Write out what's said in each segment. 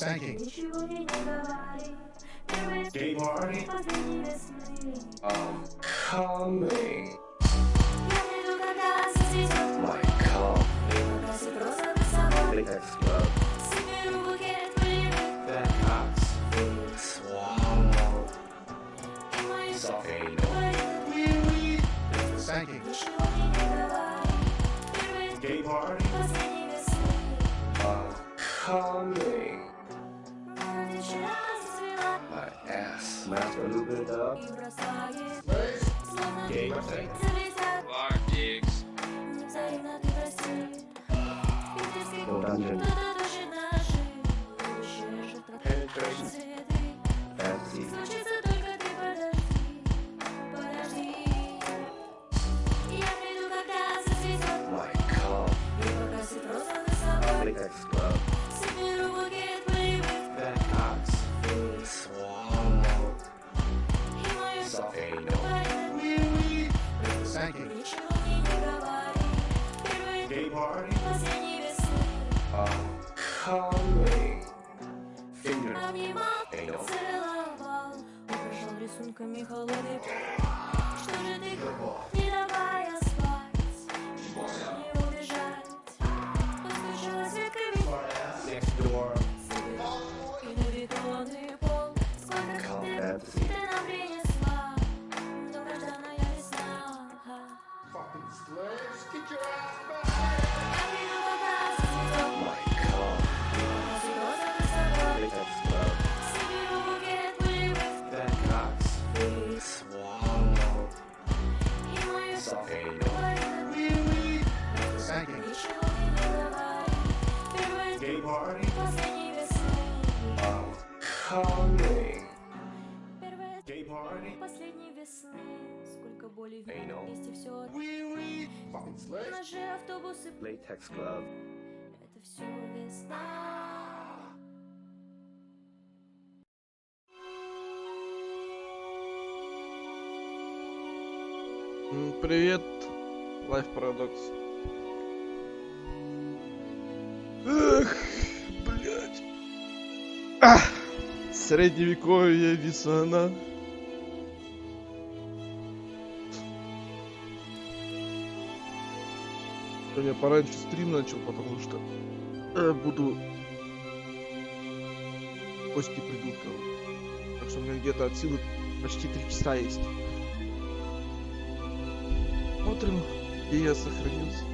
Thanking. Gay party. Coming. My coffee. Latex glove. That hot's being swallowed. Volcano. Thanking. Gay party. Coming. My ass. Smash a little bit up. Gay thing. Bar dicks. Dungeon. Penetration. Fancy. My coffee. Latex glove. That hot's being swallowed. Volcano. Thanking. Gay party. Coming. Finger. Anal. Украшал рисунками холодный пол. Что же ты, не давая спать, не убежать? Постучалась ветками Next door. и на бетонный пол. Сколько ты нам принесла, долгожданная весна. My coffee. Latex glove. That hot's being swallowed. Volcano. Thanking. Gay party. Coming. Gay party. Последней весны, сколько боли Anal. вместе все. Наши автобусы, Latex glove. это все весна. Привет, Life Paradox. Эх, блядь. Средневековье, весна. Я пораньше стрим начал, потому что буду гости придут. Так что у меня где-то от силы почти 3 часа есть. Смотрим, где я сохранился.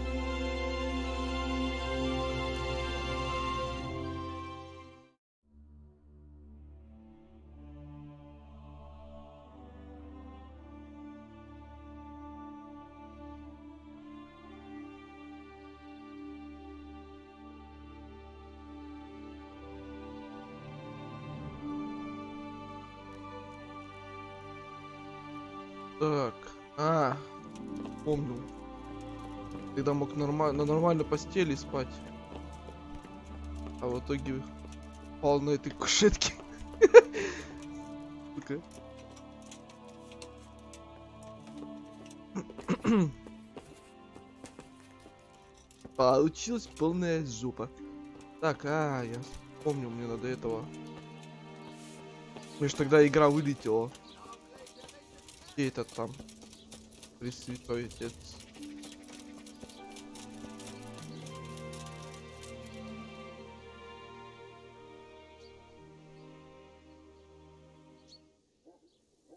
Так, помню. Когда мог на нормальной постели спать. А в итоге пал на этой кушетке. Сука. Получилась полная жопа. Так, я помню, мне надо этого. Мне ж тогда игра вылетела. Где этот там? Пресвятой Отец.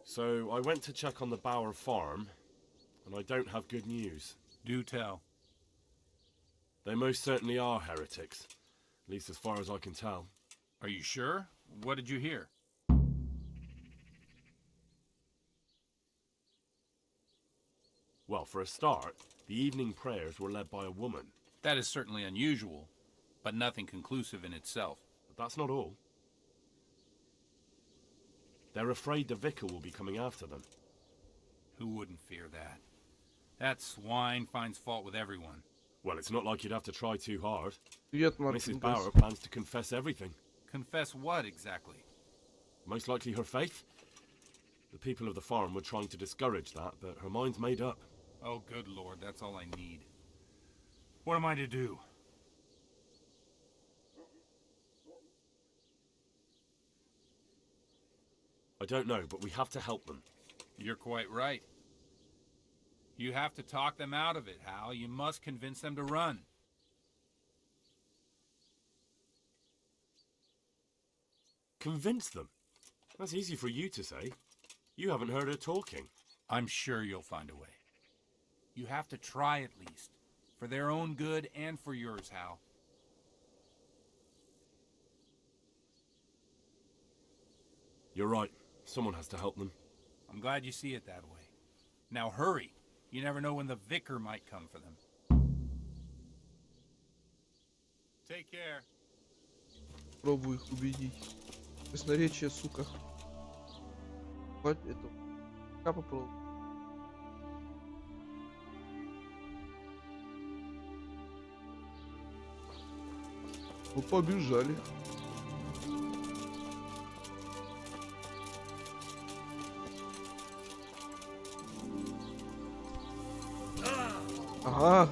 So, I went to check on the Bauer farm, and I don't have good news. Do tell. They most certainly are heretics, at least as far as I can tell. Are you sure? What did you hear? Well, for a start, the evening prayers were led by a woman. That is certainly unusual, but nothing conclusive in itself. But that's not all. They're afraid the vicar will be coming after them. Who wouldn't fear that? That swine finds fault with everyone. Well, it's not like you'd have to try too hard. Привет, Mrs. Мартин. Bauer plans to confess everything. Confess what exactly? Most likely her faith. The people of the farm were trying to discourage that, but her mind's made up. Oh, good Lord, that's all I need. What am I to do? I don't know, but we have to help them. You're quite right. You have to talk them out of it, Hal. You must convince them to run. Convince them? That's easy for you to say. You haven't heard her talking. I'm sure you'll find a way. You have to try at least. For their own good and for yours, Hal. You're right. Someone has to help them. I'm glad you see it that way. Now hurry. You never know when the vicar might come for them. Take care. Пробую их убедить. Красноречие, сука. Вот это. Я попробую. Ну, побежали. Ага.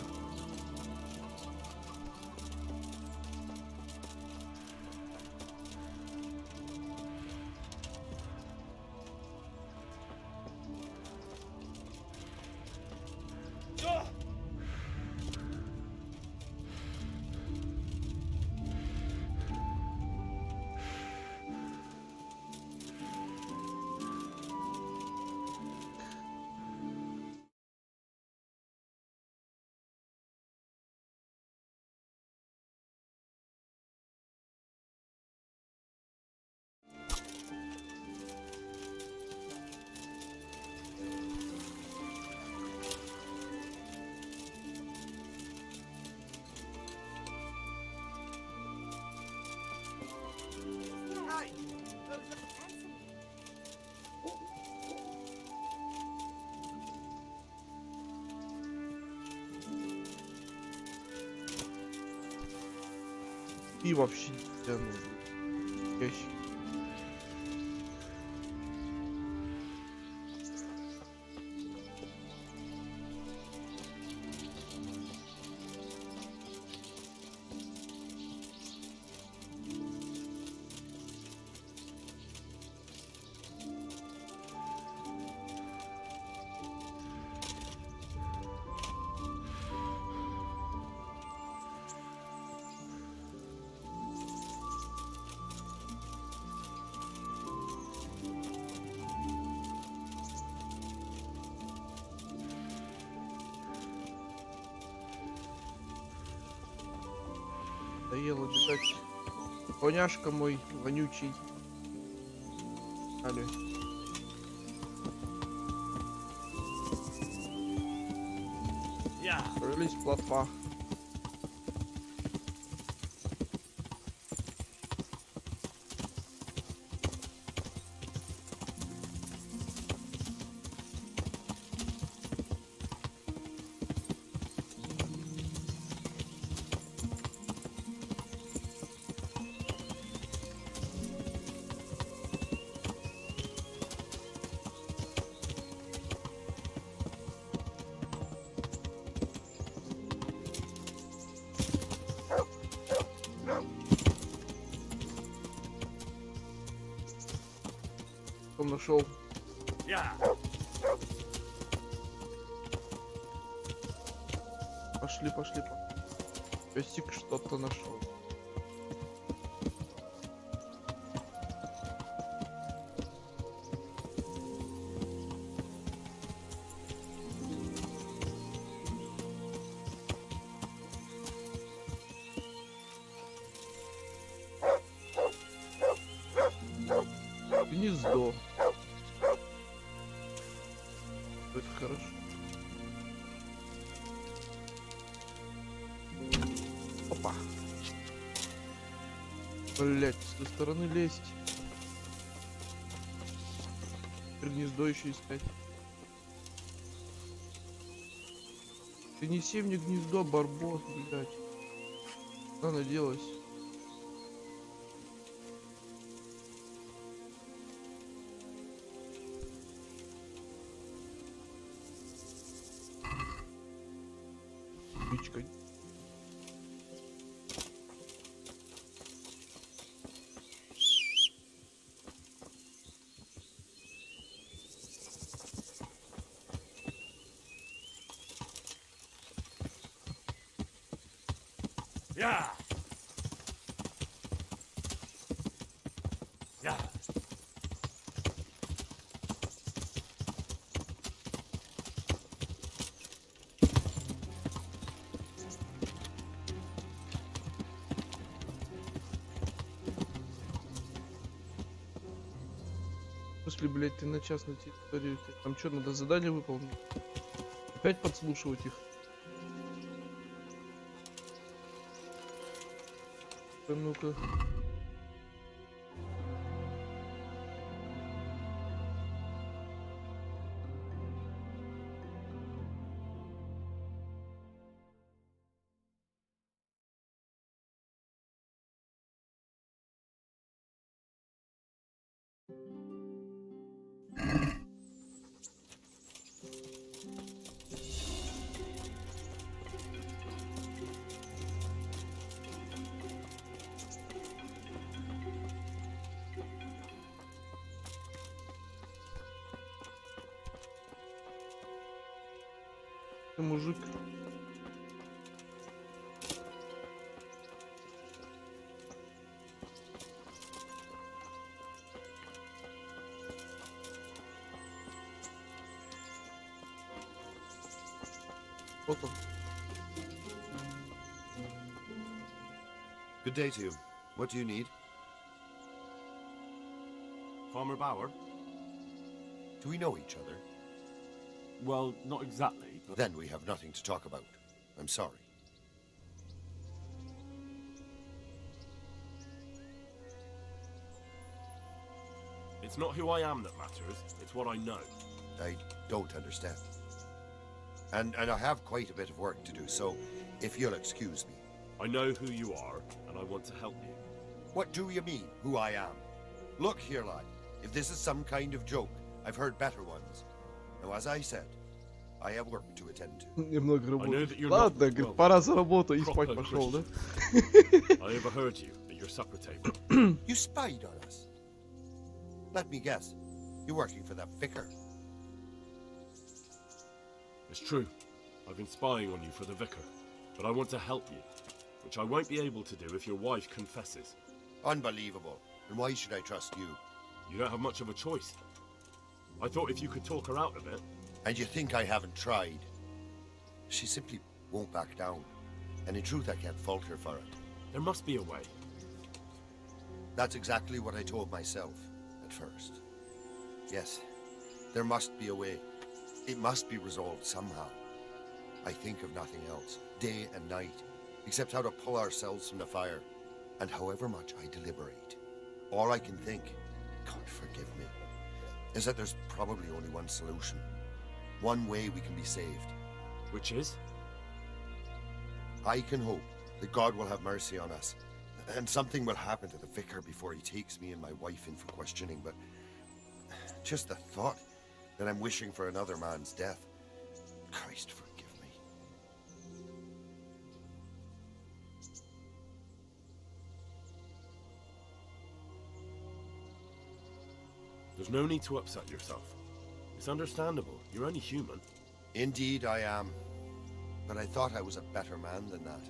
И вообще не тяну. Ящик. Доело бежать. Коняшка мой вонючий. Алло. Рылись плотва. Он нашел. Пошли, пошли. Песик что-то нашел. Гнездо. Это хорошо. Опа. Блять, с той стороны лезть. Гнездо еще искать. Принеси мне гнездо, барбос, блять. Что наделась? Бичка. Yeah. Yeah. После, блядь, ты на частной территории, там что, надо задание выполнить? Опять подслушивать их? Ну-ка. Ты мужик. Вот он. Good day to you. What do you need? Farmer Bauer? Do we know each other? Well, not exactly, but... Then we have nothing to talk about. I'm sorry. It's not who I am that matters, it's what I know. I don't understand. And I have quite a bit of work to do, so if you'll excuse me. I know who you are, and I want to help you. What do you mean, who I am? Look here, lad. If this is some kind of joke, I've heard better ones. Now, as I said, I have work to attend to. Немного I know работы. that you're Ладно, not, говорит, well, пора за работу и proper спать пошел, да? Christian. I overheard you at your supper table. You spied on us. Let me guess. You're working for that vicar. It's true. I've been spying on you for the vicar, but I want to help you, which I won't be able to do if your wife confesses. Unbelievable. And why should I trust you? You don't have much of a choice. I thought if you could talk her out of it... And you think I haven't tried? She simply won't back down. And in truth, I can't fault her for it. There must be a way. That's exactly what I told myself at first. Yes, there must be a way. It must be resolved somehow. I think of nothing else, day and night, except how to pull ourselves from the fire. And however much I deliberate, all I can think, God forgive me, is that there's probably only one solution. One way we can be saved. Which is? I can hope that God will have mercy on us, and something will happen to the vicar before he takes me and my wife in for questioning, but just the thought that I'm wishing for another man's death. Christ forgive me. There's no need to upset yourself. It's understandable. You're only human. Indeed I am. But I thought I was a better man than that.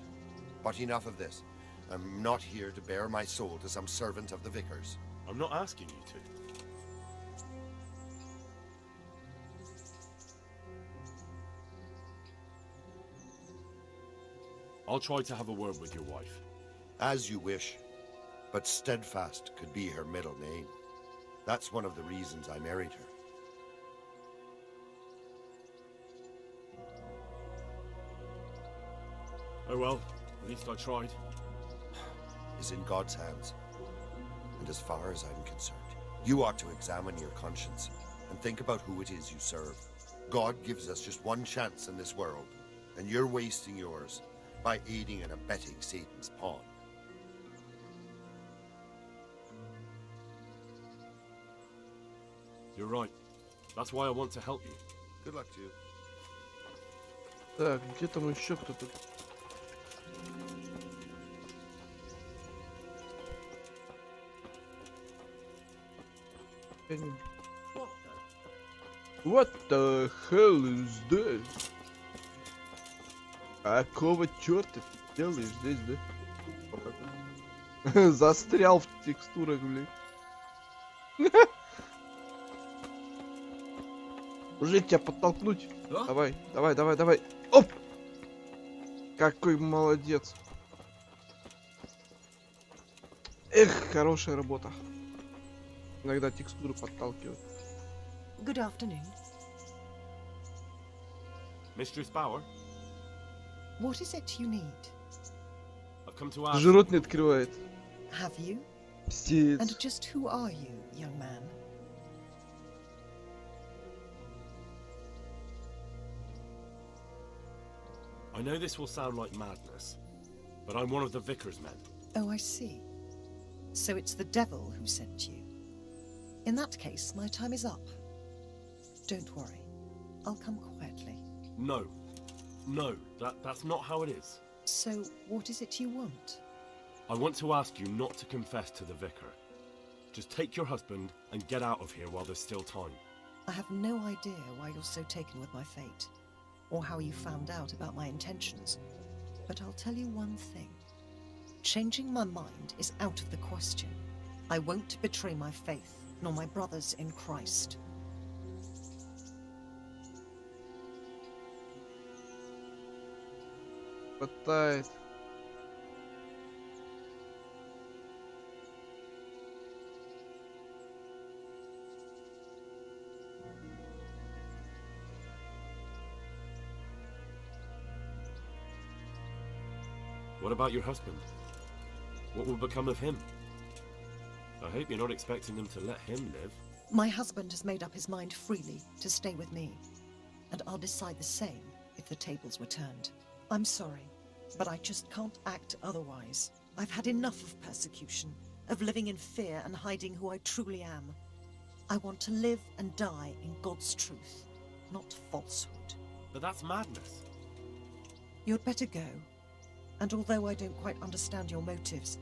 But enough of this. I'm not here to bare my soul to some servant of the vicar's. I'm not asking you to. I'll try to have a word with your wife. As you wish. But Steadfast could be her middle name. That's one of the reasons I married her. Oh well, at least I tried. Is in God's hands. And as far as I'm concerned, you ought to examine your conscience and think about who it is you serve. God gives us just one chance in this world, and you're wasting yours by aiding and abetting Satan's pawn. You're right. That's why I want to help you. Good luck to you. Так, где там еще кто-то? What the hell is this? А какого черта ты делаешь здесь, да? Застрял в текстурах, блин. Мужик, тебя подтолкнуть. Давай, давай, давай, давай. Оп! Какой молодец. Эх, хорошая работа. Иногда текстуры подталкивают. Good afternoon. Mistress Bauer, What is it you need? I've come to ask. Даже рот не открывает. Have you? Пиздец. And just who are you, young man? I know this will sound like madness, but I'm one of the vicar's men. Oh, I see. So it's the devil who sent you. In that case, my time is up. Don't worry. I'll come quietly. No, no, that's not how it is. So, what is it you want? I want to ask you not to confess to the vicar. Just take your husband and get out of here while there's still time. I have no idea why you're so taken with my fate, or how you found out about my intentions. But I'll tell you one thing. Changing my mind is out of the question. I won't betray my faith, nor my brothers in Christ. Хватает. What about your husband? What will become of him? I hope you're not expecting them to let him live. My husband has made up his mind freely to stay with me, and I'll decide the same if the tables were turned. I'm sorry, but I just can't act otherwise. I've had enough of persecution, of living in fear and hiding who I truly am. I want to live and die in God's truth, not falsehood. But that's madness. You'd better go, and although I don't quite understand your motives,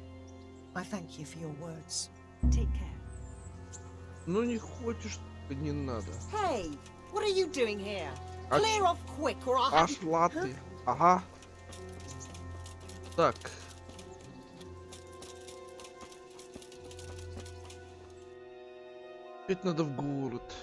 I thank you for your words. Take care. Ну не хочешь, не надо. Hey, what are you doing here? Аж- Clear off quick or I'll have you... Пошла ты. Ага. Так. Опять надо в город.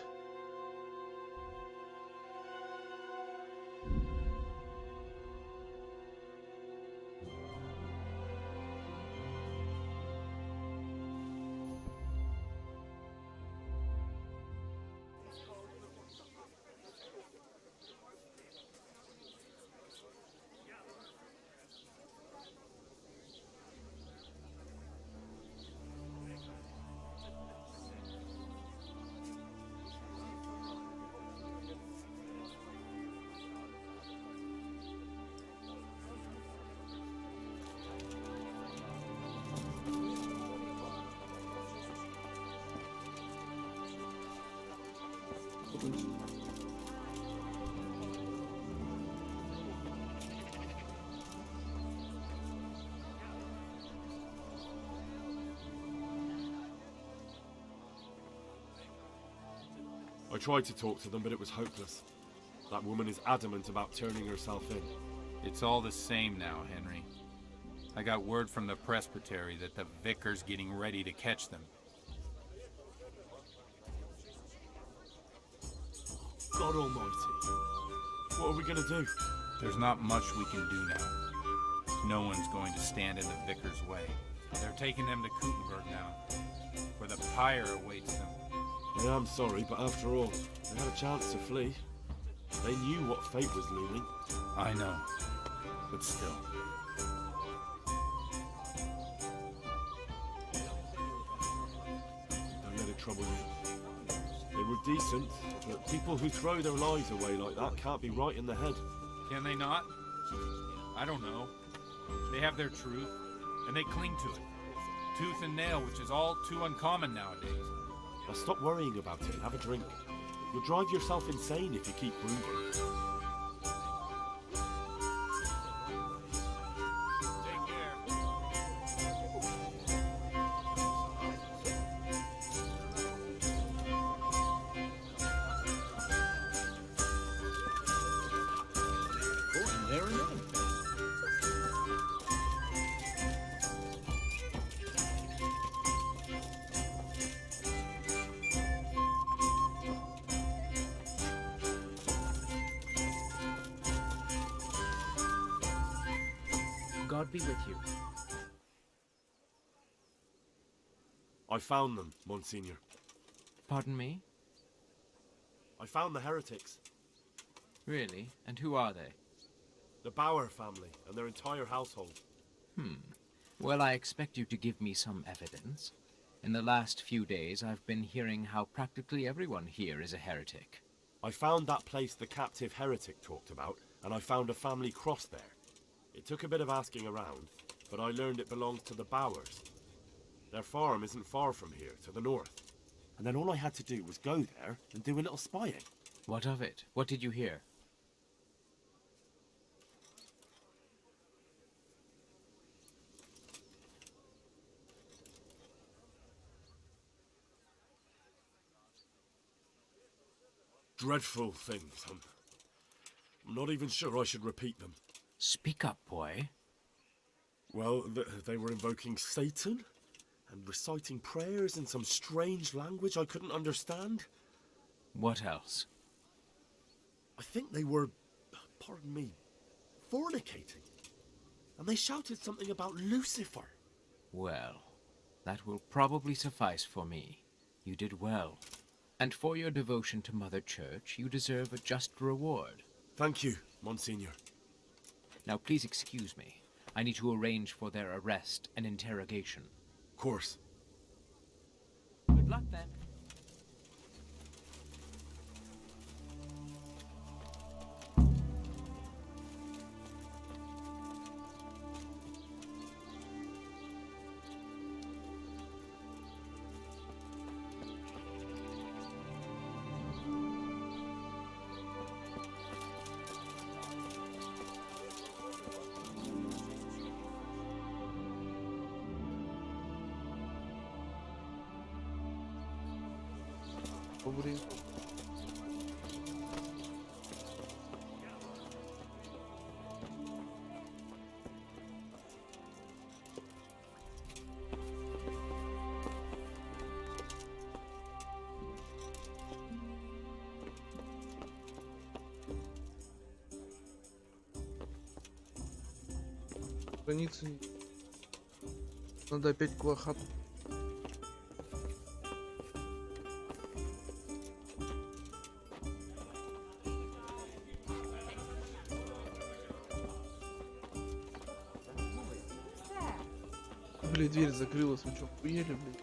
I tried to talk to them, but it was hopeless. That woman is adamant about turning herself in. It's all the same now, Henry. I got word from the presbytery that the vicar's getting ready to catch them. God almighty. What are we gonna do? There's not much we can do now. No one's going to stand in the vicar's way. They're taking them to Kutenberg now, where the pyre awaits them. Yeah, I'm sorry, but after all, they had a chance to flee. They knew what fate was looming. I know, but still. Don't let it trouble you. They were decent, but people who throw their lives away like that can't be right in the head. Can they not? I don't know. They have their truth, and they cling to it. Tooth and nail, which is all too uncommon nowadays. Now stop worrying about it and have a drink. You'll drive yourself insane if you keep brooding. Take care. be with you. I found them, Monsignor. Pardon me? I found the heretics. Really? And who are they? The Bauer family and their entire household. Well, I expect you to give me some evidence. In the last few days, I've been hearing how practically everyone here is a heretic. I found that place the captive heretic talked about, and I found a family cross there. It took a bit of asking around, but I learned it belongs to the Bauers. Their farm isn't far from here, to the north. And then all I had to do was go there and do a little spying. What of it? What did you hear? Dreadful things. I'm not even sure I should repeat them. Speak up, boy. Well, they were invoking Satan and reciting prayers in some strange language I couldn't understand. What else? I think they were, pardon me, fornicating. And they shouted something about Lucifer. Well, that will probably suffice for me. You did well. And for your devotion to Mother Church, you deserve a just reward. Thank you, Monsignor. Now please excuse me. I need to arrange for their arrest and interrogation. Of course. Good luck then. Блин. Границы. Надо опять к лохату. Блин, дверь закрылась, вы чё, охуели, блин?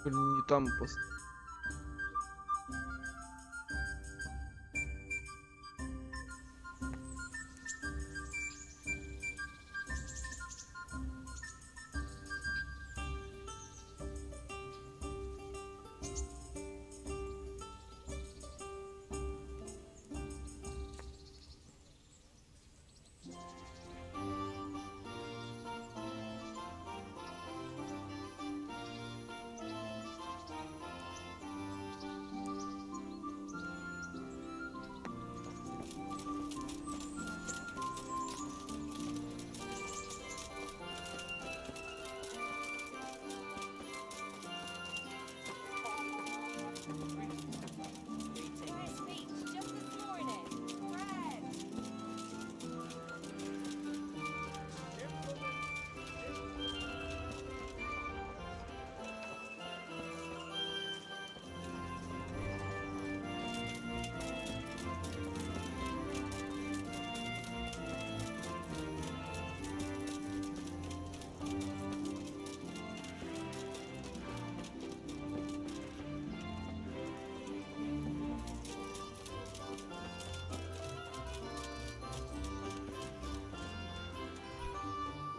Блин, не там пост.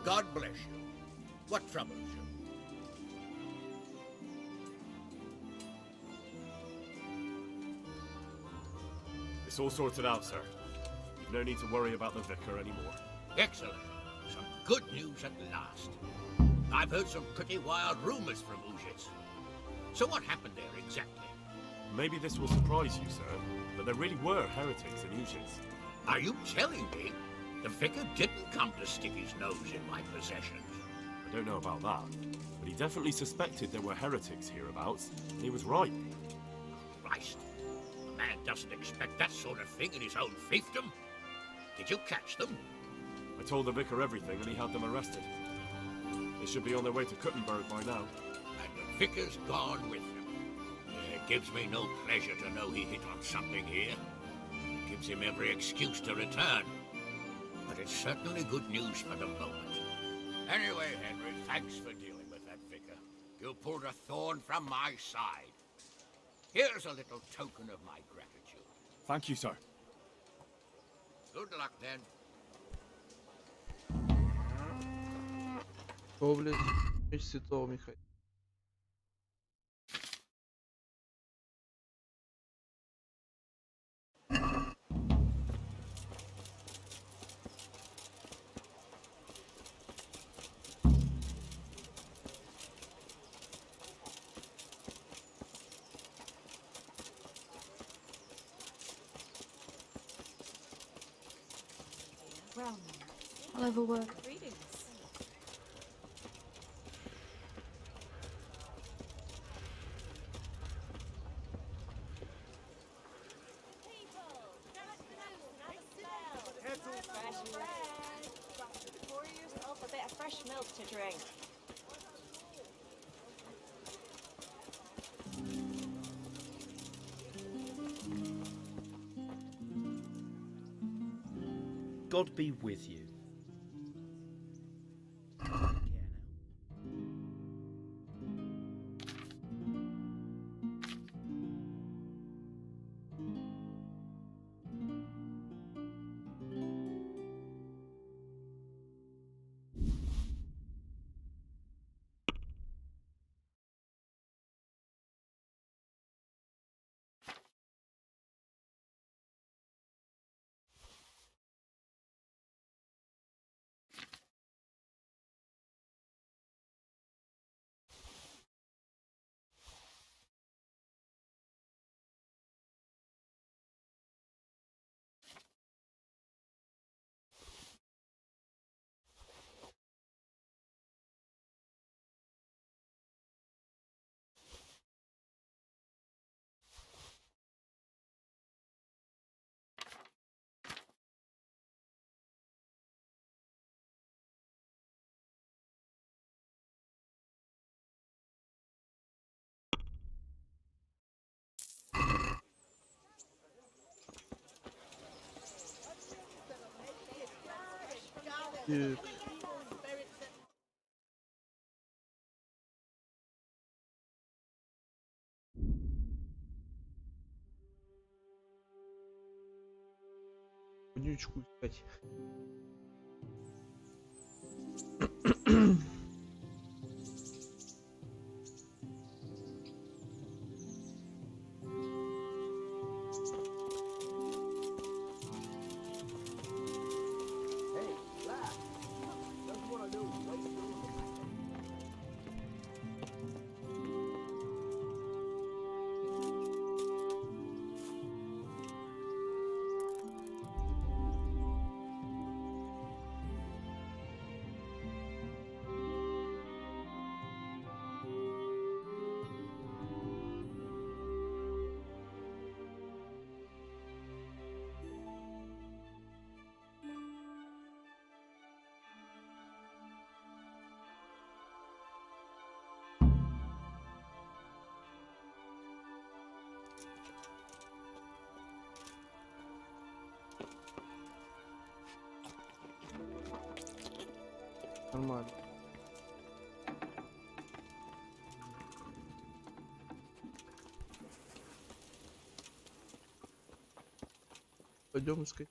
God bless you. What troubles you? It's all sorted out, sir. You've no need to worry about the vicar anymore. Excellent. Some good news at last. I've heard some pretty wild rumors from Uzhitz. So what happened there exactly? Maybe this will surprise you, sir, but there really were heretics in Uzhitz. Are you telling me the vicar didn't come to stick his nose in my possessions? I don't know about that, but he definitely suspected there were heretics hereabouts, and he was right. Christ. A man doesn't expect that sort of thing in his own fiefdom. Did you catch them? I told the vicar everything and he had them arrested. They should be on their way to Kuttenberg by now. And the vicar's gone with them. It gives me no pleasure to know he hit on something here. It gives him every excuse to return. But it's certainly good news for the moment. Anyway, Henry, thanks for dealing with that vicar. You pulled a thorn from my side. Here's a little token of my gratitude. Thank you, sir. Good luck, then. О, блядь, меч святого Михаила. I'll overwork. A bit of fresh milk to drink. God be with you. Dude. Вонючку искать. Нормально. Пойдем искать.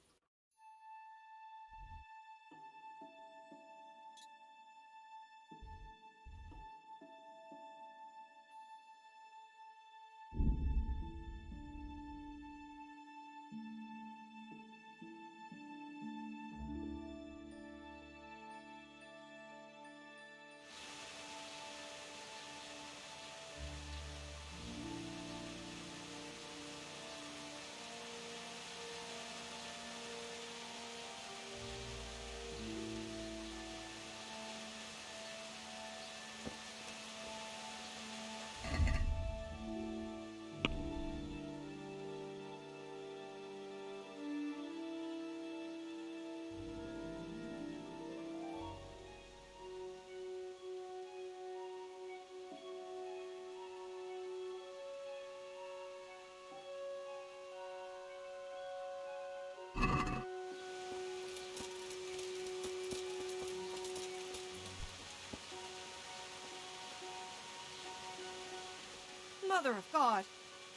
Mother of God,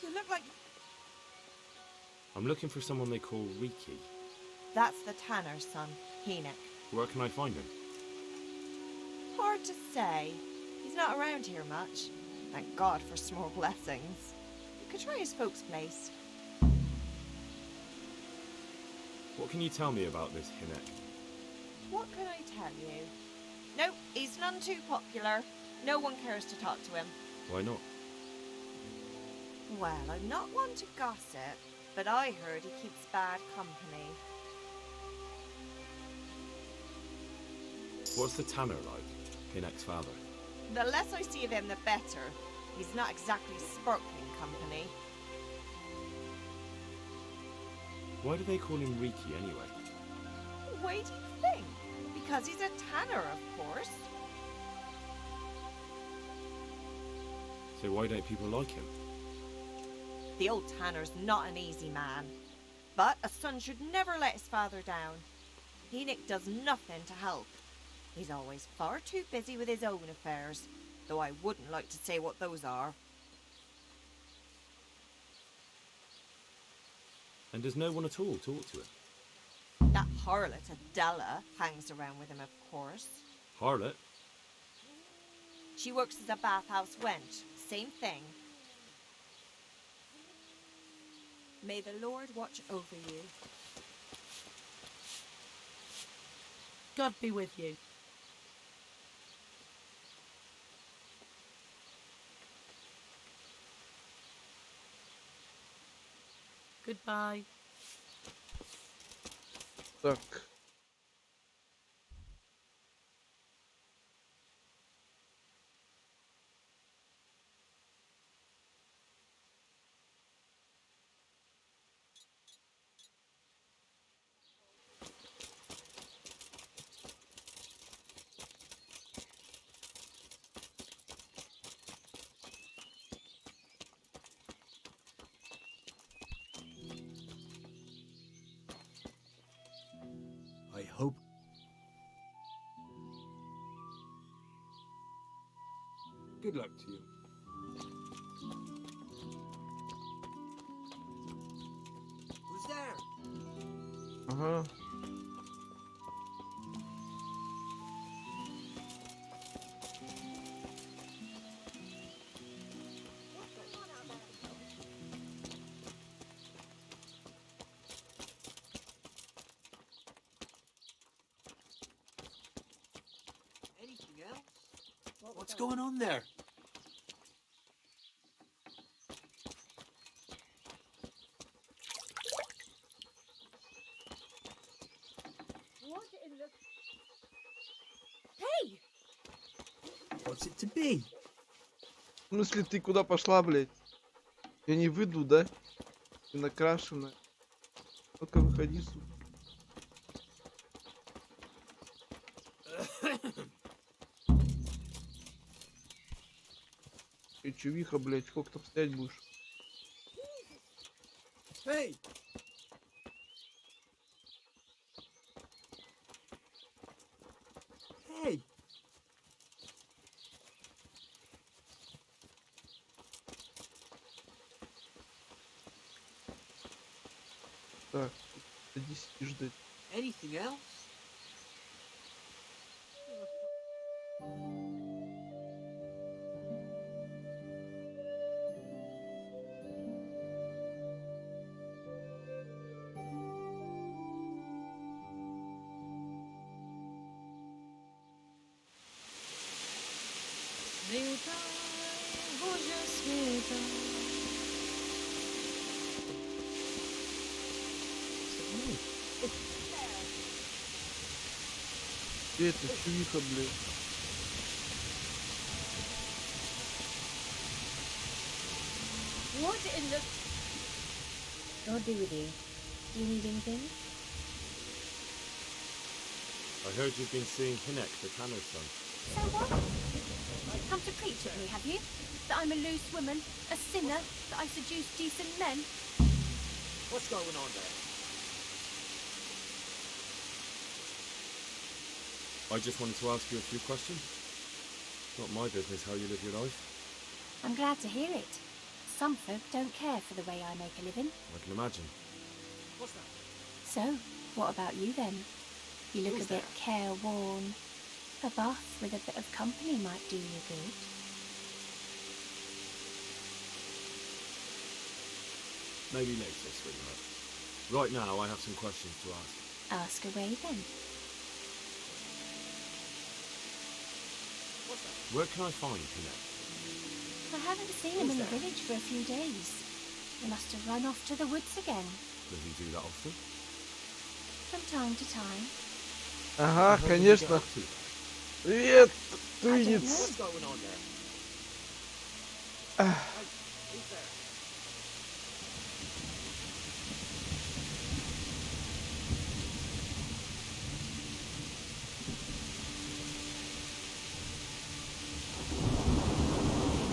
you look like... I'm looking for someone they call Riki. That's the tanner's son, Enoch. Where can I find him? Hard to say. He's not around here much. Thank God for small blessings. You could try his folks' place. What can you tell me about this Hinek? What can I tell you? No, he's none too popular. No one cares to talk to him. Why not? Well, I'm not one to gossip, but I heard he keeps bad company. What's the tanner like? Hinek's father. The less I see of him, the better. He's not exactly sparkling company. Why do they call him Riki anyway? Why do you think? Because he's a tanner, of course. So why don't people like him? The old tanner's not an easy man. But a son should never let his father down. Enoch does nothing to help. He's always far too busy with his own affairs, though I wouldn't like to say what those are. And does no one at all talk to him? That harlot Adela hangs around with him, of course. Harlot? She works as a bathhouse wench. Same thing. May the Lord watch over you. God be with you. Goodbye. Так. I hope. Good luck to you. Who's there? Ага. Anything else? What's going on there? What in the... Hey! What's it to be? В смысле, ты куда пошла, блядь? Я не выйду, да? Ты накрашенная. Ну-ка, выходи, сука. Ты чувиха, блядь, сколько там стоять будешь? Hey! Hey! Так, садись и ждать. Anything else? Боже света. Где это чувиха, блядь? What in the... God be with you. Do you need anything? I heard you've been seeing Hinek, the tanner's son. So what? Come to preach at me, have you? That I'm a loose woman, a sinner, that I seduce decent men? What's going on there? I just wanted to ask you a few questions. Not my business how you live your life. I'm glad to hear it. some folk don't care for the way I make a living. I can imagine. So, what about you then? You look a bit careworn. A bath with a bit of company might do you good. Maybe later, sweetheart. Right now, I have some questions to ask. Ask away then. Where can I find Pinette? I haven't seen him in the village for a few days. He must have run off to the woods again. Does he do that often? From time to time. Ага, конечно. Привет, твинец.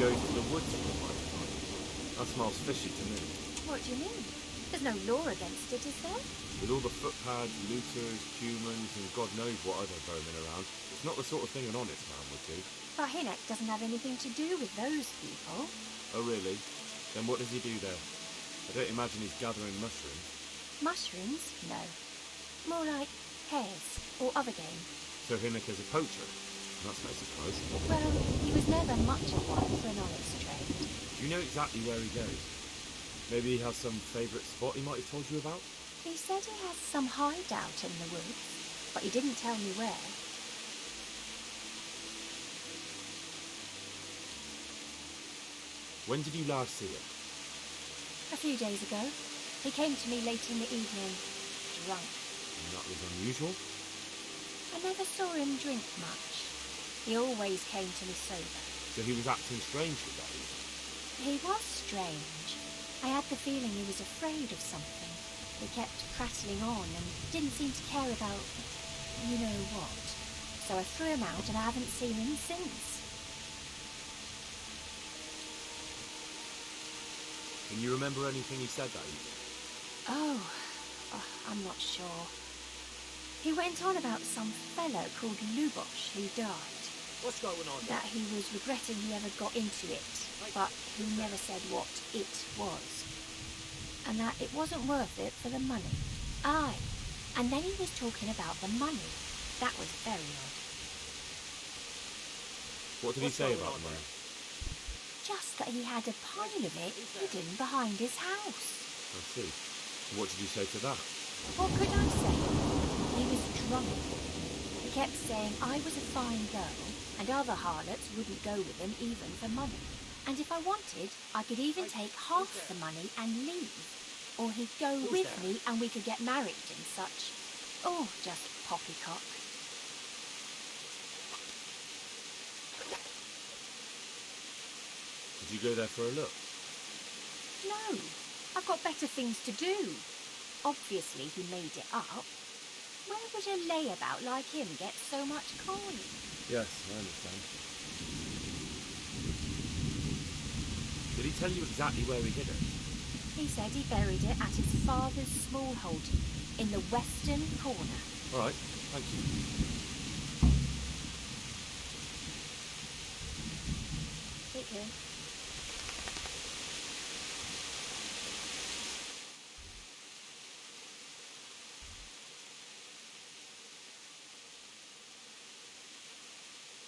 Goes to the woods all the time. That smells fishy to me. What do you mean? There's no law against it, is there? With all the footpads, looters, humans, and God knows what other vermin around, it's not the sort of thing an honest man would do. But Hinek doesn't have anything to do with those people. Oh really? Then what does he do there? I don't imagine he's gathering mushrooms. Mushrooms? No. More like hares or other game. So Hinnick is a poacher? That's no surprise. Well, he was never much of one for an honest trade. Do you know exactly where he goes? Maybe he has some favourite spot he might have told you about? He said he has some hideout in the woods, but he didn't tell me where. When did you last see him? A few days ago. He came to me late in the evening, drunk. And that was unusual? I never saw him drink much. He always came to me sober. So he was acting strangely that evening? He was strange. I had the feeling he was afraid of something. He kept prattling on and didn't seem to care about you know what. So I threw him out and I haven't seen him since. Can you remember anything he said that evening? Oh, I'm not sure. He went on about some fellow called Lubosh who died. What's going on? That he was regretting he ever got into it, but he never said what it was. And that it wasn't worth it for the money. Aye, and then he was talking about the money. That was very odd. What did he say about the money? Just that he had a pile of it hidden behind his house. I see. What did you say to that? What could I say? He was drunk. He kept saying I was a fine girl, and other harlots wouldn't go with him even for money. And if I wanted, I could even take half the money and leave. Or he'd go with me and we could get married and such. Oh, just poppycock. Did you go there for a look? No, I've got better things to do. Obviously he made it up. Where would a layabout like him get so much coin? Yes, I understand. Did he tell you exactly where he hid it? He said he buried it at his father's small holding in the western corner. All right, thank you. Take care.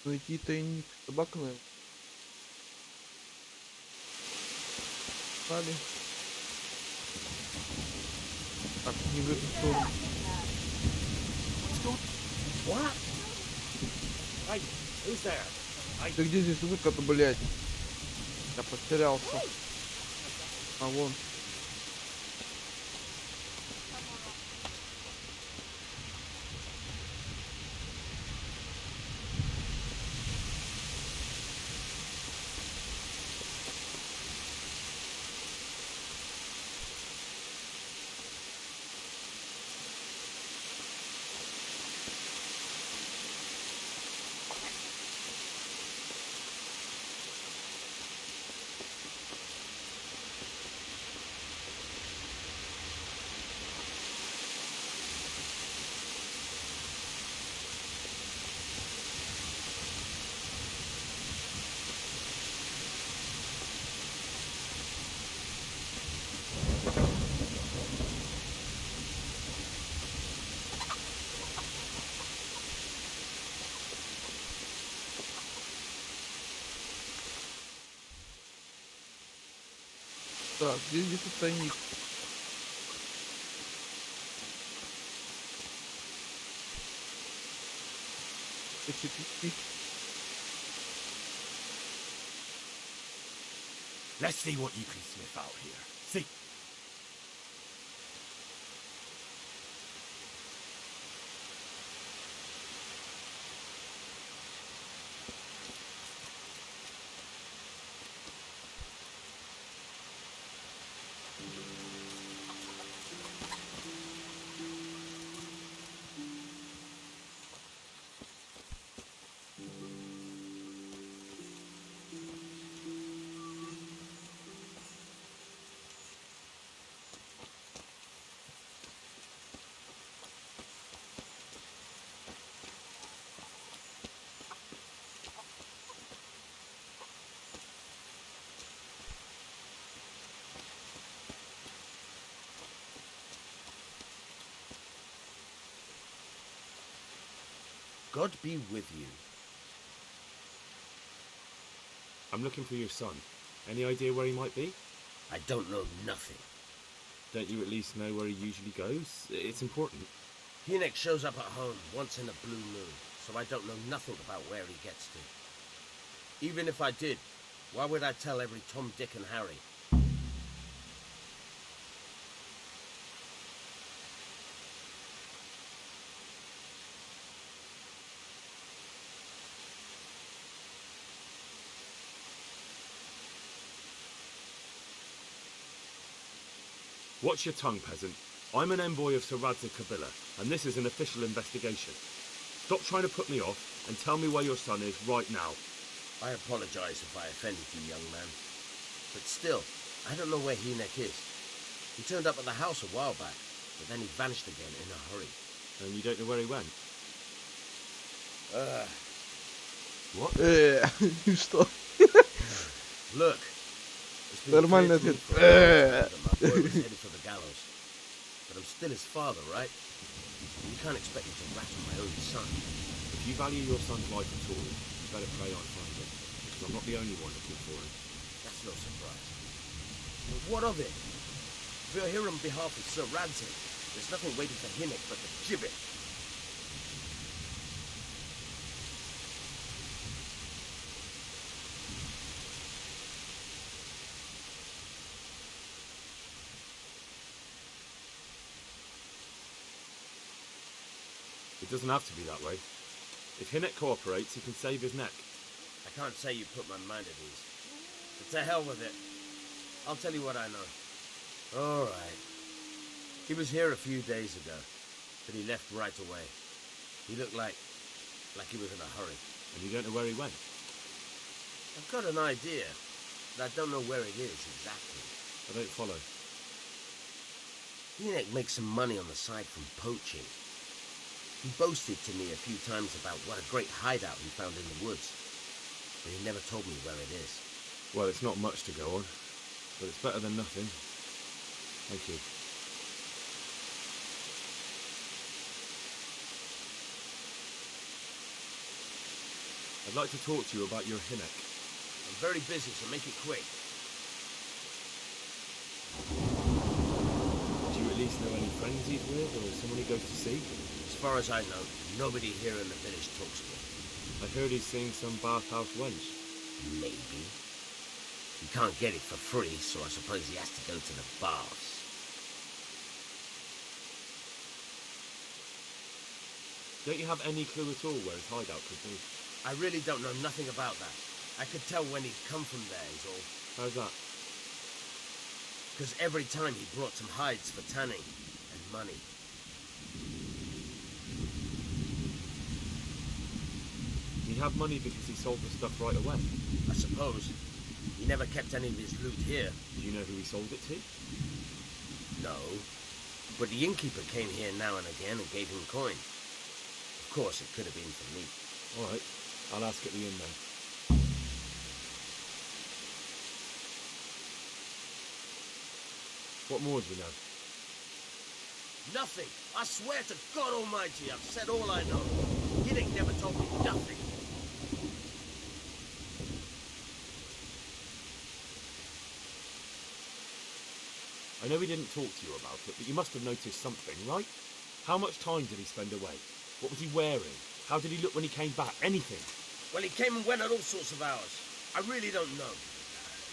Найти тайник. Собака, наверное. Стали. Так, не в эту сторону. What? Hey, who's there? Ты где здесь выход, блядь? Я потерялся. А вон. Так, где тут тайник? Let's see what you can sniff out here. See? God be with you. I'm looking for your son. Any idea where he might be? I don't know nothing. Don't you at least know where he usually goes? It's important. Hinek shows up at home once in a blue moon, so I don't know nothing about where he gets to. Even if I did, why would I tell every Tom, Dick and Harry? Watch your tongue, peasant. I'm an envoy of Sir Radzig Kobyla, and this is an official investigation. Stop trying to put me off, and tell me where your son is right now. I apologize if I offended you, young man. But still, I don't know where Hinek is. He turned up at the house a while back, but then he vanished again in a hurry. And you don't know where he went? What? Что? Look. Нормальный ответ. My boy was headed for the gallows. But I'm still his father, right? You can't expect me to rat on my own son. If you value your son's life at all, you better pray I find him. Because I'm not the only one looking for him. That's no surprise. But what of it? If we're here on behalf of Sir Radzig, there's nothing waiting for Hinek but the gibbet. It doesn't have to be that way. If Hinek cooperates, he can save his neck. I can't say you put my mind at ease. But to hell with it. I'll tell you what I know. All right. He was here a few days ago, but he left right away. He looked like he was in a hurry. And you don't know where he went? I've got an idea, but I don't know where it is exactly. I don't follow. Hinek makes some money on the side from poaching. He boasted to me a few times about what a great hideout he found in the woods, but he never told me where it is. Well, it's not much to go on, but it's better than nothing. Thank you. I'd like to talk to you about your Hinek. I'm very busy, so make it quick. Do you at least know any friends he's with, or someone he goes to see? As far as I know, nobody here in the village talks to him. I heard he's seeing some bathhouse wench. Maybe. He can't get it for free, so I suppose he has to go to the baths. Don't you have any clue at all where his hideout could be? I really don't know nothing about that. I could tell when he'd come from there is all. How's that? Because every time he brought some hides for tanning and money. He'd have money because he sold the stuff right away. I suppose. He never kept any of his loot here. Do you know who he sold it to? No. But the innkeeper came here now and again and gave him coin. Of course, it could have been for me. All right. I'll ask at the inn then. What more do you know? Nothing. I swear to God Almighty, I've said all I know. Hinek never told me nothing. I know he didn't talk to you about it, but you must have noticed something, right? How much time did he spend away? What was he wearing? How did he look when he came back? Anything? Well, he came and went at all sorts of hours. I really don't know.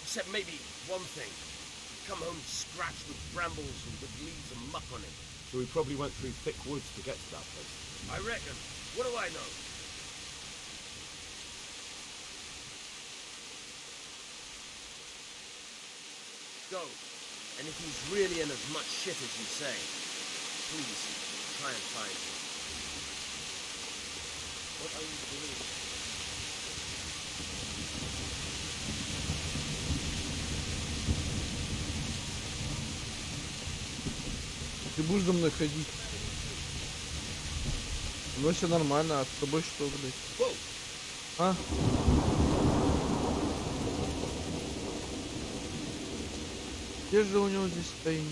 Except maybe one thing. He'd come home scratched with brambles and with leaves and muck on him. So he probably went through thick woods to get to that place. I reckon. What do I know? Go. And if he's really in as much shit as you say, please try and find him. What are you doing? Ты будешь за мной ходить? Ну все нормально, а с тобой что, блядь? А? Где же у него здесь тайник?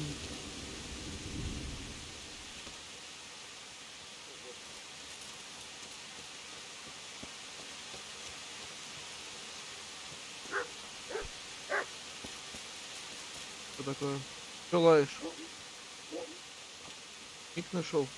Что такое? Что лаешь? Ник нашел.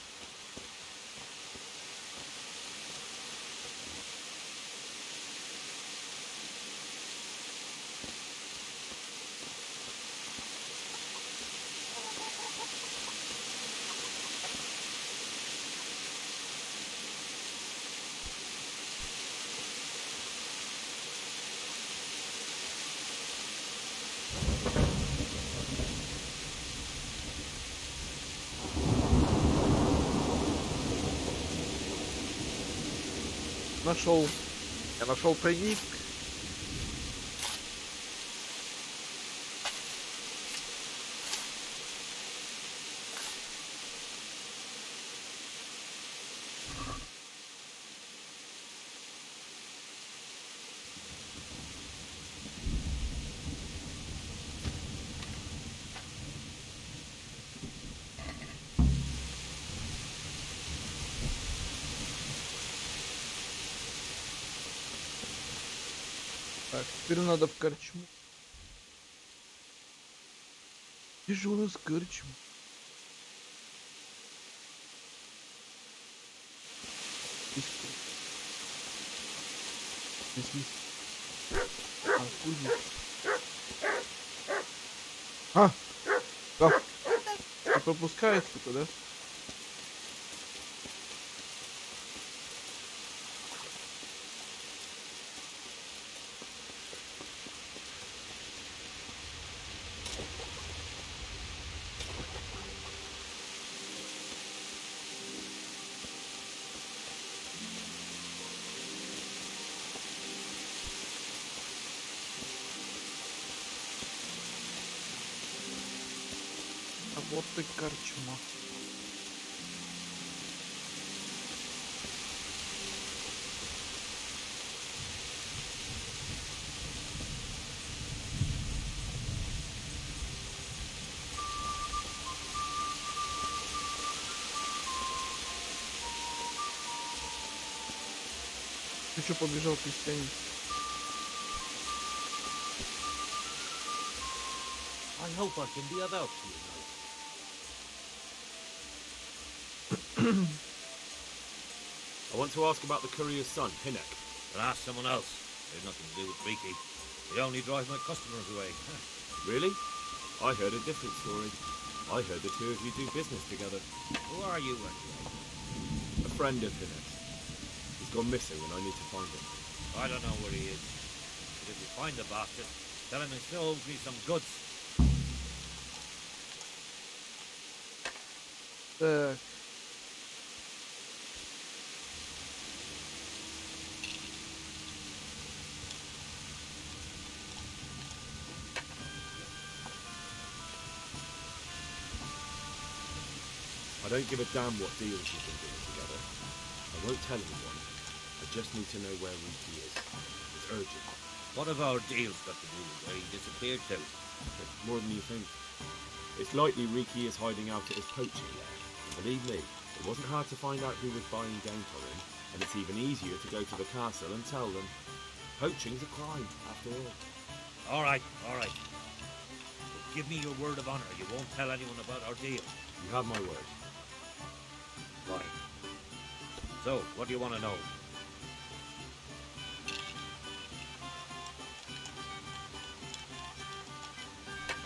Нашел. Я нашел тайник. Так, теперь надо в корчму. Где же у нас корчма? Здесь. А, кузник. А! Как? Не пропускает что-то, да? А вот и корчма. Ты что, побежал, крестьянин? I hope I can be of help to you, mate. I want to ask about the courier's son, Hinek. But ask someone else. There's nothing to do with Beaky. They only drive my customers away. Really? I heard a different story. I heard the two of you do business together. Who are you, anyway? A friend of Hinek's. He's gone missing and I need to find him. I don't know where he is. But if you find the bastard, tell him he still owes me some goods. Так. I don't give a damn what deals you've been doing together. I won't tell anyone. I just need to know where Riki is. It's urgent. What have our deals got to do with where he disappeared to? More than you think. It's likely Riki is hiding out at his poaching lair. Believe me, it wasn't hard to find out who was buying game for him, and it's even easier to go to the castle and tell them. Poaching's a crime, after all. All right, all right. give me your word of honor you won't tell anyone about our deal? You have my word. Right. So, what do you want to know?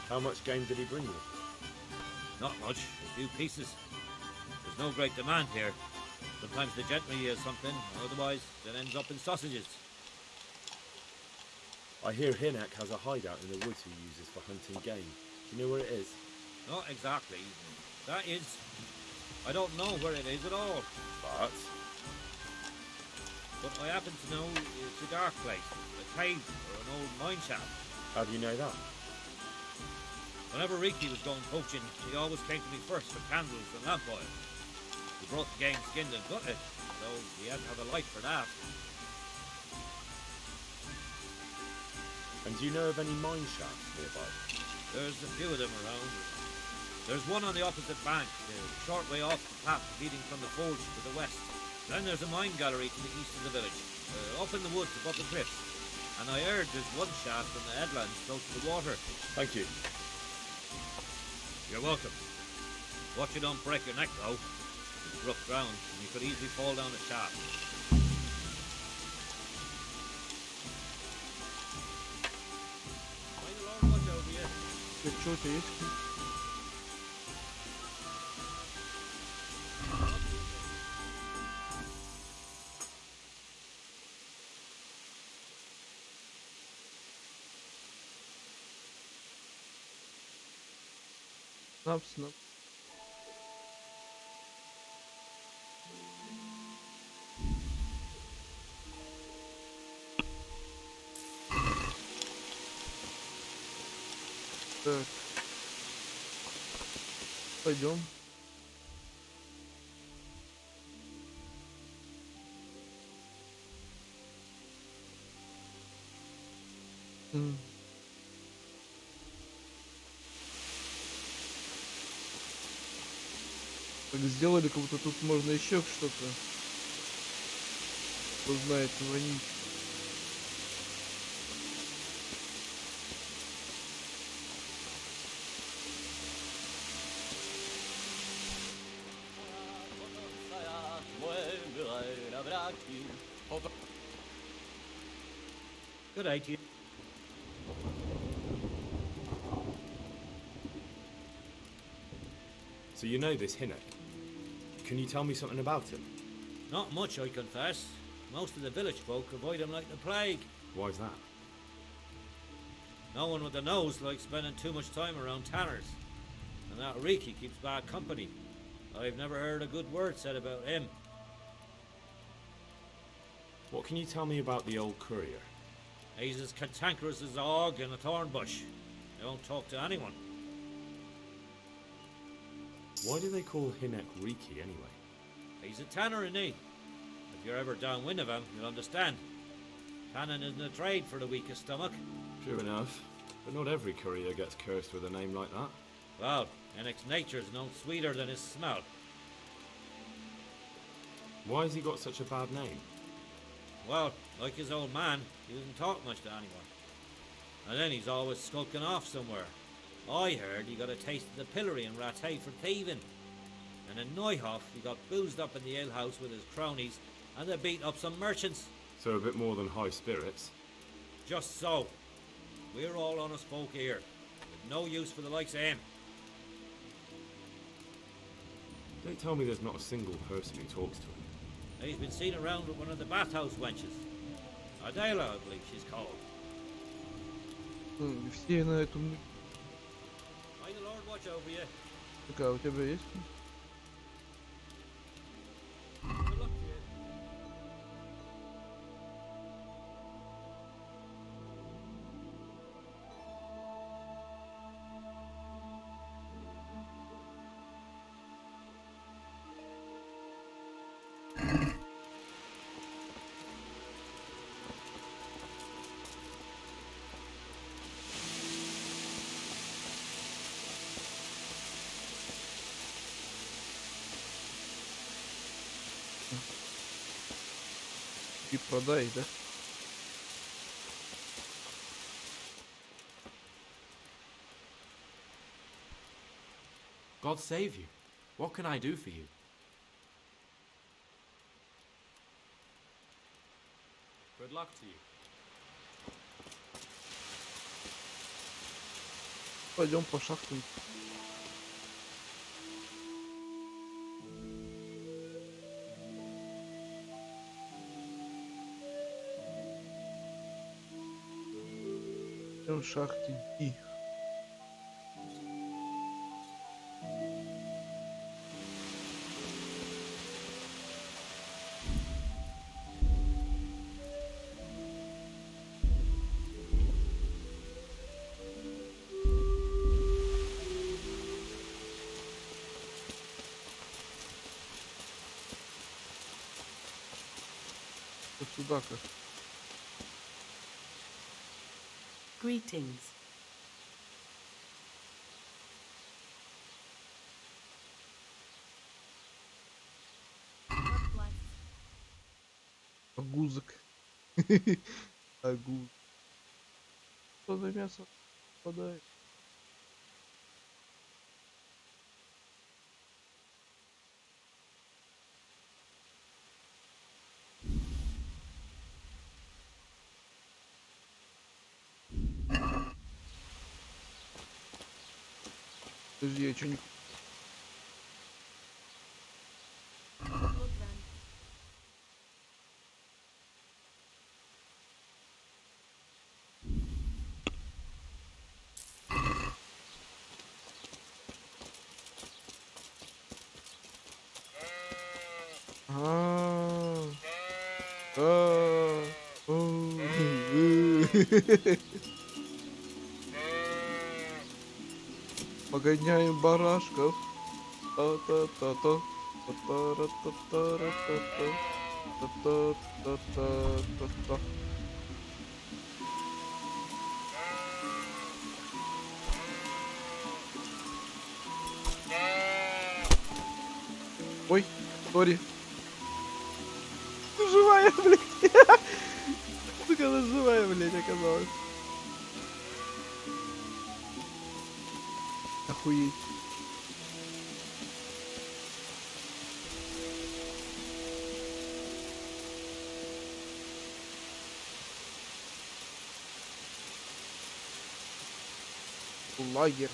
How much game did he bring you? Not much. A few pieces. There's no great demand here. Sometimes the gentry has something, otherwise it ends up in sausages. I hear Hinek has a hideout in the woods he uses for hunting game. Do you know where it is? Not exactly. That is... I don't know where it is at all. But I happen to know it's a dark place, a cave or an old mine shaft. How do you know that? Whenever Riki was going poaching, he always came to me first for candles and lamp oil. He brought the game skinned and gutted, so he had to have a light for that. And do you know of any mine shafts nearby? There's a few of them around. There's one on the opposite bank, a short way off the path leading from the forge to the west. Then there's a mine gallery to the east of the village, up in the woods above the cliffs. And I heard there's one shaft in the headlands close to the water. Thank you. You're welcome. Watch you don't break your neck, though. It's rough ground, and you could easily fall down a shaft. May the Lord watch over you. Что у тебя есть? Снап. Так. Пойдем. Так сделали, как будто тут можно еще что-то. Кто знает, звонить. Good day to you. So you know this Hinek? Can you tell me something about him? Not much, I confess. Most of the village folk avoid him like the plague. Why's that? No one with a nose likes spending too much time around tanners. And that Riki keeps bad company. I've never heard a good word said about him. What can you tell me about the old courier? He's as cantankerous as a hog in a thorn bush. He don't talk to anyone. Why do they call Hinek Riki anyway? He's a tanner in need. If you're ever downwind of him, you'll understand. Tanning isn't a trade for the weakest stomach. True enough, but not every courier gets cursed with a name like that. Well, Hinek's nature's no sweeter than his smell. Why has he got such a bad name? Well, like his old man, he doesn't talk much to anyone. And then he's always skulking off somewhere. I heard he got a taste of the pillory in Rattay for thieving. And in Neuhof, he got boozed up in the alehouse with his cronies, and they beat up some merchants. So a bit more than high spirits. Just so. We're all honest folk here, with no use for the likes of him. Don't tell me there's not a single person who talks to him. He's been seen around with one of the bathhouse wenches. Adela, I believe she's called. Все на эту... May the Lord watch over you. Такая у тебя есть? Good luck to you. И продай, да? God save you. What can I do for you? Good luck to you. Пойдем по шахтам. Идем в шахте И. Сюда как. Greetings. Агузок. Агуз. Что за мясо попадает? Подожди, я что-нибудь... Погоняем барашков. Та-та-та-та. Та-та-ра-та-та-ра-та-та. Та-та-та-та-та-та. Ой, сори. Живая, блядь. Сука, она живая, блядь, оказалась. Охуеть. Лагерь.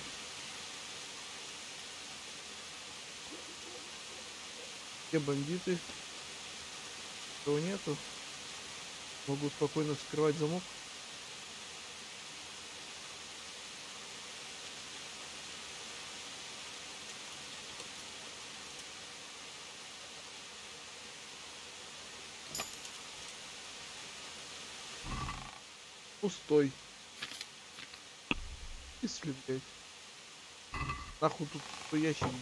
Где бандиты? Его нету. Могу спокойно вскрывать замок. Пустой. Если, блядь. Нахуй тут ящик, блядь.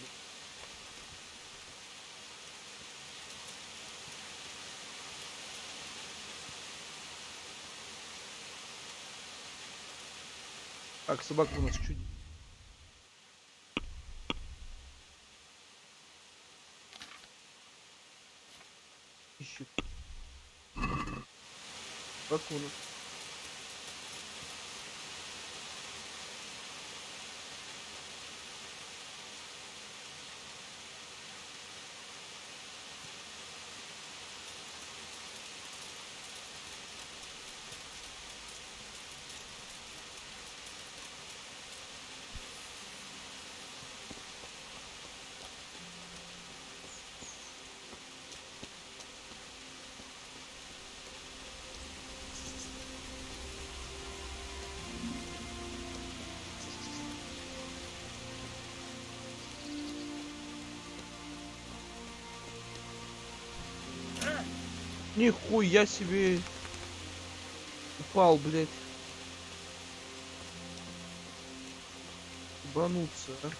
Так, собака у нас чуть. Ищет. Собака у нас. Нихуя себе. Упал, блядь. Ебануться, а.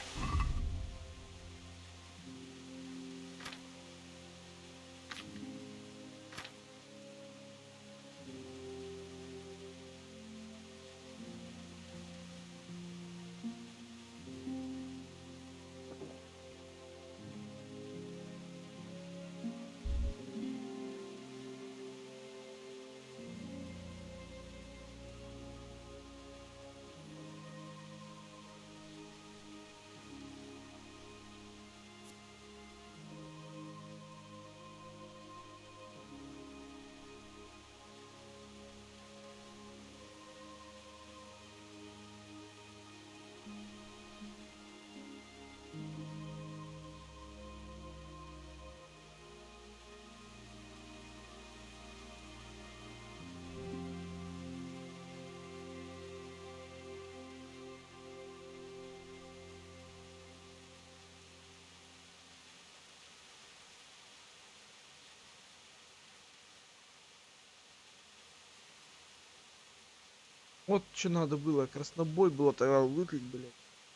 Вот что надо было, краснобой было тогда выклик, блядь.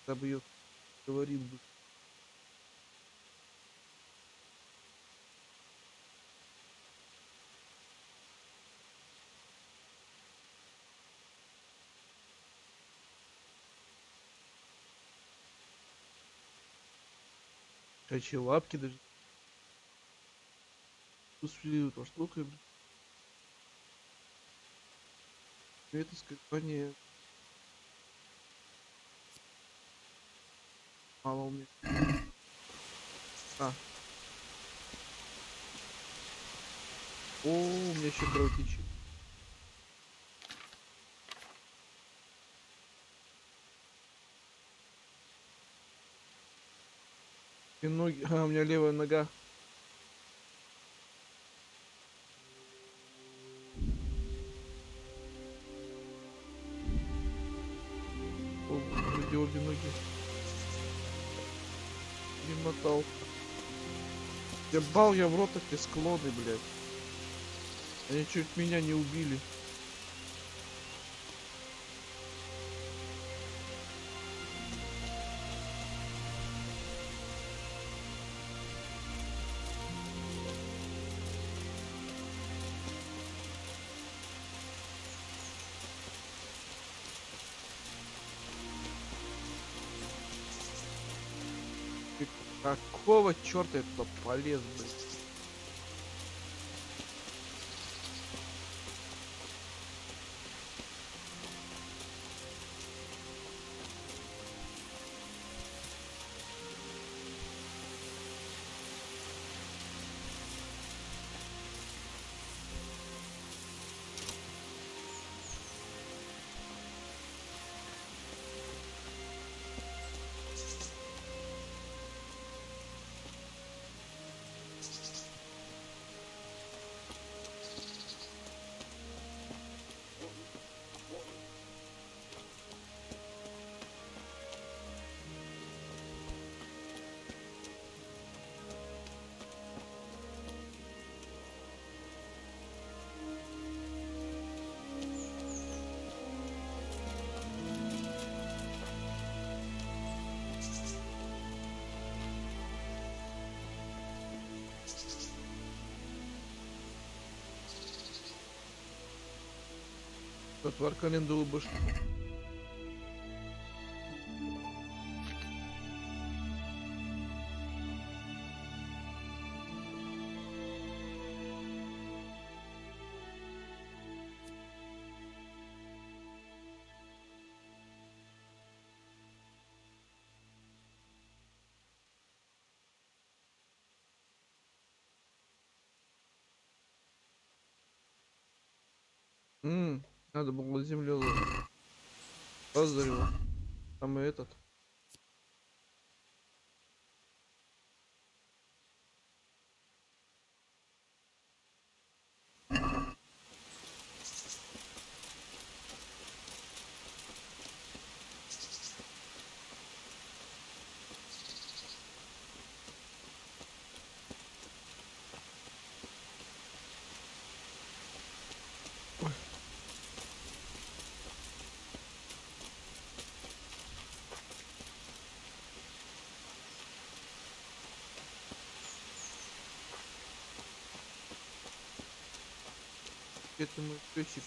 Я бы ее говорил бы. Качи лапки даже. Усиливают во штука, блядь. Это скакание. Мало у меня. А. О, у меня еще кровотечение. И ноги. А, у меня левая нога. О, вроде обе ноги. Перемотал. Ебал я в рот эти склоны, блядь. Они чуть меня не убили. Какого черта я туда полез, блядь? Отвар календу башку. Надо было землю позарево. Там и этот. Это мой песик.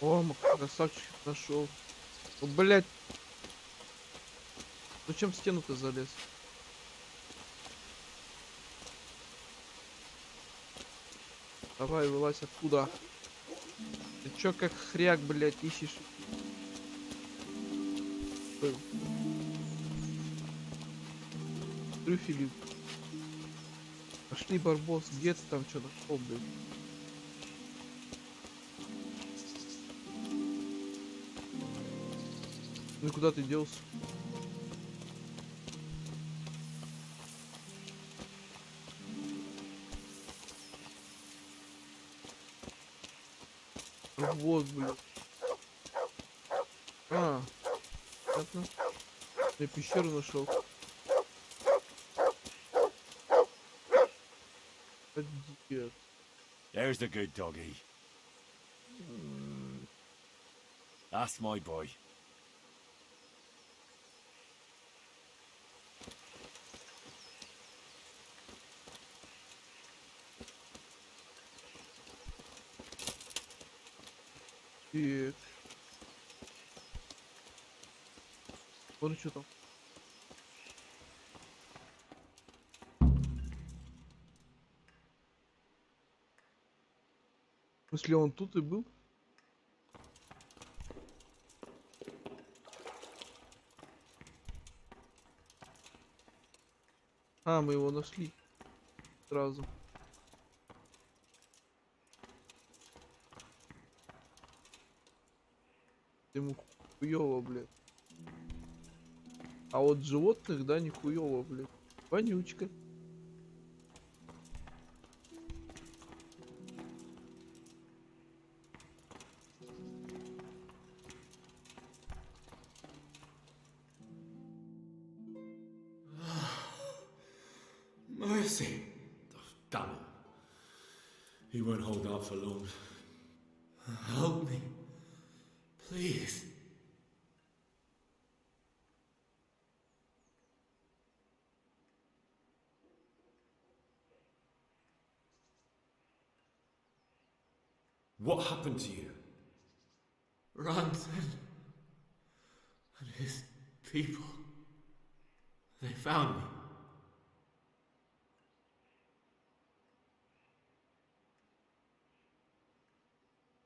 О, красавчик нашел. О, блять. Зачем в стену-то залез? Давай, вылазь откуда. Ты чё как хряк, блять, ищешь? Трюфели. Пошли, барбос, где ты там что нашел, блядь? Ну куда ты делся? Вот, блядь. А, понятно. Я пещеру нашел. Пиздец. There's the good doggy. That's my boy. Так. Вон что там. В смысле, он тут и был? А, мы его нашли сразу. Ему хуёво, блядь. А вот животных, да, не хуёво, блядь. Вонючка. Mercy. Damn it. He won't hold out for long. Help me. Please. What happened to you? Ranson and his people. They found me.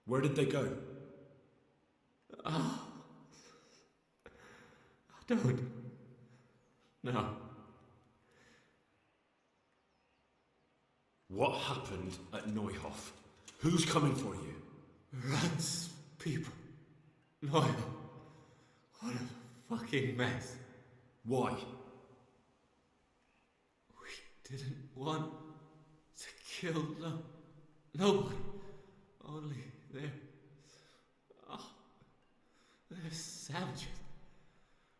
Where did they go? I don't know. What happened at Neuhof? Who's coming for you? Rats, people. Neuhof. What a fucking mess. Why? We didn't want to kill nobody. Only they're savages.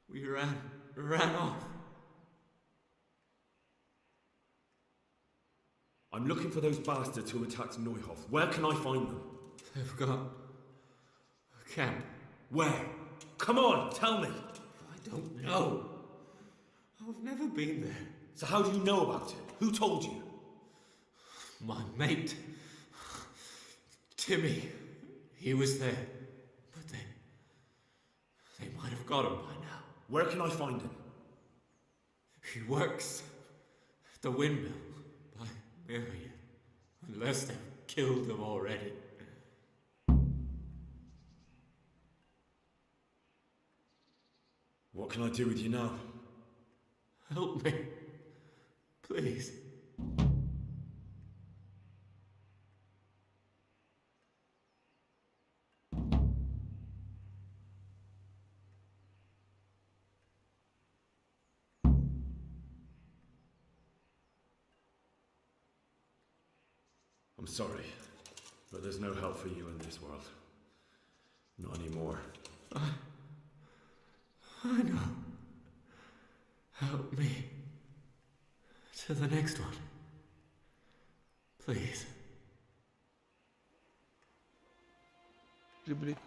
We ran off. I'm looking for those bastards who attacked Neuhof. Where can I find them? They've got a camp. Where? Come on, tell me. I don't know. I've never been there. So how do you know about it? Who told you? My mate, Timmy, he was there. But they might have got him by now. Where can I find him? He works at the windmill by Miriam. Unless they've killed him already. What can I do with you now? Help me. Please. I'm sorry, but there's no help for you in this world. Not anymore. I know. Help me. To the next one. Please. Блин.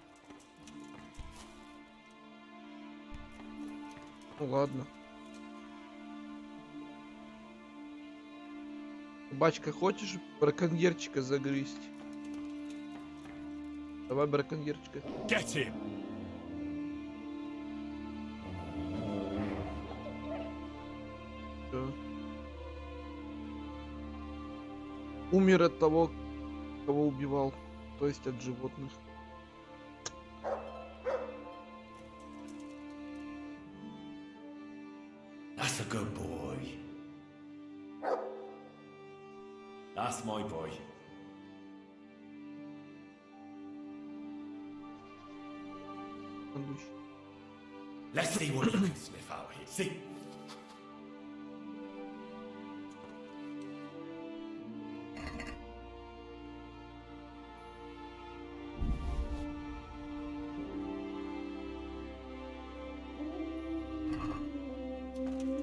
Ну ладно. Бачка, хочешь браконьерчика загрызть? Давай браконьерчика. Get him! Всё. Умер от того, кого убивал, то есть от животных. That's a good boy. That's my boy. Let's see what you can sniff out here. See?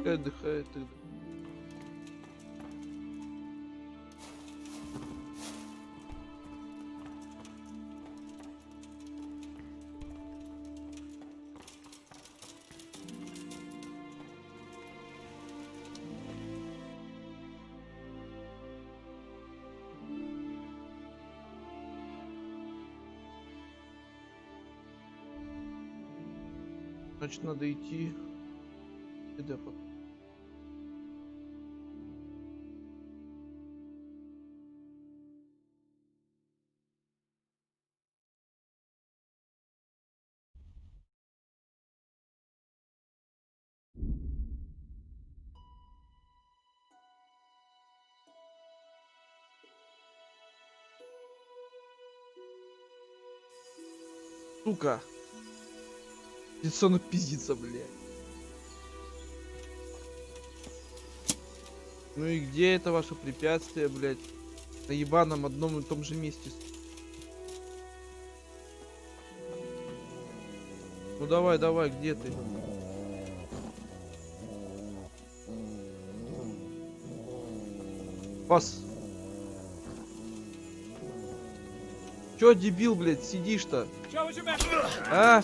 Отдыхает тогда. Значит, надо идти сюда. Сука. Лицо напиздится, блядь. Ну и где это ваше препятствие, блядь? На ебаном одном и том же месте. Ну давай, давай, где ты? Пас. Чё, дебил, блядь, сидишь-то? А?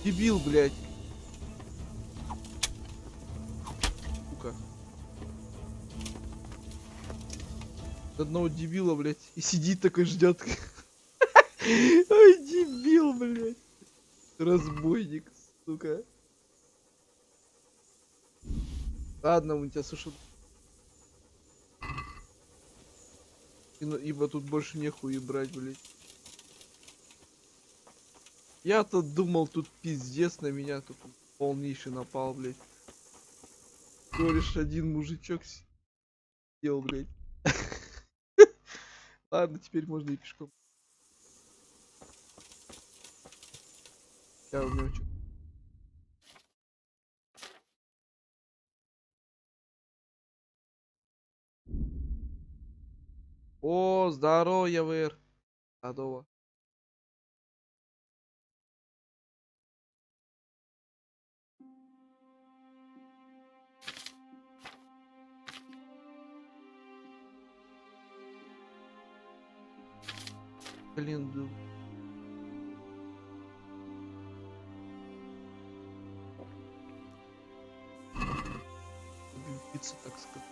Дебил, блядь. Сука. Одного дебила, блядь, и сидит такой ждет. Ой, дебил, блядь. Разбойник, сука. Ладно, у тебя сушу. Ибо тут больше нехуй брать, блядь. Я-то думал, тут пиздец на меня тут полнейший напал, блядь. Всего лишь один мужичок сидел, блядь. Ладно, теперь можно и пешком. Я у него что? О, здорово, ЯВР. Здорово. Блин, да. Пицца, так сказать.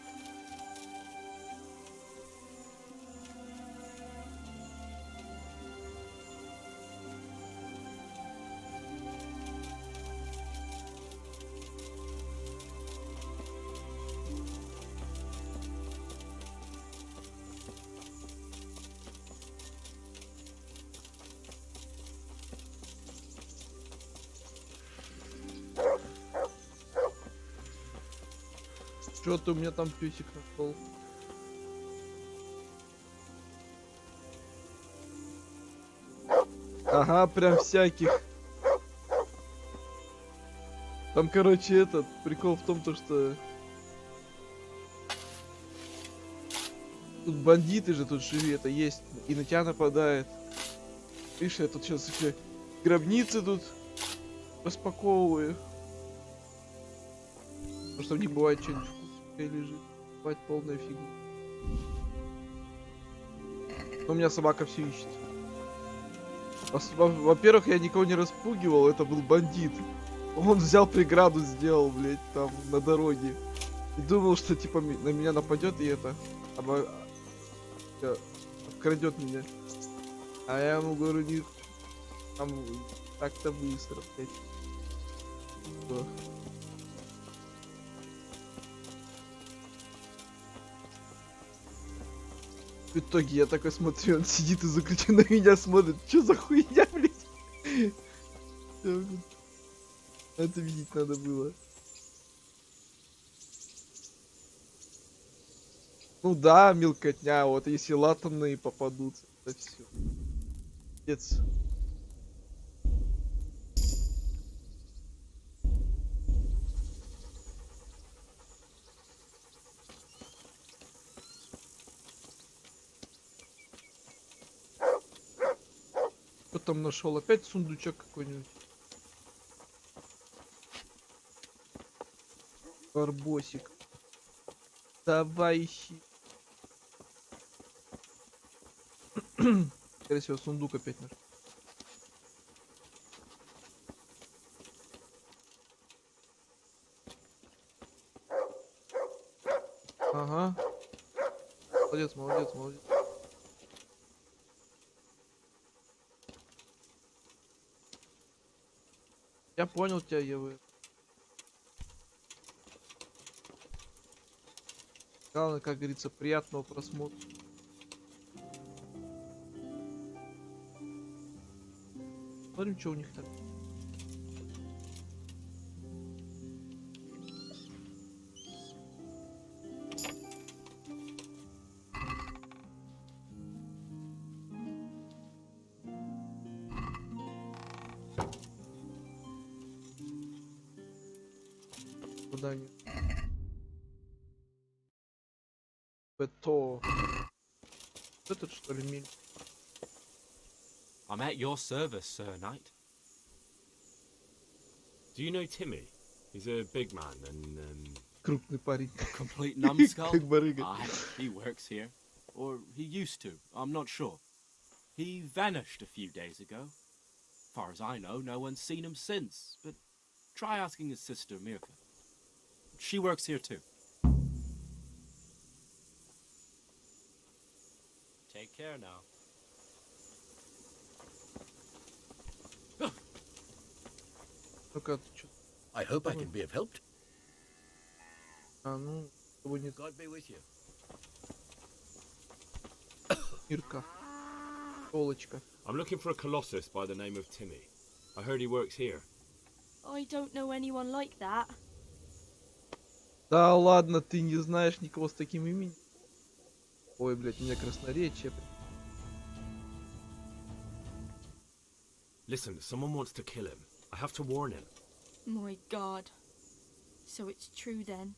Что ты у меня там песик нашел? Ага, прям всяких. Там, короче, этот прикол в том, то, что тут бандиты же тут живи, это есть, и на тебя нападает. Видишь, я тут сейчас еще гробницы тут распаковываю. Потому что в них бывает что-нибудь лежит. Бывает полная фигня. Но у меня собака все ищет. Во-первых, я никого не распугивал, это был бандит. Он взял преграду, сделал, блядь, там, на дороге. И думал, что, типа, на меня нападет и это... обкрадет меня. А я ему говорю, не... Там, так-то быстро, блядь. Что? В итоге я такой смотрю, он сидит и закрытие на меня смотрит. Чё за хуйня, блядь? Это видеть надо было. Ну да, мелкотня, вот если латанные попадутся, это все. Пец. Что там нашел? Опять сундучок какой-нибудь? Барбосик. Давай ищи. Скорее всего, сундук опять наш. Ага. Молодец, молодец, молодец. Я понял тебя, Ева. Главное, как говорится, приятного просмотра. Смотрим, что у них там. Куда они? Это... Этот, что ли, миль? I'm at your service, Sir Knight. Do you know Timmy? He's a big man and, Крупный парень. Complete numbskull? Как барыга. Aye, he works here. Or he used to, I'm not sure. He vanished a few days ago. Far as I know, no one's seen him since, but try asking his sister, Mirka. She works here too. Take care now. Ну-ка, ты чё? I hope I can be of help. А, ну, его нет. God be with you. Ирка. Толочка. I'm looking for a colossus by the name of Timmy. I heard he works here. I don't know anyone like that. Да ладно, ты не знаешь никого с таким именем? Ой, блядь, у меня красноречие. Listen, someone wants to kill him. I have to warn him. My God. So it's true then.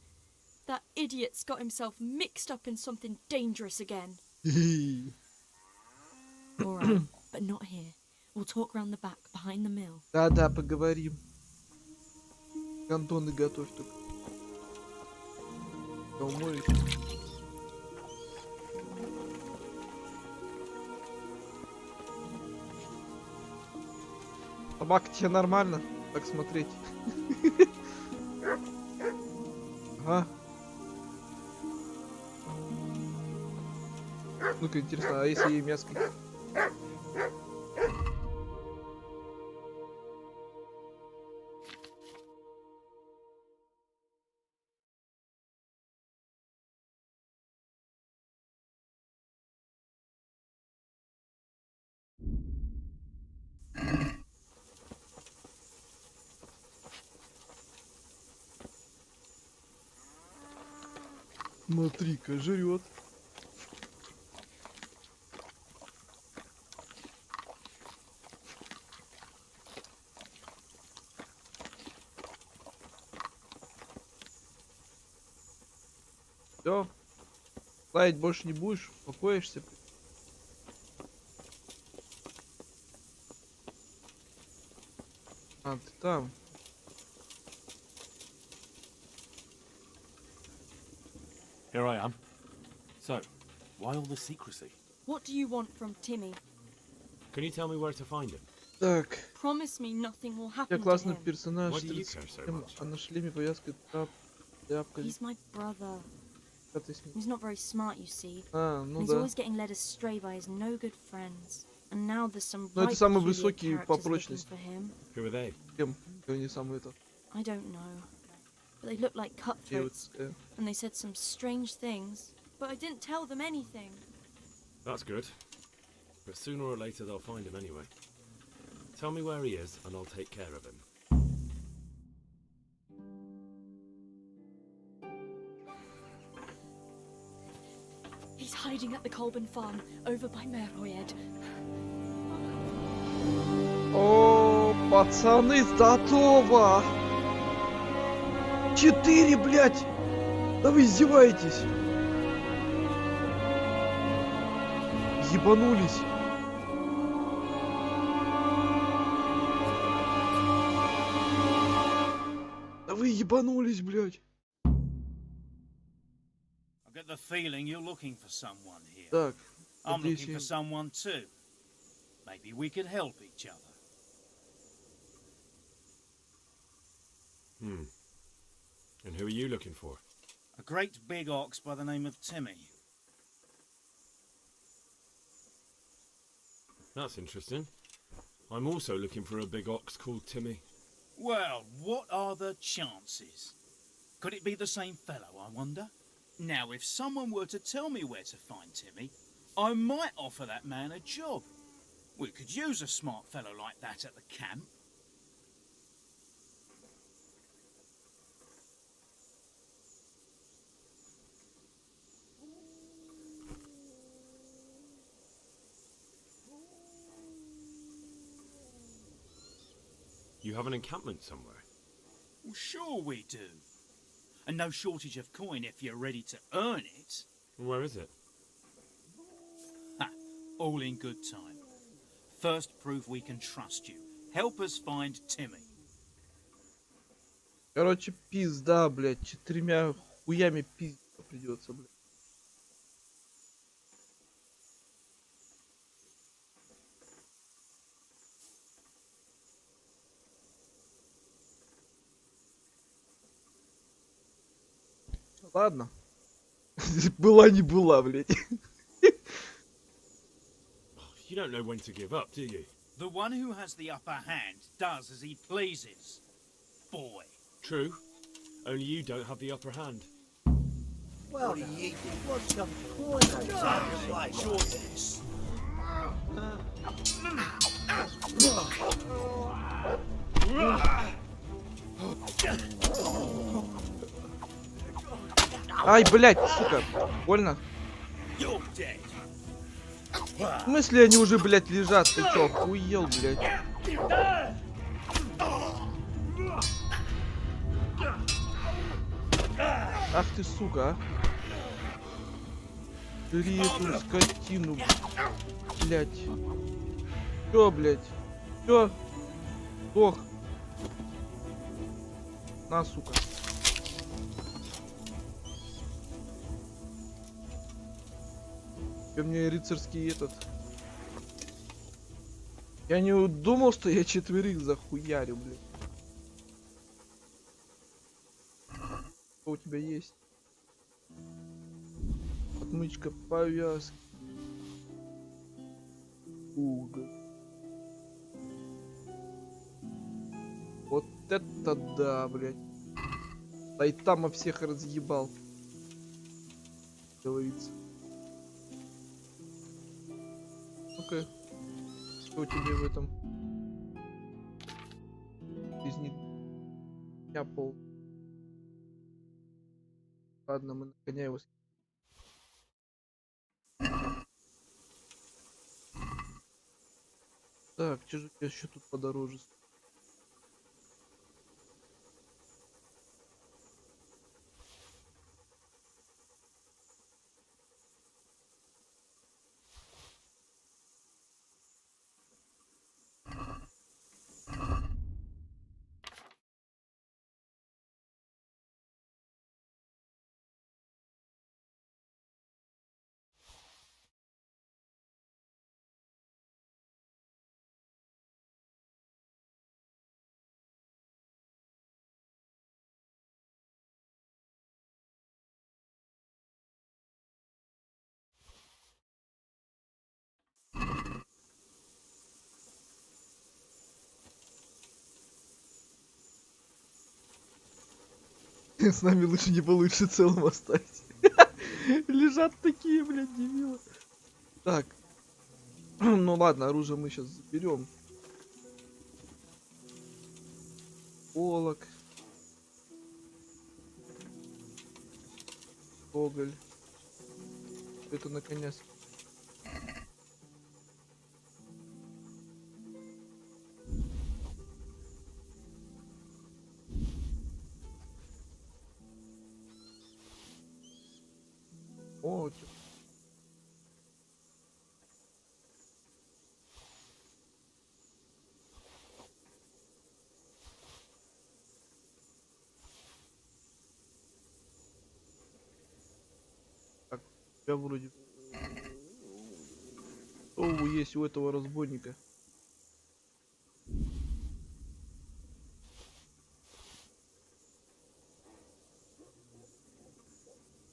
That idiot's got himself mixed up in something dangerous again. Alright, but not here. We'll talk round the back, behind the mill. Да-да, поговорим. Гандоны готовь только. Я умоюсь. Собака, тебе нормально так смотреть? Ага. Ну-ка, интересно, а если ей мяско? Смотри-ка, жрет. Все. Лаять больше не будешь? Успокоишься? А, ты там. Here I am. So, why all the secrecy? What do you want from Timmy? Can you tell me where to find him? Так. Promise me nothing will У happen тебя to классный him. персонаж. Why do you care so much? А на шлеме повязка тряпка. He's my brother. Как ты с ним? He's not very smart, you see. А, ну He's да. always getting led astray by his no good friends. And now there's some Ну это right самый peculiar высокий по characters looking прочности. for him. Who are they? Кем? Они самые это. I don't know. But they look like cutthroats. Девочка. And they said some strange things. But I didn't tell them anything. That's good. But sooner or later they'll find him anyway. Tell me where he is and I'll take care of him. He's hiding at the Colburn farm, over by Merhoyed. О, пацаны, готово! 4, блядь! Да вы издеваетесь! Ебанулись! Да вы ебанулись, блядь! I get the feeling you're looking for someone here. Так, I'm надеюсь, looking я- for someone too. Maybe we could help each other. And who are you looking for? A great big ox by the name of Timmy. That's interesting. I'm also looking for a big ox called Timmy. Well, what are the chances? Could it be the same fellow, I wonder? Now, if someone were to tell me where to find Timmy, I might offer that man a job. We could use a smart fellow like that at the camp. You have an encampment somewhere? Well, sure we do. And no shortage of coin if you're ready to earn it. Where is it? Ha, all in good time. First, prove we can trust you. Help us find Timmy. Короче, пизда, блядь. 4 хуями пиздить придется, блядь. Ладно. Была не была, блядь. You don't know when to give up, do you? The one who has the upper hand does as he pleases. Boy. True. Only you don't have the upper hand. Well, ye want some coin on sacrifice on this. Ай, блядь, сука. Больно? В смысле они уже, блядь, лежат? Ты чё, охуел, блядь? Ах ты, сука, а. Бери эту скотину, блядь. Чё, блядь? Чё? Сдох. На, сука. У меня рыцарский этот. Я не думал, что я 4 захуярю, блядь. Что у тебя есть? Отмычка повязки. Угол. Вот это да, блядь. Тайтама всех разъебал. Говорится. Ну-ка. Что у тебя в этом? Из них я пол. Ладно, мы нагоняем его. Так, что же я еще тут подороже? С нами лучше не получше целым оставить. Лежат такие, блядь, дебилы. Так. Ну ладно, оружие мы сейчас заберем. Полок. Гоголь. Это наконец. О, так, я вроде. Что есть у этого разбойника?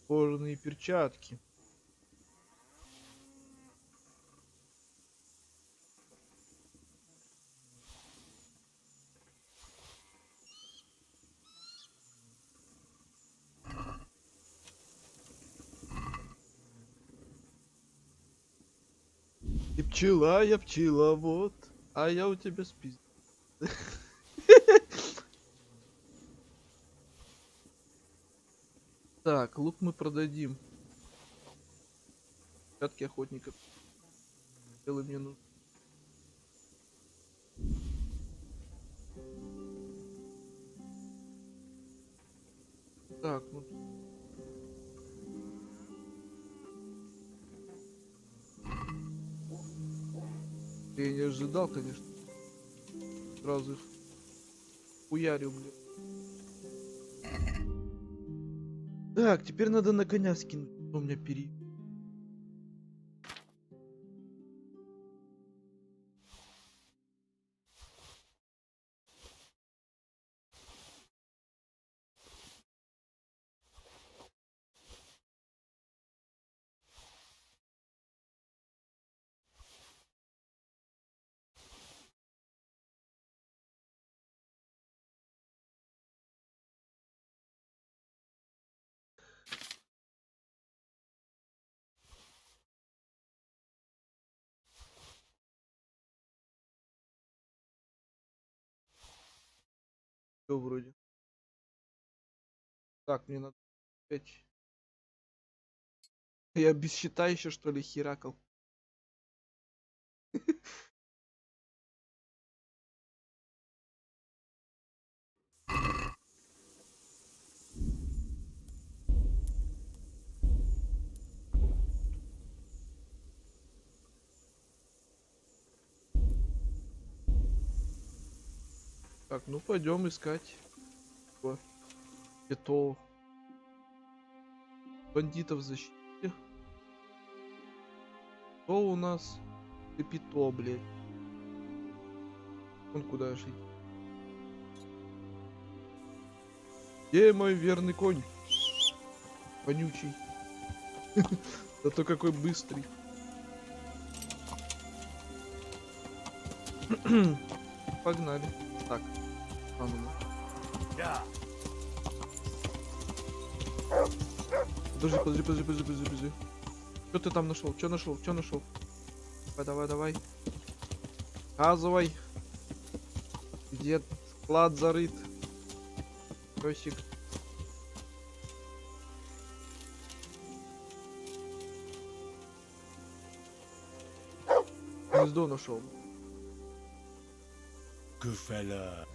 Кожаные перчатки. Я пчеловод, а я у тебя спиздил. Так, лук мы продадим. Пятки охотников. Белый мне нужен. Так, ну... Я не ожидал, конечно. Сразу их хуярил, блин. Так, теперь надо на коня скинуть. У меня перья. Все вроде. Так, мне надо опять. Я без щита еще что ли херакал? Так, ну пойдем искать это бандитов в защите. Что у нас? Капито, блядь. Он куда шли? Где мой верный конь? Вонючий. Зато какой быстрый. Погнали. Так. А ну. Подожди. Что ты там нашел? Что нашел? Давай. Показывай. Где склад зарыт? Песик. Гнездо нашел. Гуфеля.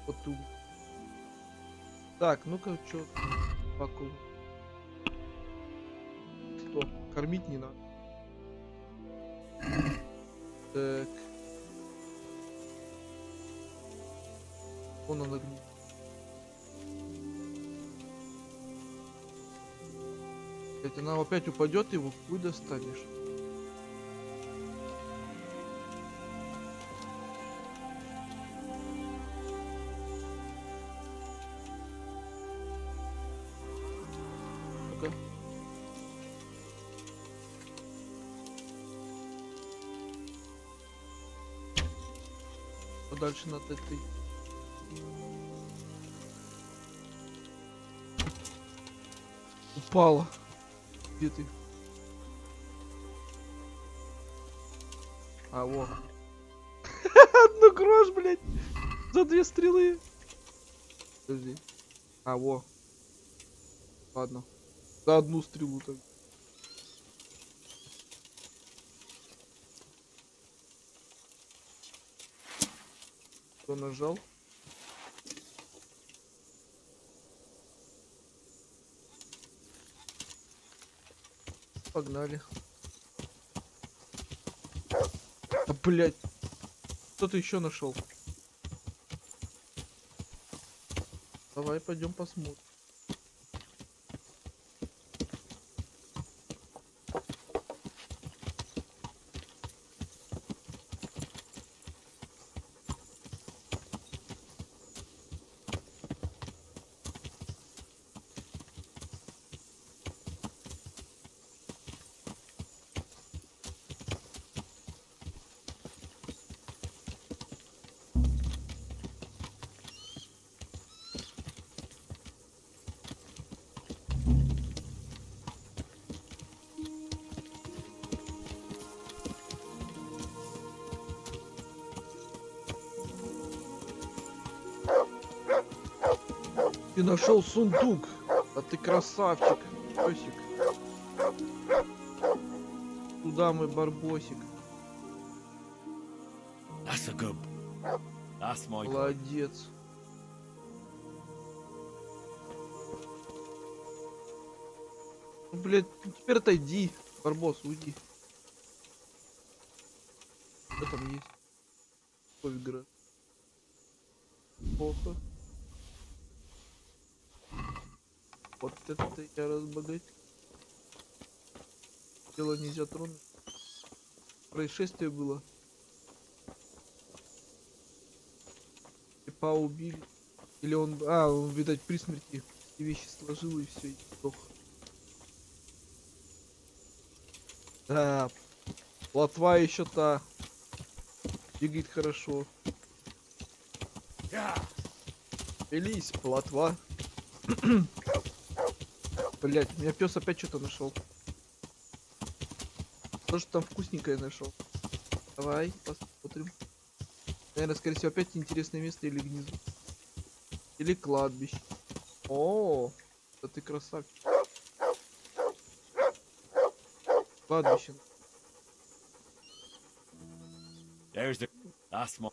Вот тут. Так, ну-ка, чё? Паку. Что? Кормить не надо. Так. Вон она гнит. Блять, она опять упадет, его хуй достанешь. Ну-ка. Подальше над этой. Упала. Где ты? А, во. Одну грош, блядь. За 2 стрелы. Подожди. А, во. Ладно. За 1 стрелу так. Кто нажал? Погнали. А, блядь. Что ты еще нашел? Давай пойдем посмотрим. Ты нашел сундук. А ты красавчик, песик. Туда мой барбосик. That's a good. That's my. Молодец. Ну, блядь, ну теперь отойди, барбос, уйди. Что там есть? Игра. Плохо. Вот это я разбогател. Дело нельзя тронуть. Происшествие было. Типа убили. Или он... А, он, видать, при смерти и вещи сложил и все, и сдох. Да. Плотва еще та. Бегает хорошо. Велись, плотва. Блять, у меня пес опять что-то нашел. Что же там вкусненькое нашел? Давай, посмотрим. Наверное, скорее всего, опять интересное место или внизу. Или кладбище. О, да ты красавчик. Кладбище. There's the. That's my.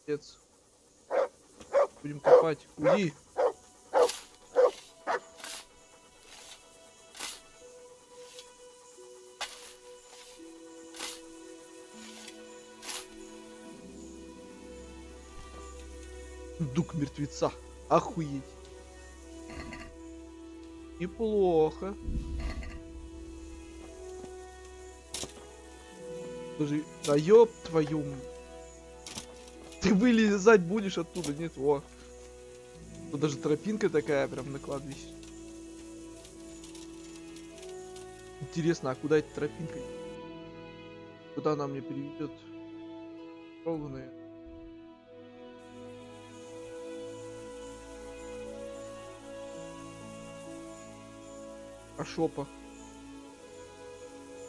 Отец. Будем копать. Уйди. Дух мертвеца. Охуеть. Неплохо. Даже... Да ёб твою... Ты вылезать будешь оттуда, нет? Во. Тут даже тропинка такая, прям на кладбище. Интересно, а куда эта тропинка? Куда она мне приведет? Пробованная. А шопа?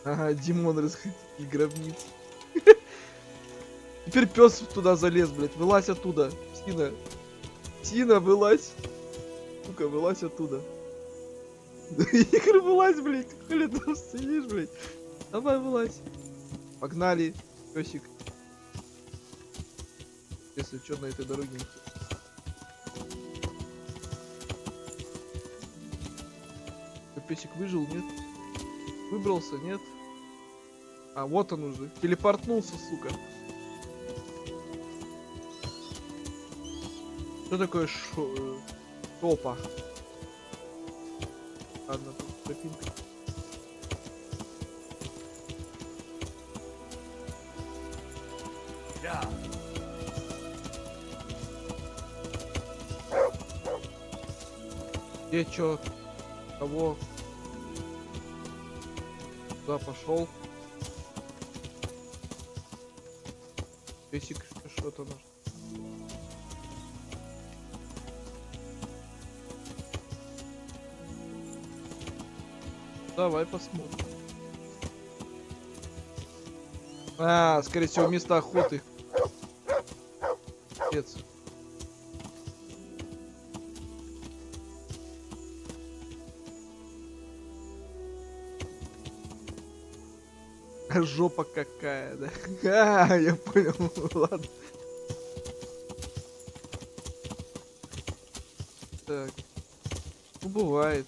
Ага, Димон расходил гробницы. Теперь пес туда залез, блядь. Вылазь оттуда. Сина. Сина, вылазь. Сука, вылазь оттуда. Игорь, вылазь, блядь. Хули там сидишь, блядь. Давай, вылазь. Погнали, песик. Если что, на этой дороге не... Песик выжил, нет? Выбрался, нет? А, вот он уже. Телепортнулся, сука. Что такое шопа? Ладно, тут тропинка. Где чё? Кого? Куда пошел? Песик что-то наш. Давай посмотрим. А, скорее всего, место охоты. Отец. Жопа какая, да? А, я понял, ладно. Так. Ну, бывает.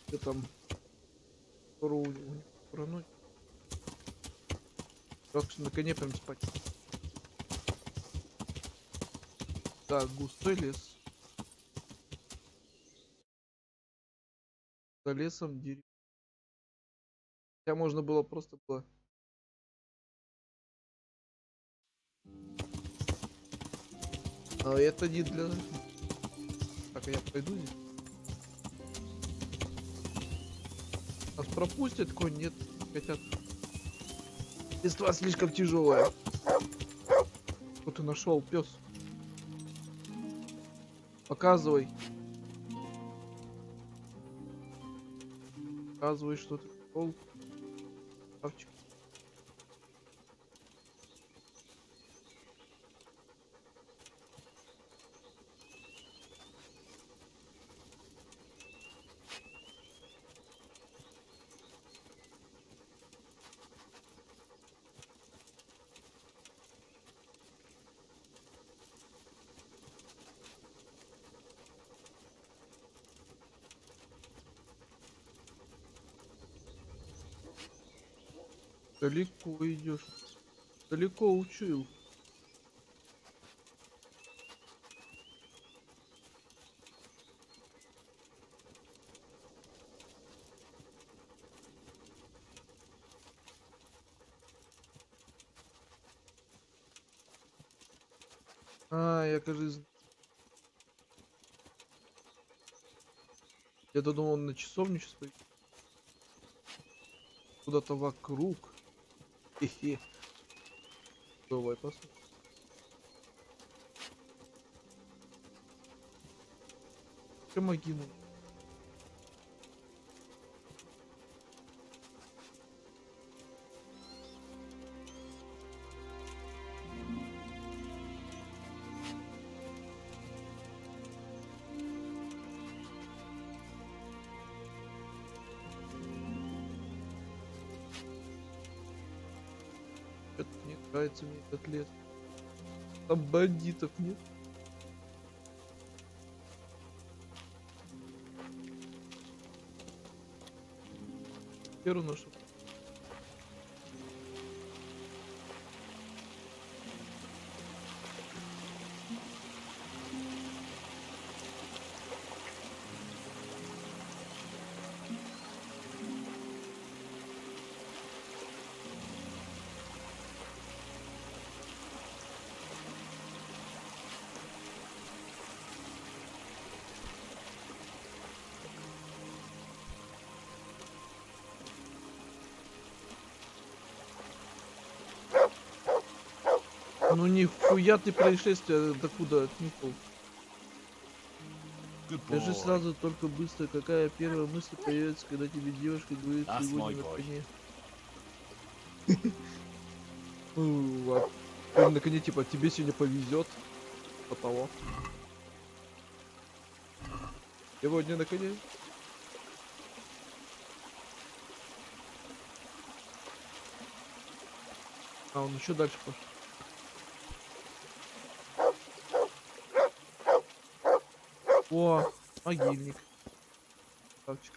Что там? Уронуть. Как на коне прям спать. Так, густой лес. За лесом дерево. Хотя можно было просто было. А это не для... Так, а я пойду здесь? Нас пропустят конь? Нет, хотят. Листва слишком тяжелая. Что ты нашел, пес? Показывай. Показывай, что ты нашел. Шкафчик. Далеко идешь. Далеко учил. А, я, кажется... Я-то думал, он на часовню сейчас пойдет. Куда-то вокруг. Хе-хе. Давай посмотрим. Помоги ему. Что-то не нравится мне этот лес. Там бандитов нет. Первый нашел. Ну нихуя ты происшествие докуда отнюхал. Скажи сразу, только быстро, какая первая мысль появится, когда тебе девушка говорит сегодня на коне. На коне типа тебе сегодня повезет. По того. Сегодня на коне. А он еще дальше пошел. О, могильник. Ставчик.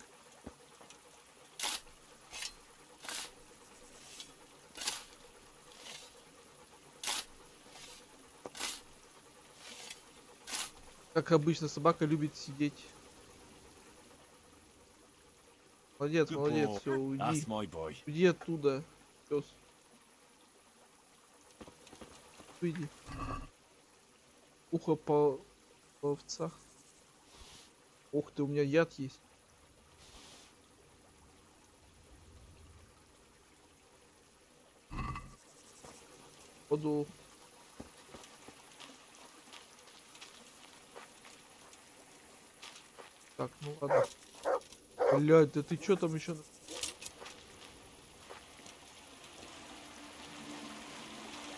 Как обычно, собака любит сидеть. Молодец, молодец, все, уйди. Уйди оттуда, пес. Уйди. Ухо по овцах. Ух ты, у меня яд есть. Подул. Так, ну ладно. Блядь, да ты чё там еще?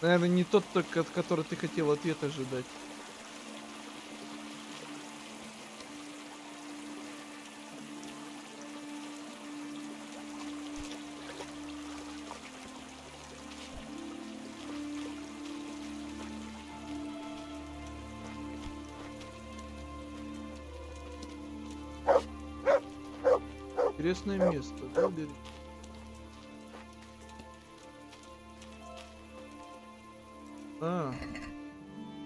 Наверное, не тот, от которого ты хотел ответ ожидать. Интересное место, да, Бери? А,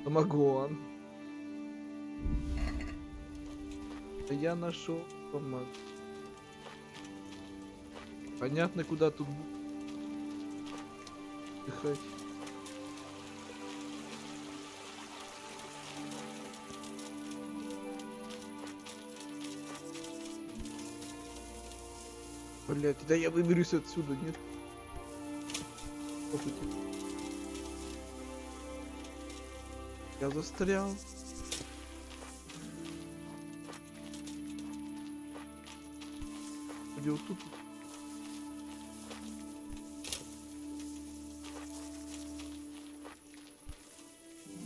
самогон. Я нашел самогон. Понятно, куда тут отдыхать. Блять, да я выберусь отсюда, нет? Опыте. Я застрял. Где вот тут?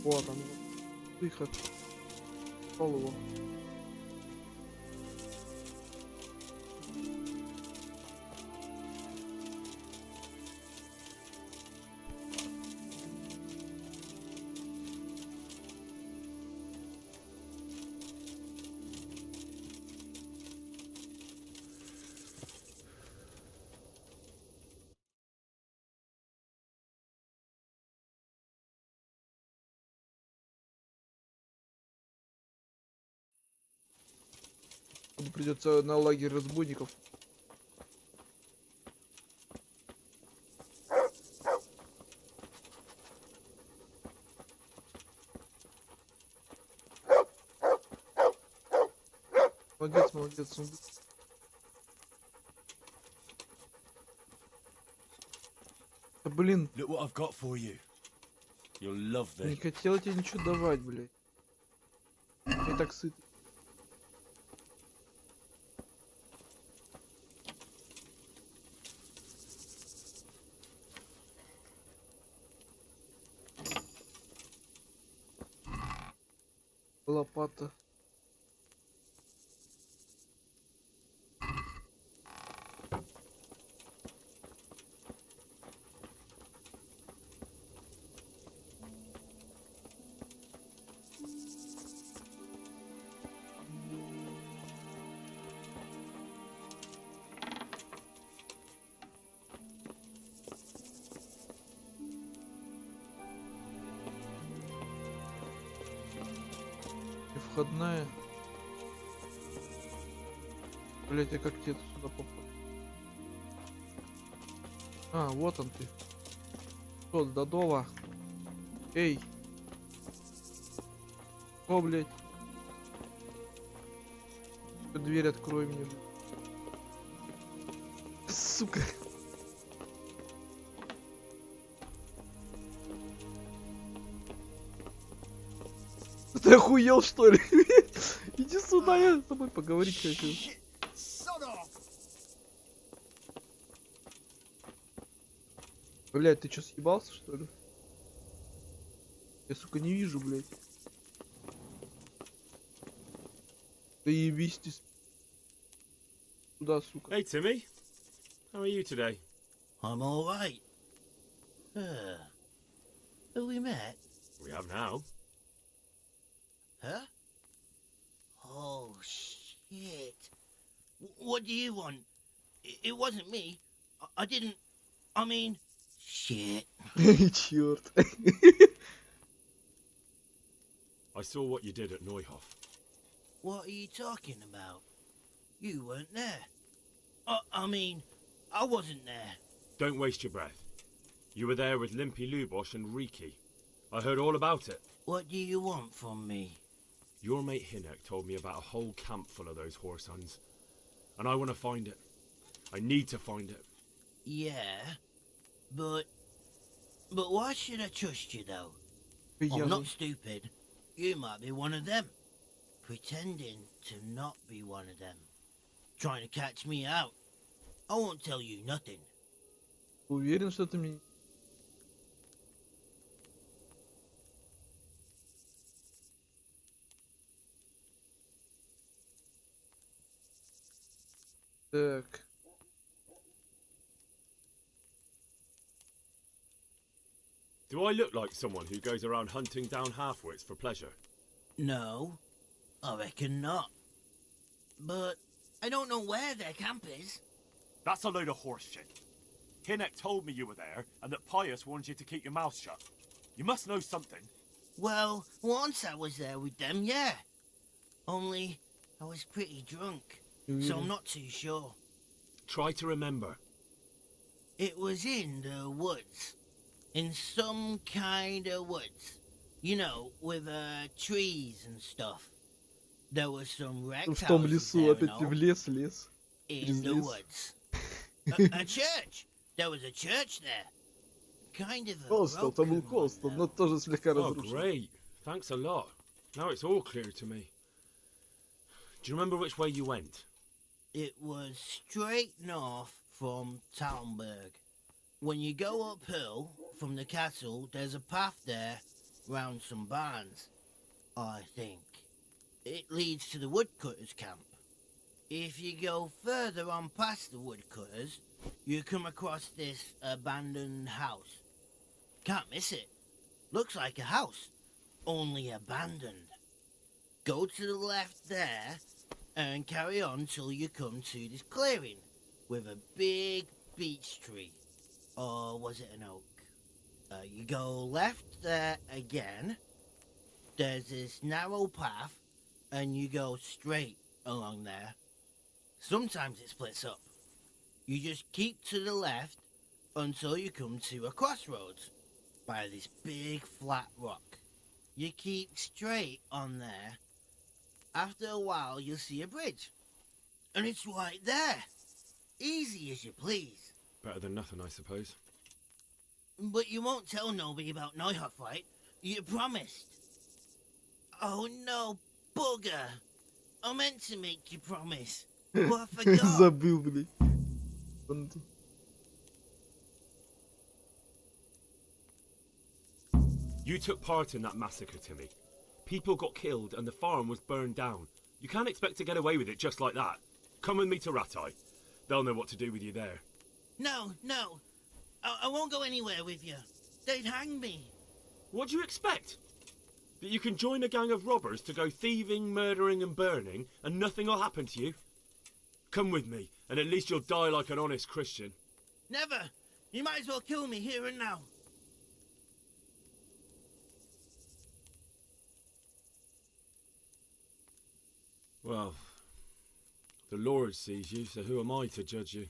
Вот он. Выход. Пол его. Придется на лагерь разбойников. Молодец, молодец. Да, блин. Не хотел тебе ничего давать, блядь. Я так сыт. Лопата. Входная. Блять, а как тебе сюда попасть? А, вот он ты. Что, Додова? Эй. О, блять. Дверь открой мне. Сука. Ты охуел, что ли? Иди сюда, я с тобой поговорить хочу. Блять, ты чё, съебался, что ли? Я, сука, не вижу, блять. Да ебись ты. Туда, сука. Hey, Timmy. How are you today? I'm alright. Have we met? We have now. Huh? Oh, shit. What do you want? It wasn't me. I didn't... I mean... Shit. Черт. I saw what you did at Neuhof. What are you talking about? You weren't there. I mean, I wasn't there. Don't waste your breath. You were there with Limpy Lubosh and Riki. I heard all about it. What do you want from me? Your mate Hinek told me about a whole camp full of those horse huns. And I want to find it. I need to find it. Yeah, but why should I trust you though? I'm not stupid. You might be one of them. Pretending to not be one of them. Trying to catch me out. I won't tell you nothing. Уверен, что ты мне... Так. Do I look like someone who goes around hunting down half-wits for pleasure? No, I reckon not. But I don't know where their camp is. That's a load of horse shit. Hinek told me you were there and that Pius warned you to keep your mouth shut. You must know something. Well, once I was there with them, yeah. Only I was pretty drunk, so I'm not too sure. Try to remember. It was in the woods. In some kind of woods. You know, with trees and stuff. There was some wrecked В том houses лесу, there and опять all. в лес. In Через the лес. woods. A church. There was a church there. Kind of a Костел, там был broken one, костел, но тоже слегка Oh, разрушен. great. Thanks a lot. Now it's all clear to me. Do you remember which way you went? It was straight north from Talmberg. When you go uphill from the castle, there's a path there round some barns, I think. It leads to the woodcutters' camp. If you go further on past the woodcutters, you come across this abandoned house. Can't miss it. Looks like a house, only abandoned. Go to the left there and carry on till you come to this clearing with a big beech tree. Or was it an oak? You go left there again. There's this narrow path and you go straight along there. Sometimes it splits up. You just keep to the left until you come to a crossroads by this big flat rock. You keep straight on there. After a while, you'll see a bridge. And it's right there. Easy as you please. Better than nothing, I suppose. But you won't tell nobody about Neuhoff, right? You promised. Oh no, bugger. I meant to make you promise. But I forgot. Забыл, блядь. You took part in that massacre, Timmy. People got killed and the farm was burned down. You can't expect to get away with it just like that. Come with me to Ratai. They'll know what to do with you there. No. I won't go anywhere with you. They'd hang me. What do you expect? That you can join a gang of robbers to go thieving, murdering and burning and nothing will happen to you? Come with me, and at least you'll die like an honest Christian. Never. You might as well kill me here and now. Well, the Lord sees you, so who am I to judge you?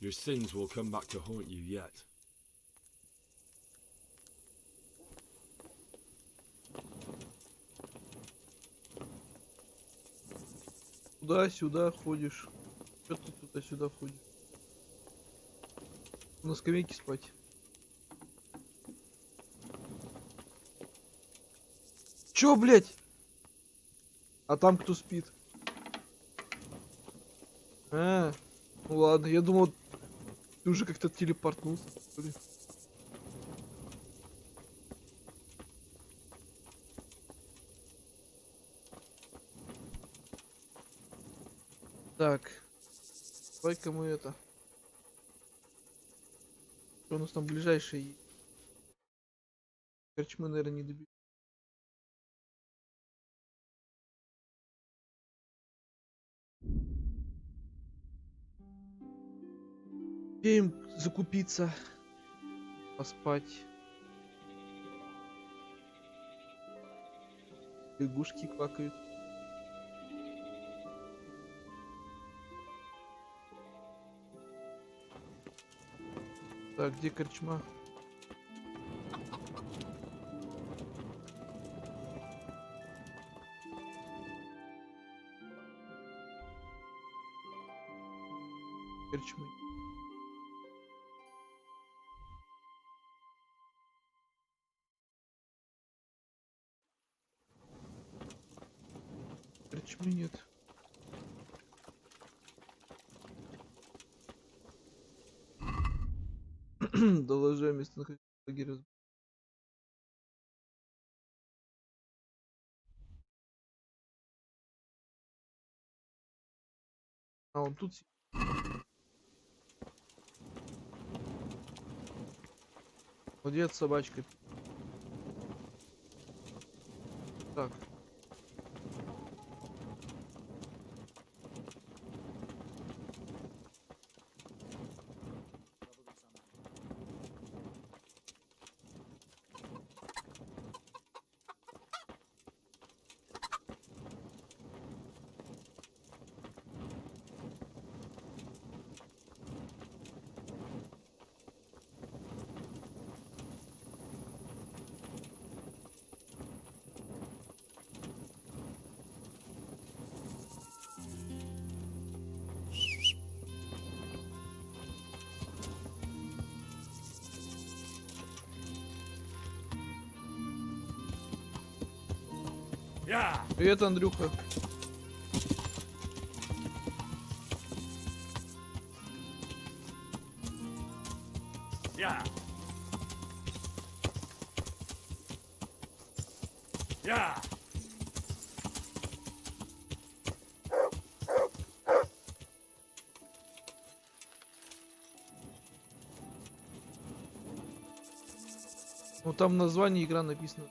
Your sins will come back to haunt you yet. Туда-сюда ходишь. Что ты туда-сюда ходишь? На скамейке спать. Чё, блядь? А там кто спит? Ну ладно, я думал, ты уже как-то телепортнулся. Так, давай-ка мы это. Что у нас там ближайший? Короче, мы, наверное, не добьем. Успеем закупиться, поспать. Лягушки квакают. Так, где корчма? Корчмы. Корчмы нет. Доложи о местонахождении лагеря. А он тут. Молодец, собачка. Так. Привет, Андрюха. Ну там название игра написано.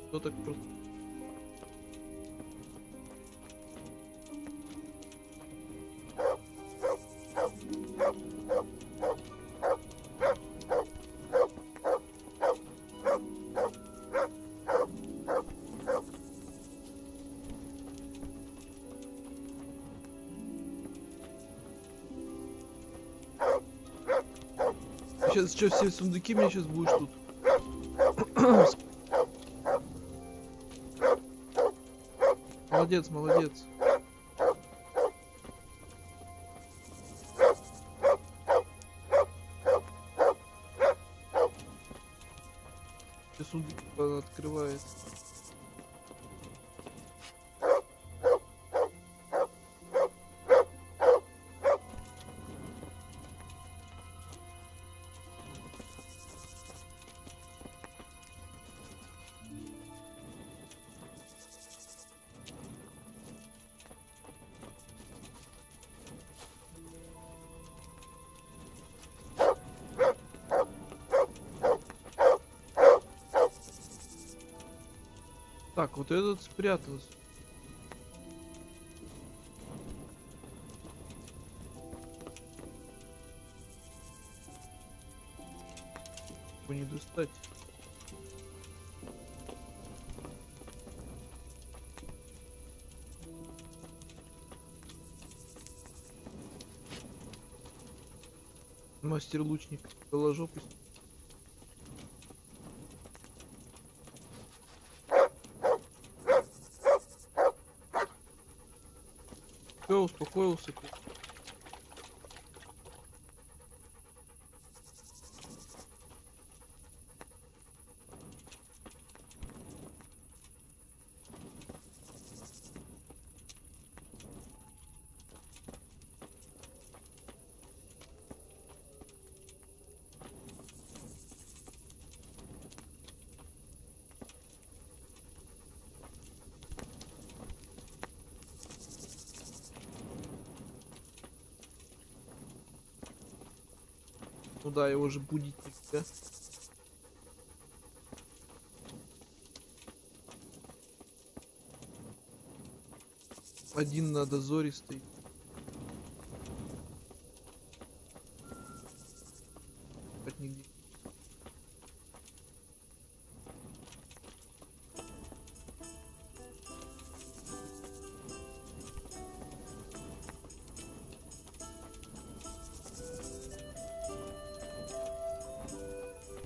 Что так просто? Сейчас что, все сундуки мне сейчас будешь тут? Молодец, молодец. Сейчас сундук открывает. Так, вот этот спрятался. Его не достать. Мастер-лучник, голожопый. Все, успокоился. Ну да, его же будить нельзя. Один на дозоре стоит. Хоть нигде.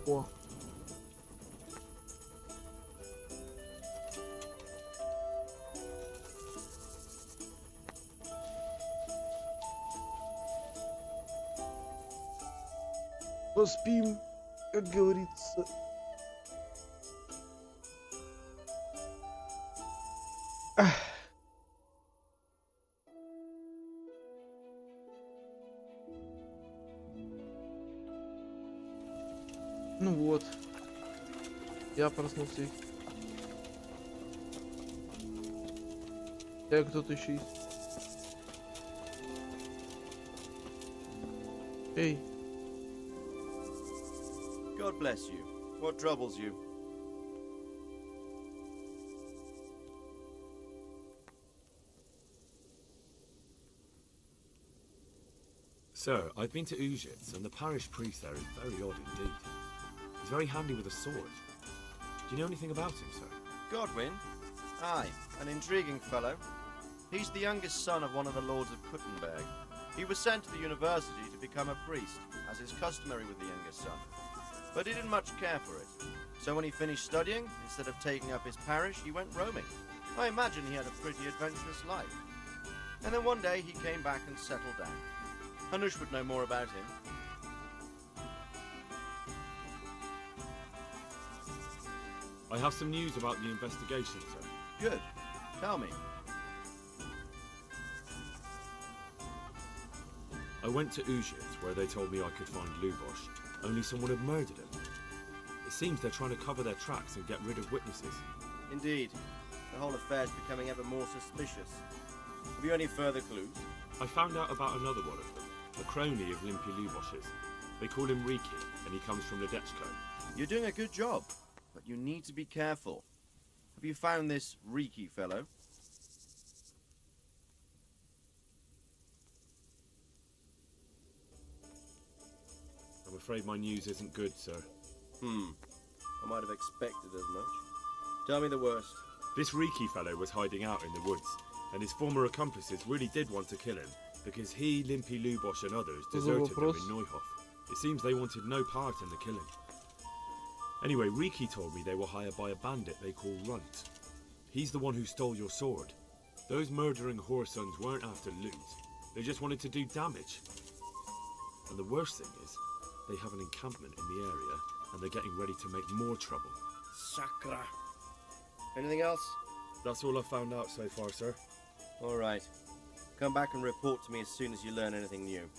О. Поспим, как говорится. Ах. Ну вот. Я проснулся. Я кто-то еще есть. Эй. God bless you. What troubles you? Sir, I've been to Ujits, and the parish priest there is very odd indeed. He's very handy with a sword. Do you know anything about him, sir? Godwin? Aye, an intriguing fellow. He's the youngest son of one of the lords of Kuttenberg. He was sent to the university to become a priest, as is customary with the youngest son. But he didn't much care for it. So when he finished studying, instead of taking up his parish, he went roaming. I imagine he had a pretty adventurous life. And then one day he came back and settled down. Hanush would know more about him. I have some news about the investigation, sir. Good. Tell me. I went to Ujits, where they told me I could find Lubosh, only someone had murdered him. It seems they're trying to cover their tracks and get rid of witnesses. Indeed. The whole affair is becoming ever more suspicious. Have you any further clues? I found out about another one of them, a crony of Limpy Lubosh's. They call him Riki, and he comes from Ledechko. You're doing a good job, but you need to be careful. Have you found this Riki fellow? I'm afraid my news isn't good, sir. I might have expected as much. Tell me the worst. This Riki fellow was hiding out in the woods, and his former accomplices really did want to kill him, because he, Limpy Lubosh and others deserted them in Neuhof. It seems they wanted no part in the killing. Anyway, Riki told me they were hired by a bandit they call Runt. He's the one who stole your sword. Those murdering whoresons weren't after loot. They just wanted to do damage. And the worst thing is, they have an encampment in the area, and they're getting ready to make more trouble. Sakra. Anything else? That's all I've found out so far, sir. All right. Come back and report to me as soon as you learn anything new.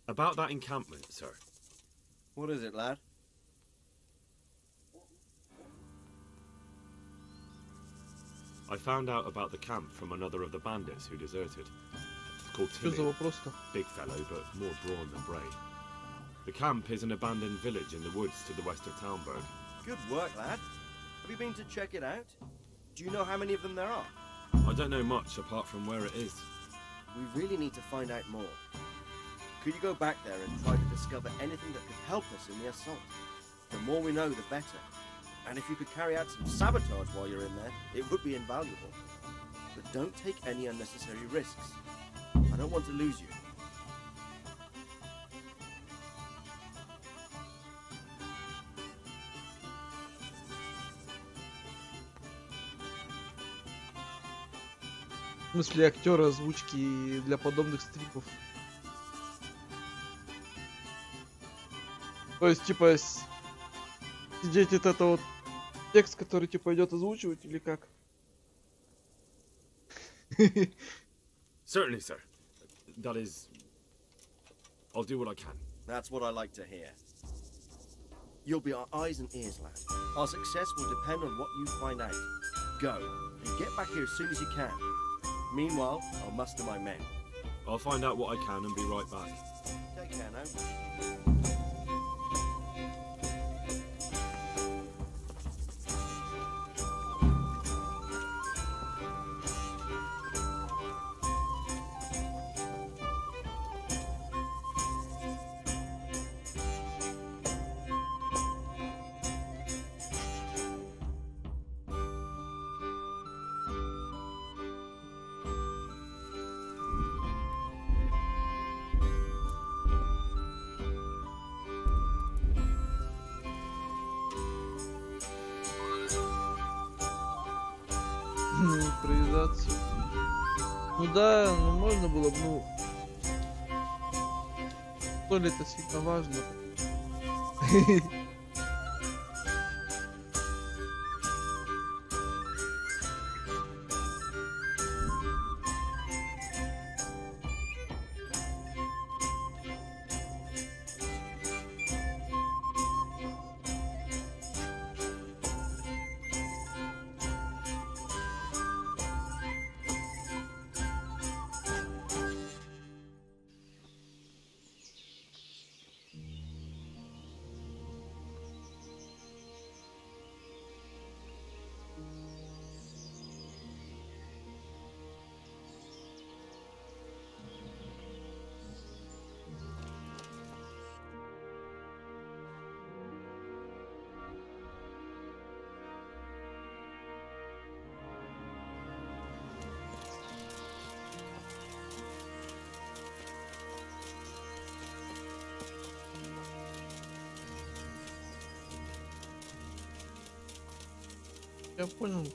About that encampment, sir. What is it, lad? I found out about the camp from another of the bandits who deserted. It's called Timmy. Big fellow, but more brawn than brain. The camp is an abandoned village in the woods to the west of Townburg. Good work, lad. Have you been to check it out? Do you know how many of them there are? I don't know much apart from where it is. We really need to find out more. Could you go back there and try to discover anything that could help us in the assault? The more we know, the better. And if you could carry out some sabotage while you're in there, it would be invaluable. But don't take any unnecessary risks. I don't want to lose you. В смысле, актеры озвучки для подобных стримов. То есть, типа, сидеть вот это вот текст, который типа идет озвучивать, или как? Certainly, sir. That is, I'll do what I can. That's what I like to hear. You'll be our eyes and ears, lad. Our success will depend on what you find out. Go, and get back here as soon as you can. Meanwhile, I'll muster my men. I'll find out what I can and be right back. Take care now. Импровизацию. Ну да, ну можно было бы, ну... То ли это сильно важно. Я понял.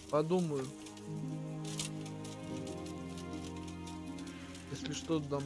Подумаю. Если что, дам.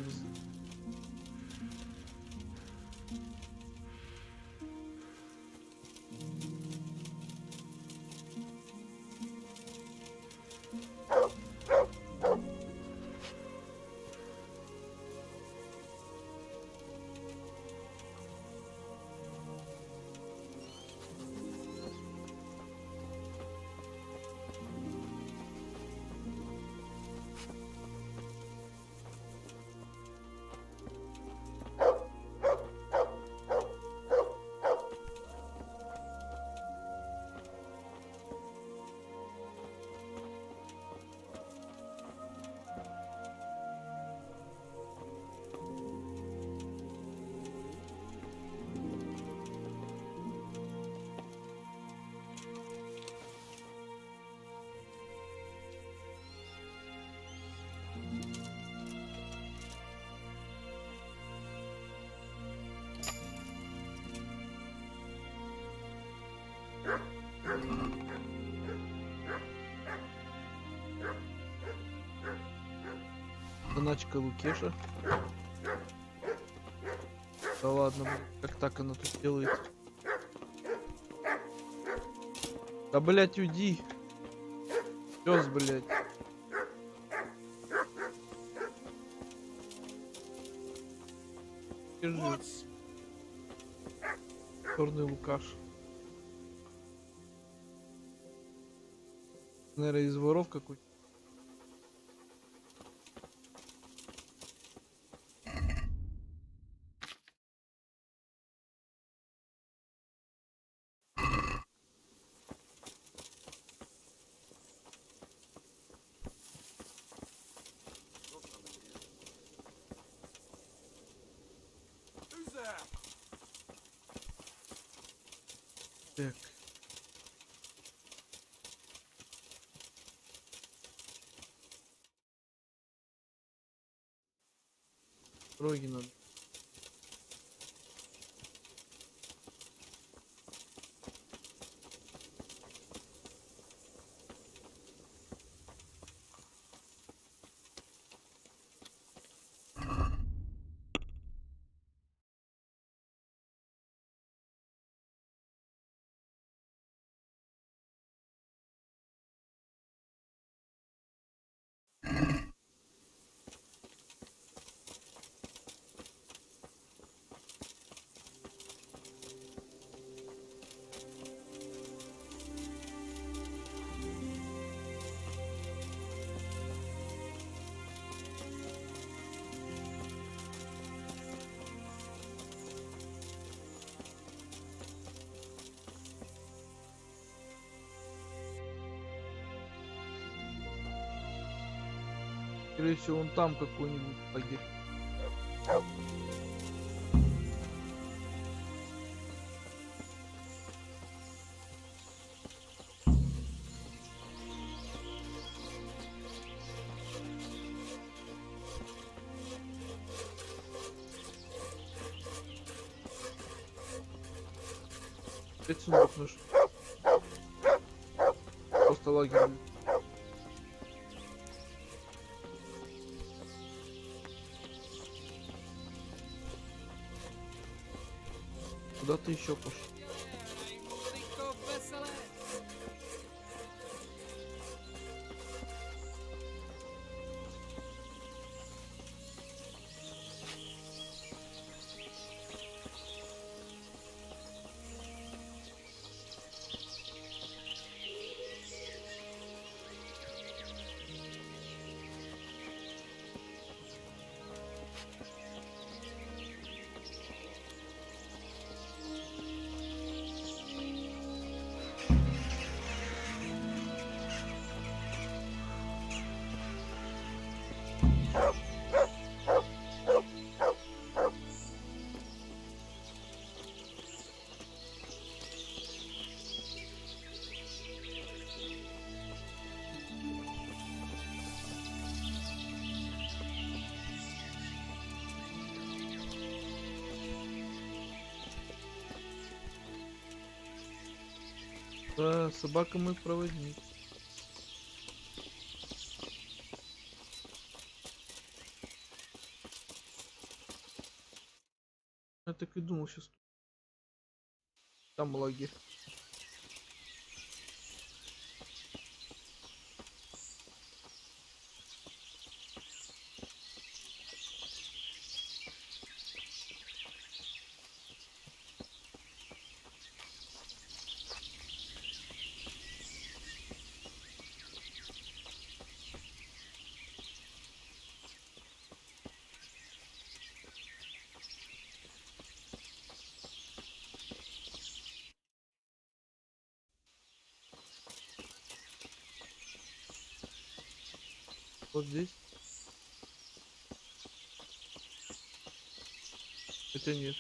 Доначка Лукеша. Да ладно, как так она тут делает? Да блять, уйди. Пёс, блять. Черный Лукаш. Наверное, из воров какой-то. Так. Роги надо. Скорее всего, он там какой-нибудь погиб. Опять сундук наш. Просто лагерь. Куда ты еще пошел? Да, собака мой проводник. Я так и думал сейчас. Там лагерь. Вот здесь. Хотя нет.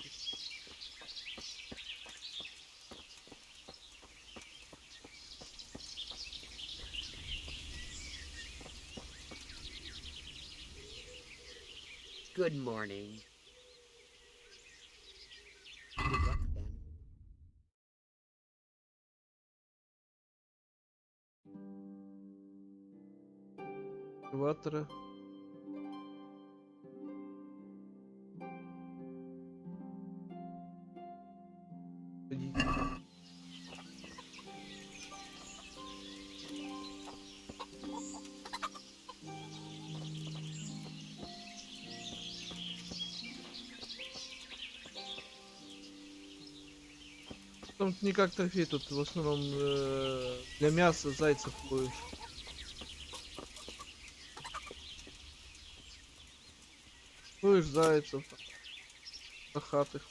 Good morning. Good luck then. Экскаватора. Там не как трофей, тут в основном для мяса зайцев ловишь. Ловишь зайцев, сахатых.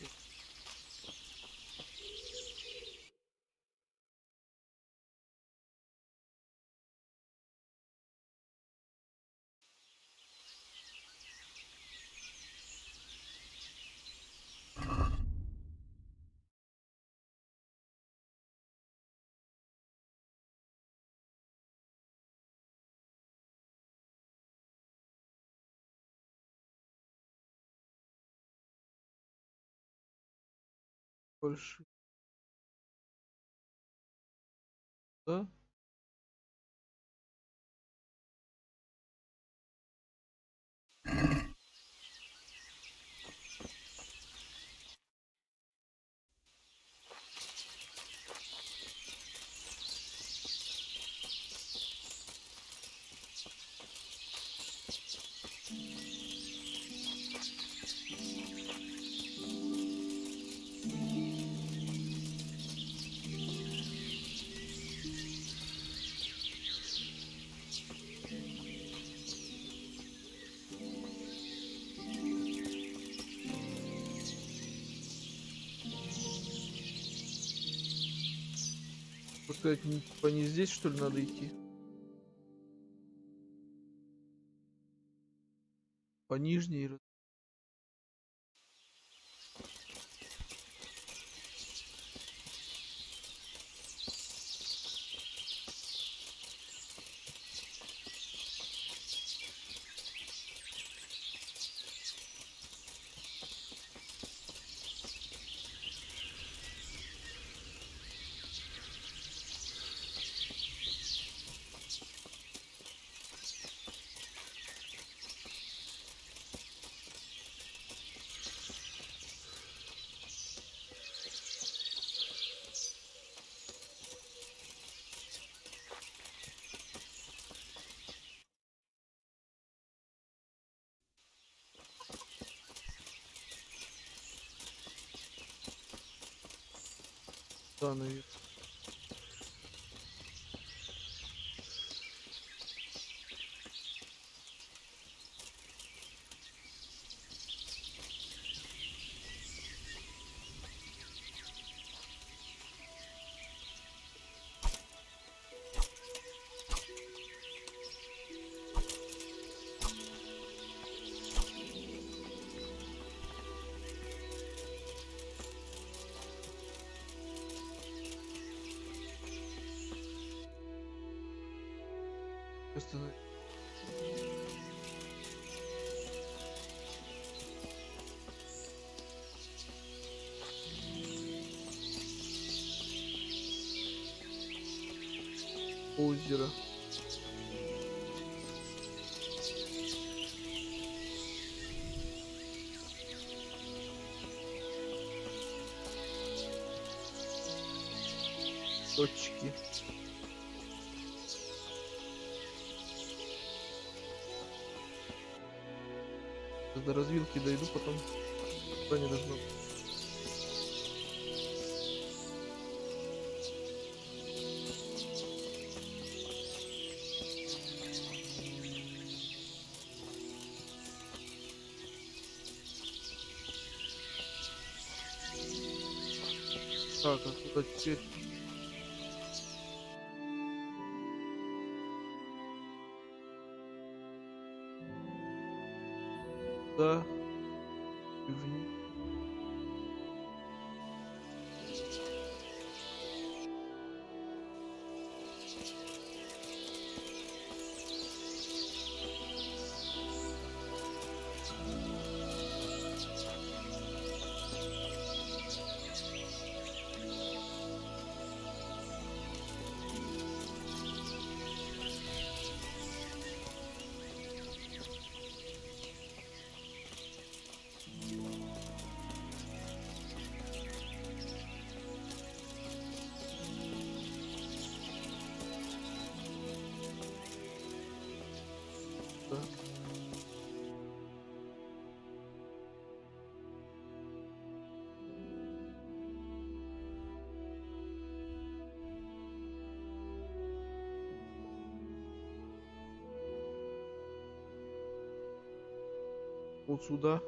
Больше. Да? Сказать, типа не здесь, что ли, надо идти? По нижней. Да, наверное. Просто... озеро. Точки. До развилки дойду, потом туда не должно. Так, а куда теперь? Да. Вот сюда.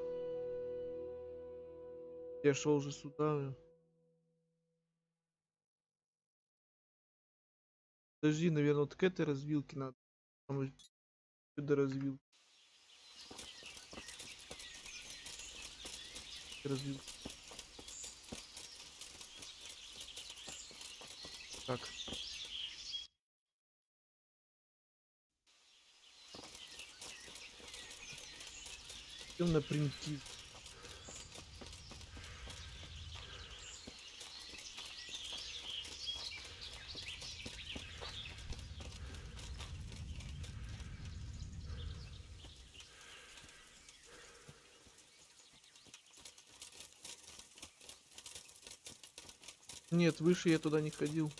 Я шел уже сюда. Подожди, наверное, вот к этой развилке надо. Там сюда развилки. Развилки. Так. Идем на примитив. Нет, выше я туда не ходил.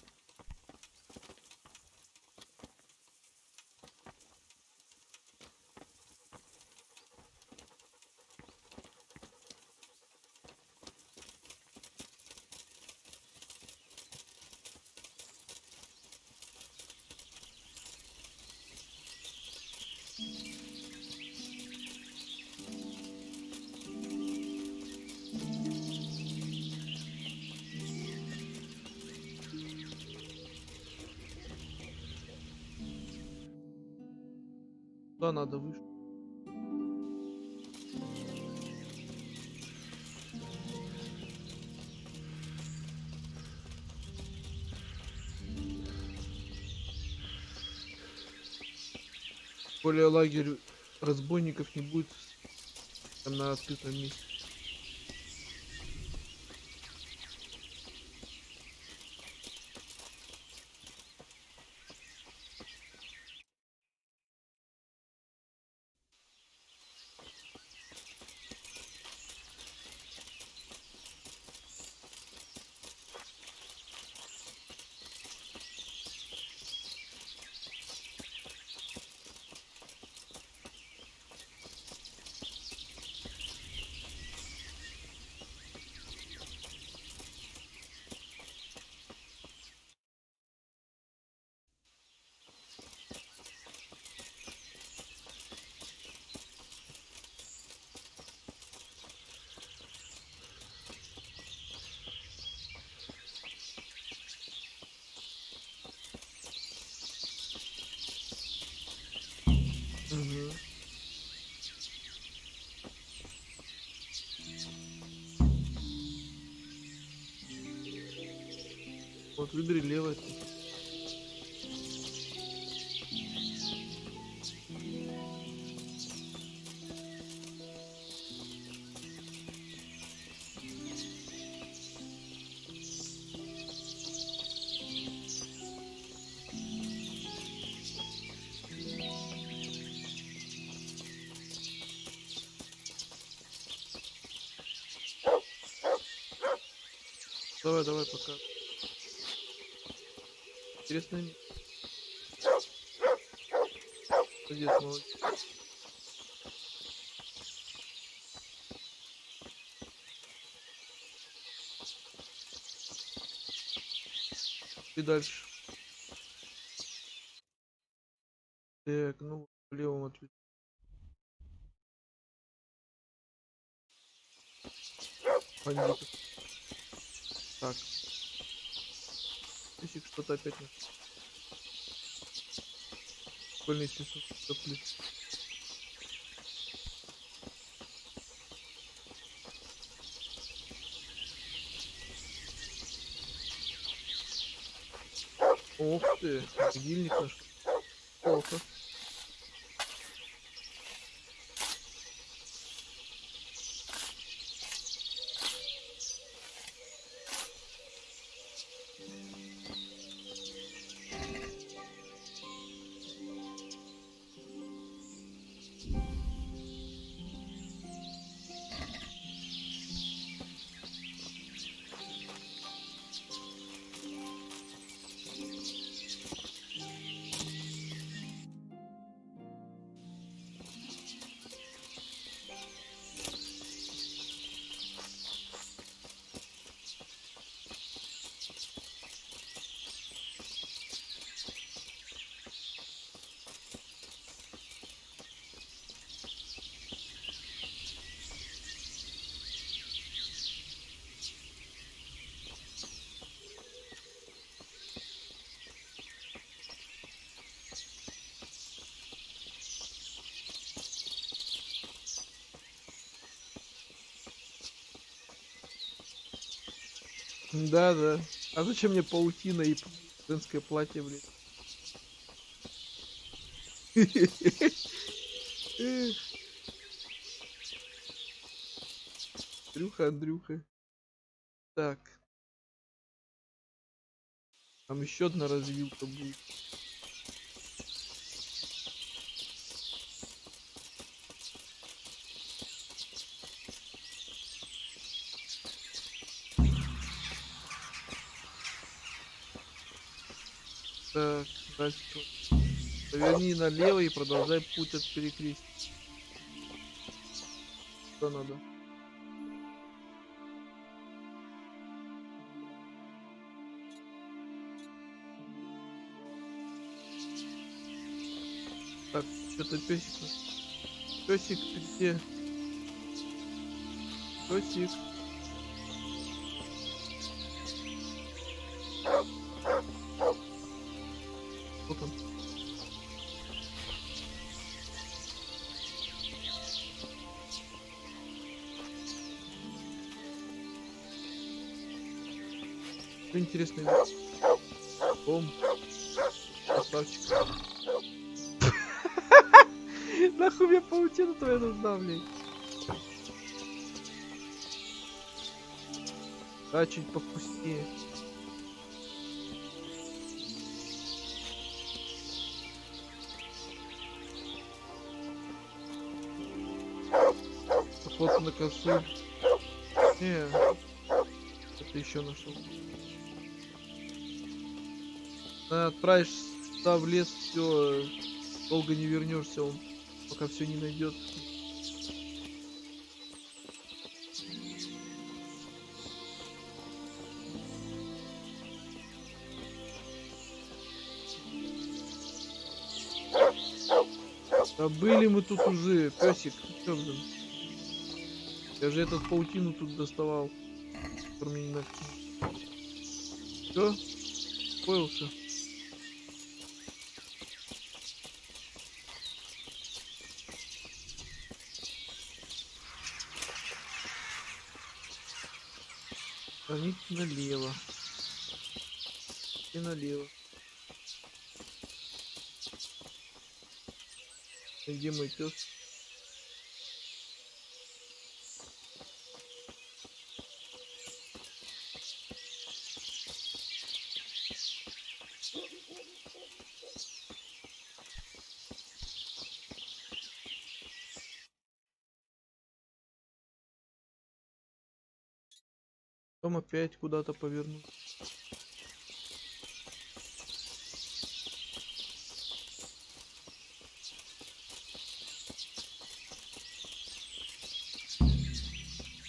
Да, надо выше. Более лагерь разбойников не будет там на открытом месте. Угу. Вот выбери левое. Давай, давай, пока. Интересное место. Молодец, молодец. И дальше. Так, ну, в левом ответ. Бандитов. Так. Песик что-то опять не... Школьный сесуд. Ух ты, могильник наш. Плохо. Да, да. А зачем мне паутина и женское платье, блин? Андрюха, Андрюха. Так. Там еще одна развилка будет. Так, дальше что? Поверни налево и продолжай путь от перекрестия. Что надо? Так, что-то песик. Песик, ты где? Песик. Вот он. Что интересный вид? Бом. Красавчик. Нахуй мне паутина твоя нужна, блядь. Да, чуть повкуснее. Охота на косуль. Не, это еще нашел. Отправишь сюда в лес, все, долго не вернешься, он пока все не найдет. Да были мы тут уже, песик, ты чё, блин? Я же этот паутину тут доставал, который мне не накинул. Все? Появился? Поверните налево. И налево. И где мой пес? Потом опять куда-то повернуть.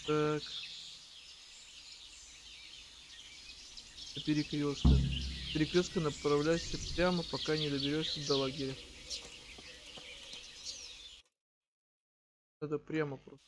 Так. Перекрестка. Перекрестка направляйся прямо, пока не доберешься до лагеря. Это прямо просто.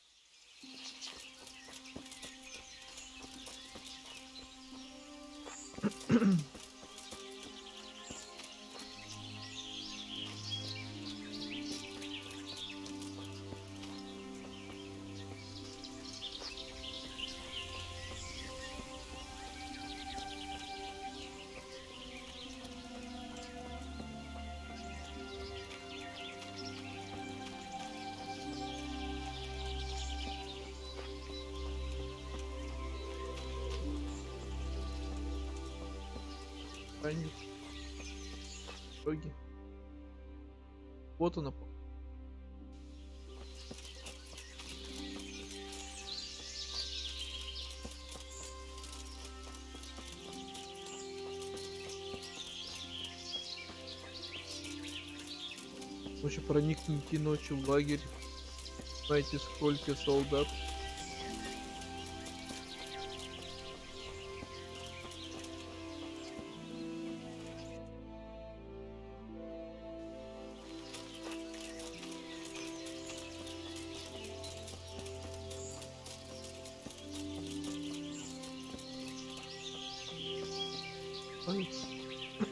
Итоги. Вот она. Лучше проникните ночью в лагерь. Знаете, сколько солдат.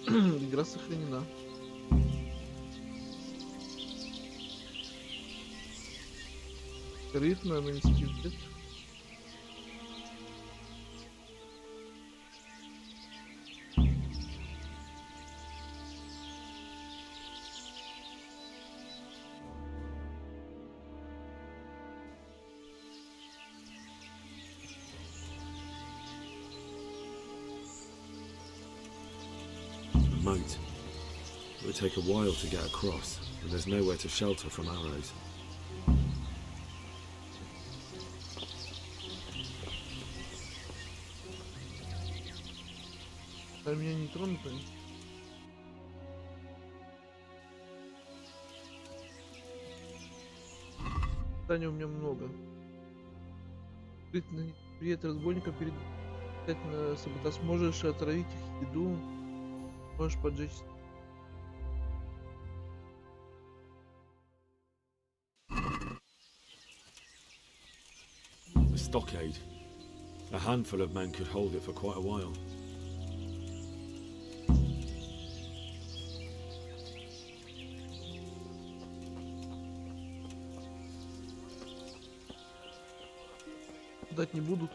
Игра сохранена. Ритм нанести вред. Moat. It would take a while to get across, and there's nowhere to shelter from arrows. А меня не тронут они? Таня у меня много. Привет разбойникам перед на саботаж. Можешь отравить их еду. Можешь поджечь. A stockade. A handful of men could hold it for quite a while. Дать не будут.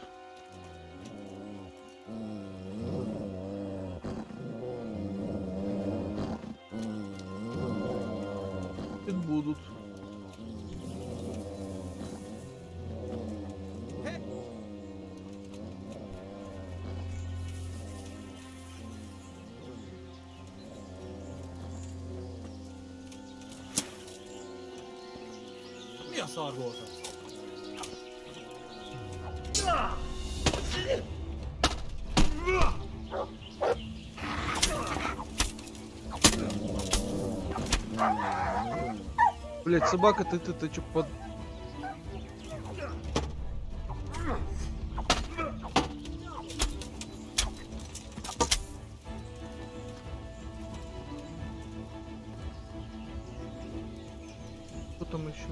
Будут. Mi a szar volt az? Блять, собака, ты чё под... Что там еще?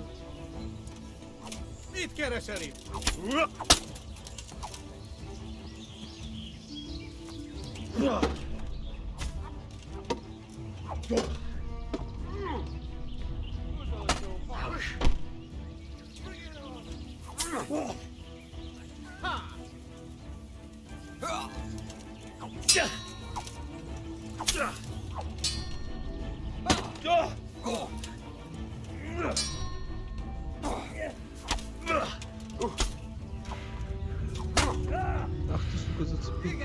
Mit keresel itt? Ах ты, сука, зацепил.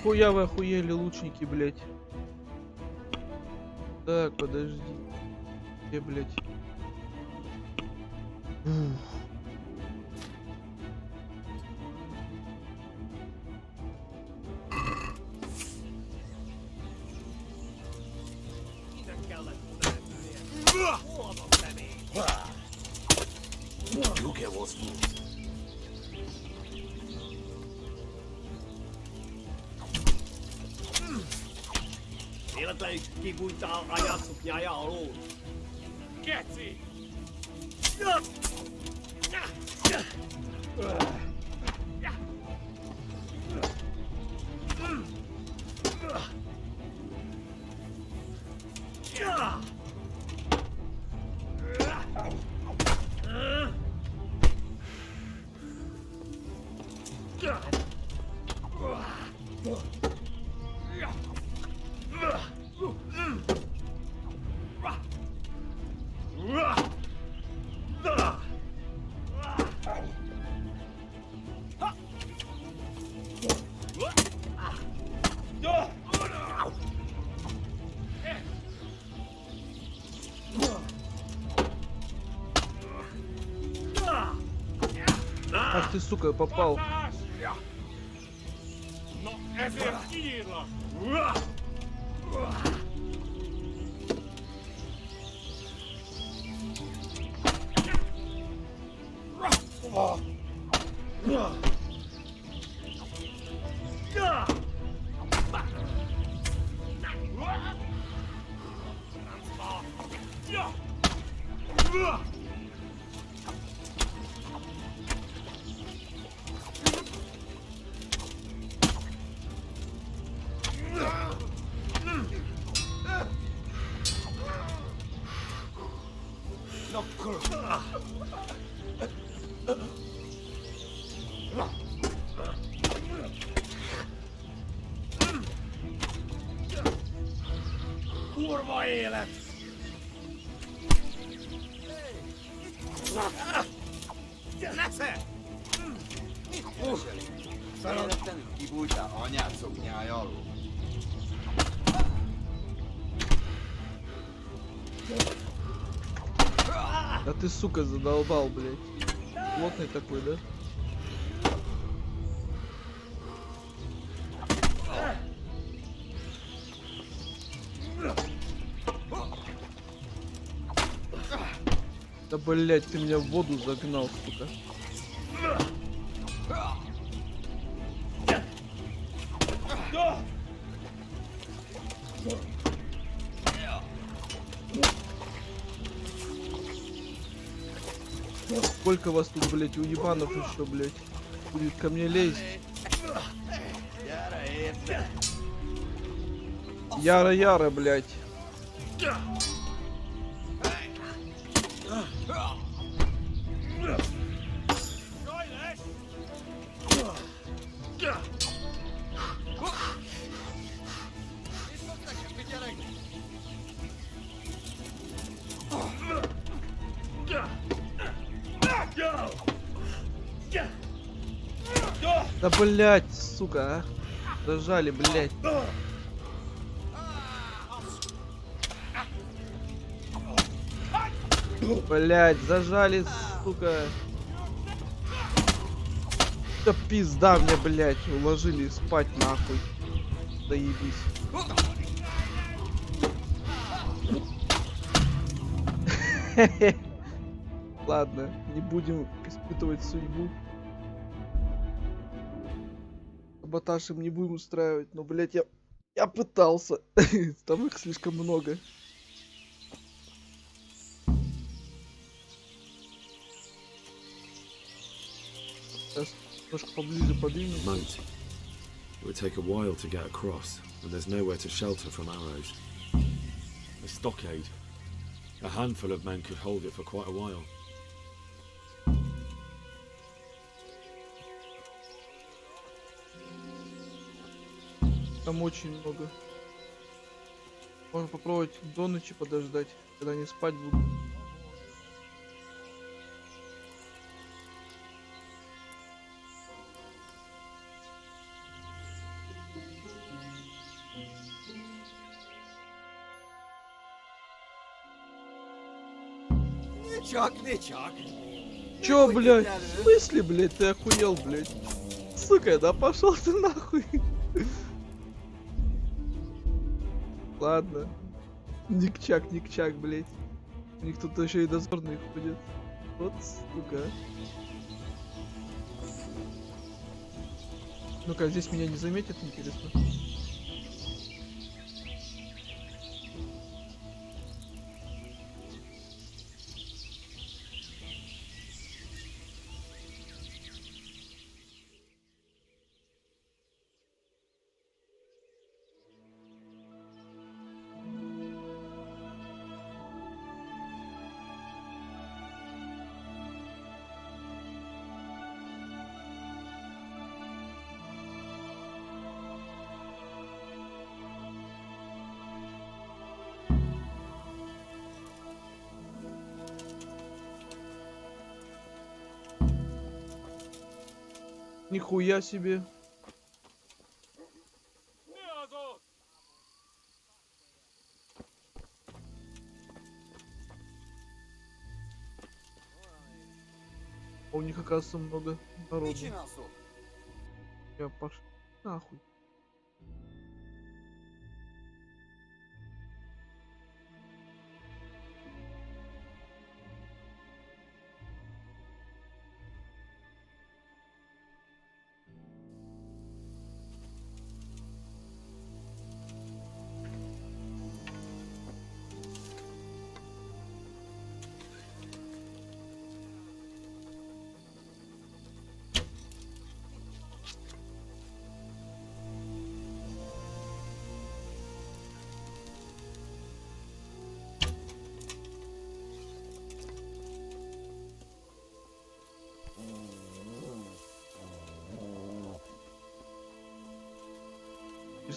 Нихуя вы охуели, лучники, блядь. Так, подожди. Где, блядь? Vielä tai kivuitaan ajatuksia ja oluun. Ketsi! Ах ты, сука, попал. No efir kiila! Kurva eilet! Läse! Mielestäni kivuita anyát szoknyáj alul. А ты, сука, задолбал, блядь. Плотный такой, да? Да, блядь, ты меня в воду загнал, сука. Сколько вас тут, блядь, уебанов еще, блядь, будет ко мне лезть? Яра-яра, блядь. Да, блядь, сука, а. Зажали, блядь. Блядь, зажали, сука. Да пизда мне, блядь, уложили спать нахуй. Заебись. Ладно, не будем испытывать судьбу. Саботаж им не будем устраивать, но, блядь, я пытался. Там их слишком много. Сейчас немножко поближе подвинем. Moat. It would take a while to get across, and there's nowhere to shelter from arrows. A stockade. A handful of men could hold it for quite a while. Там очень много. Можно попробовать до ночи подождать, когда они спать будут. Чё, блядь? В смысле, блядь, ты охуел, блядь? Сука, да пошел ты нахуй. Ладно. Никчак, блядь. У них тут еще и дозорные ходят. Вот, сука. Ну-ка, здесь меня не заметят, интересно. Нихуя себе. А у них, оказывается, много народу. Я пошел нахуй.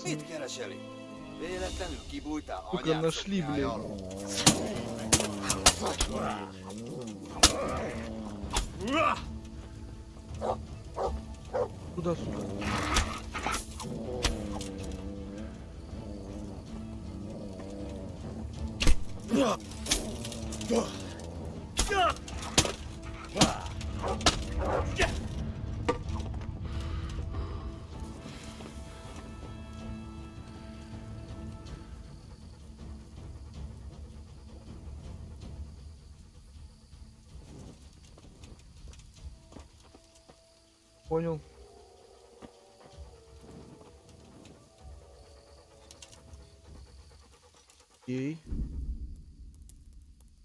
Mit kereseli? Véletlenül kibújtál Только anyád нашли, блин. szoknyájáról? Куда, сука? Понял. Окей.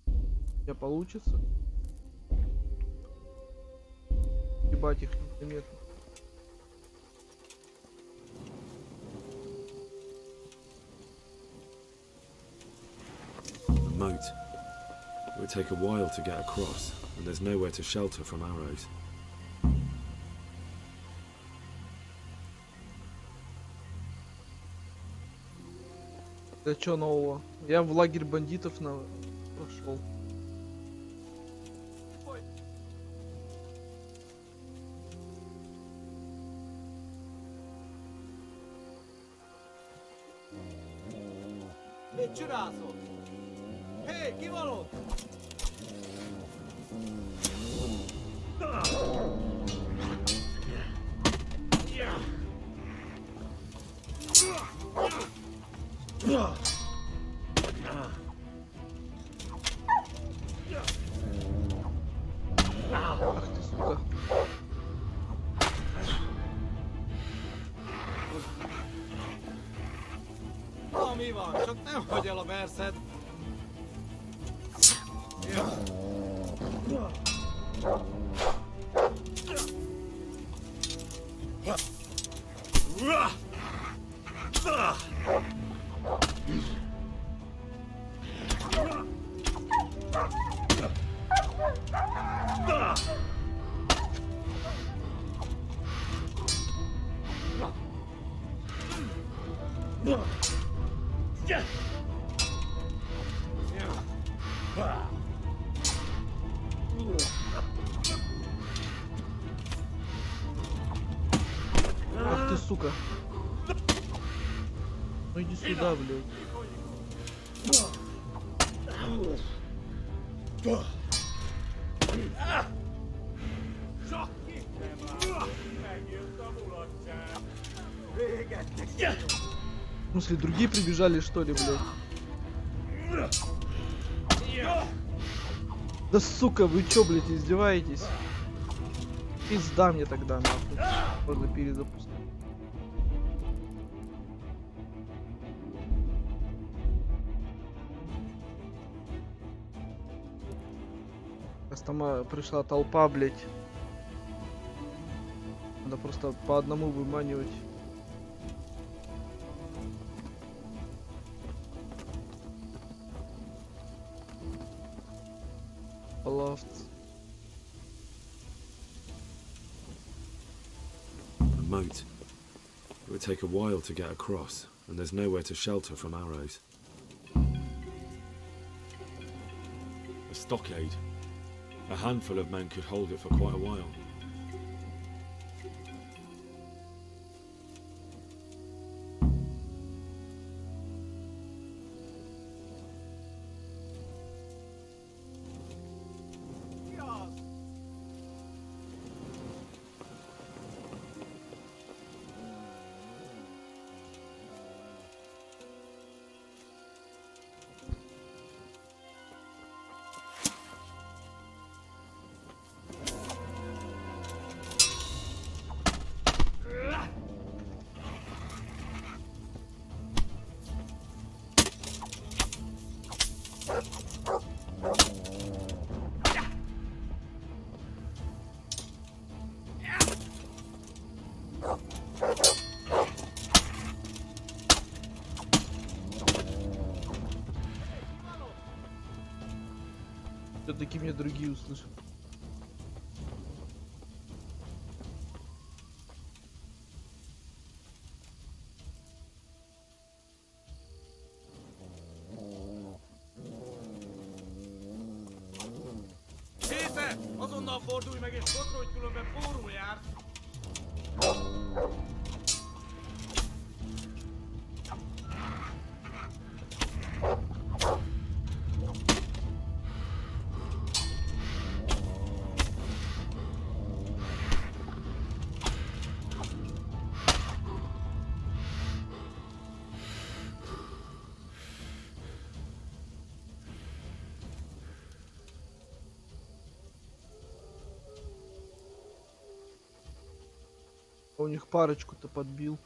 У тебя получится? Ебать их незаметно. The moat. It would take a while to get across, and there's nowhere to shelter from arrows. Да чё нового? Я в лагерь бандитов прошел. Mit csinálsz? Hé, ki van ott? Ах ты, сука. Na, mi van? Csak nem hagy el a merszed. Ах ты, сука. Ну иди сюда, блядь. В смысле, другие прибежали, что ли, блядь? Да сука, вы чё, блядь, издеваетесь? Пизда мне тогда, нахуй. Можно перезапустить. Сейчас там пришла толпа, блядь. Надо просто по одному выманивать. A moat. It would take a while to get across, and there's nowhere to shelter from arrows. A stockade. A handful of men could hold it for quite a while. Все-таки меня другие услышат. Képe! Azonnal fordulj meg és fotrodj, különben forró jársz! У них парочку-то подбил.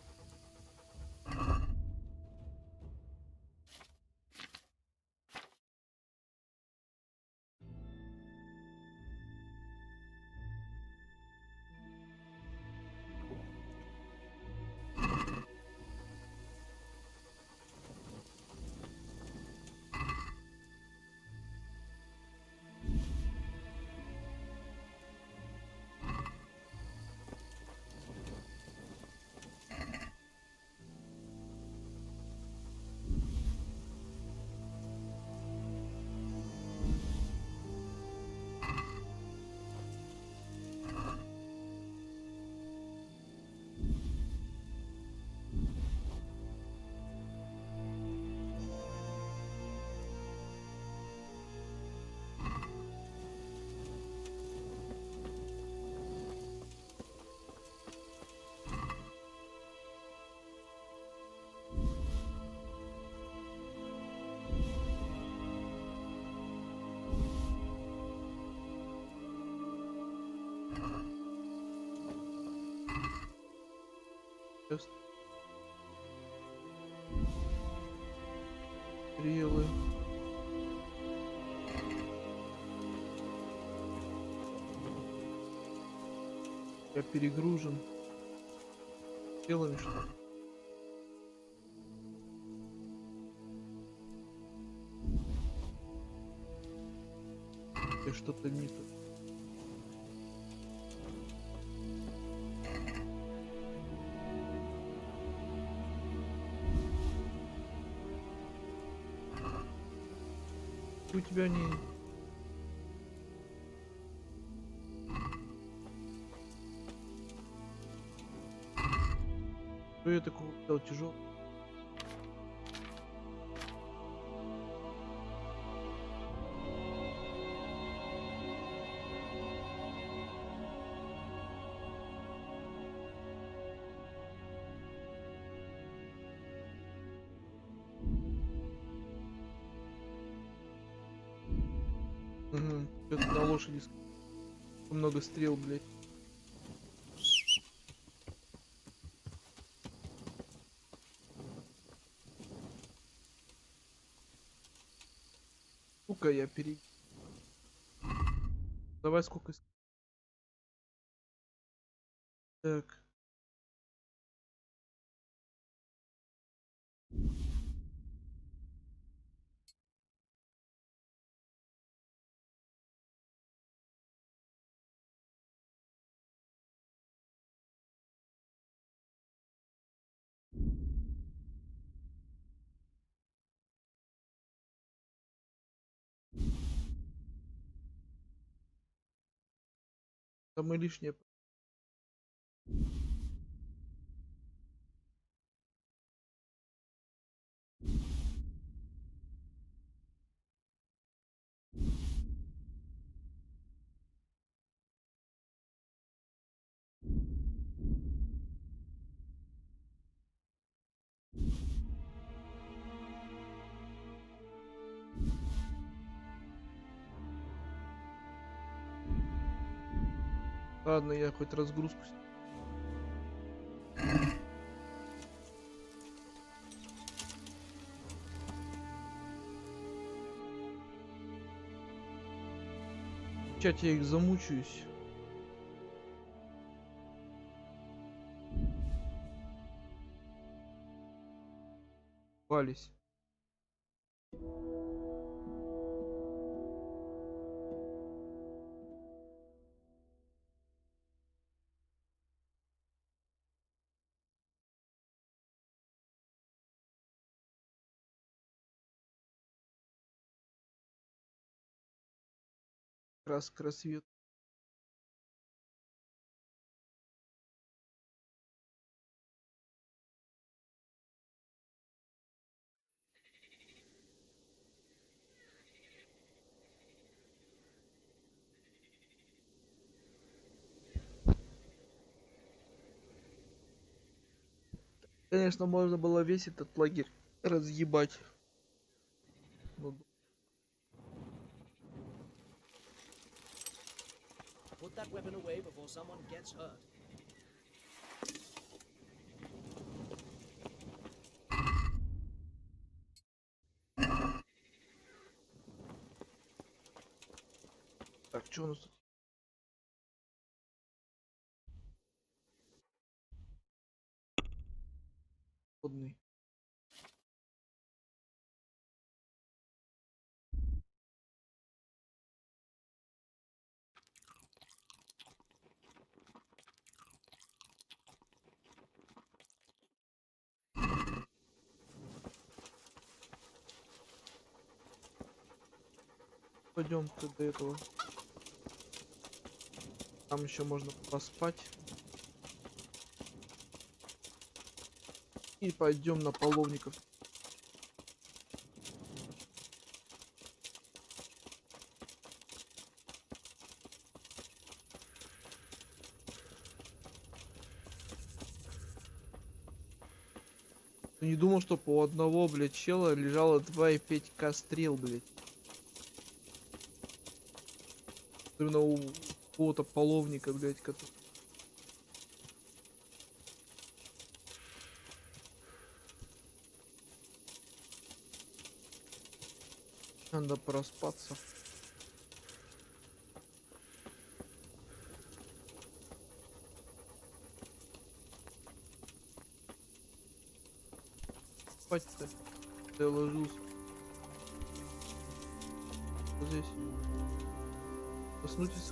Стрелы. Я перегружен. Стрелами что ли? Я что-то не так. У тебя не... Что я такого дал тяжелый? Это на лошади. Много стрел, блядь. Сука, я Давай сколько... Так. Там и лишнее. Ладно, я хоть разгрузку. Сейчас я их замучаюсь. Пались. Краска рассвет. Конечно, можно было весь этот лагерь разъебать. Ну, Put that weapon away before someone gets hurt. так, что у нас тут? Водный. Пойдем-ка до этого. Там еще можно поспать. И пойдем на половников. Ты не думал, что по одного, блядь, чела лежало 2,5К стрел, блядь. Особенно у какого-то половника, блядь, который... Надо проспаться. Спать-то. Я ложился. Вот здесь. Проснутесь.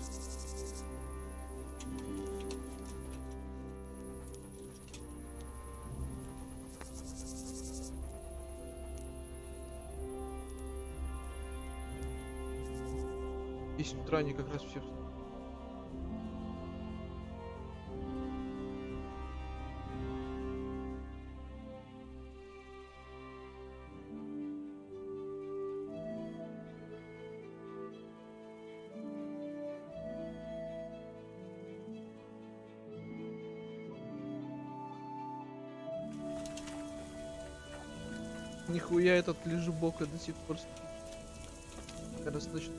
В 10 утра они как раз все. Нихуя этот лежебока до сих пор спит. Когда слышит.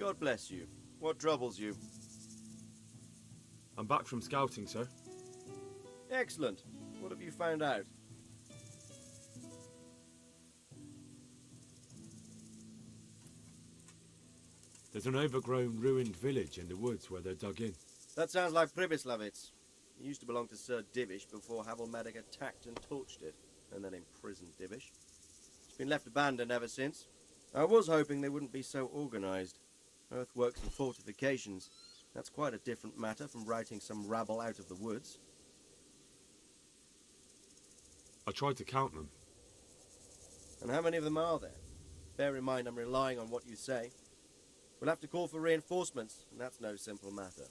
God bless you. What troubles you? I'm back from scouting, sir. Excellent. What have you found out? There's an overgrown, ruined village in the woods where they're dug in. That sounds like Pribyslavitz. It used to belong to Sir Divish before Havelmedic attacked and torched it, and then imprisoned Divish. It's been left abandoned ever since. I was hoping they wouldn't be so organised. Earthworks and fortifications. That's quite a different matter from routing some rabble out of the woods. I tried to count them. And how many of them are there? Bear in mind I'm relying on what you say. We'll have to call for reinforcements, and that's no simple matter.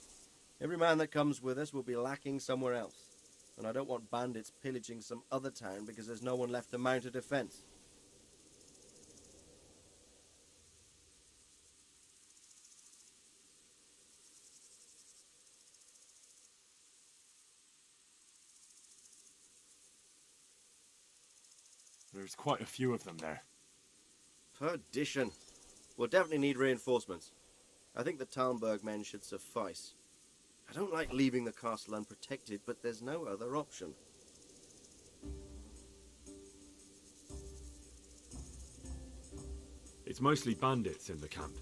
Every man that comes with us will be lacking somewhere else, and I don't want bandits pillaging some other town because there's no one left to mount a defence. There's quite a few of them there. Perdition. We'll definitely need reinforcements. I think the Talmberg men should suffice. I don't like leaving the castle unprotected, but there's no other option. It's mostly bandits in the camp.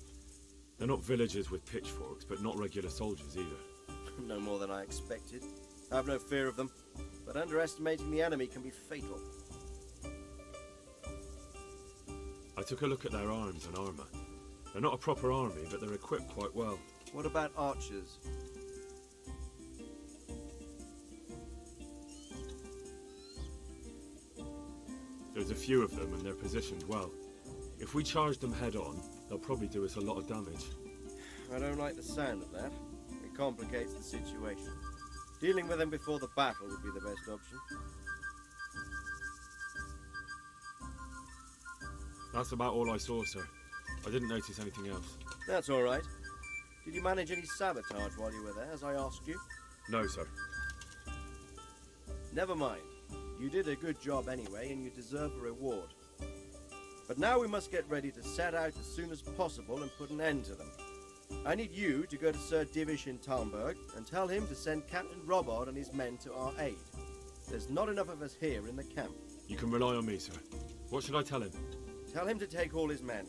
They're not villagers with pitchforks, but not regular soldiers either. No more than I expected. I have no fear of them, but underestimating the enemy can be fatal. I took a look at their arms and armour. They're not a proper army, but they're equipped quite well. What about archers? There's a few of them and they're positioned well. If we charge them head on, they'll probably do us a lot of damage. I don't like the sound of that. It complicates the situation. Dealing with them before the battle would be the best option. That's about all I saw, sir. I didn't notice anything else. That's all right. Did you manage any sabotage while you were there, as I asked you? No, sir. Never mind. You did a good job anyway, and you deserve a reward. But now we must get ready to set out as soon as possible and put an end to them. I need you to go to Sir Divish in Talmberg and tell him to send Captain Robard and his men to our aid. There's not enough of us here in the camp. You can rely on me, sir. What should I tell him? Tell him to take all his men.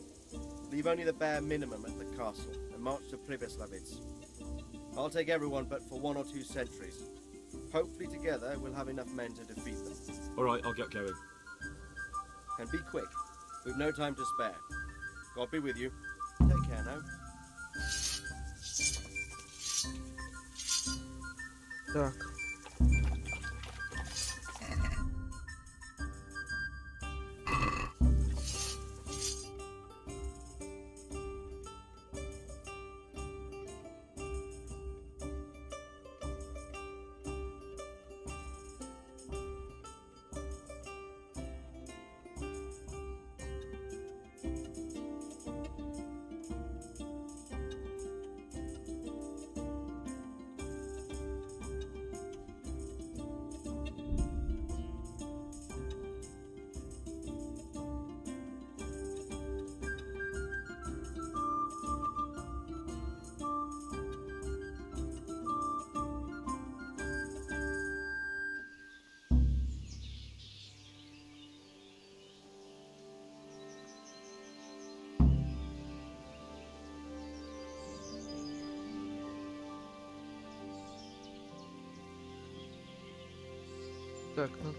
Leave only the bare minimum at the castle and march to Pribyslavitz. I'll take everyone but for 1 or 2 sentries. Hopefully together we'll have enough men to defeat them. All right, I'll get going. And be quick. We've no time to spare. God be with you. Take care now. Так. Так, ну.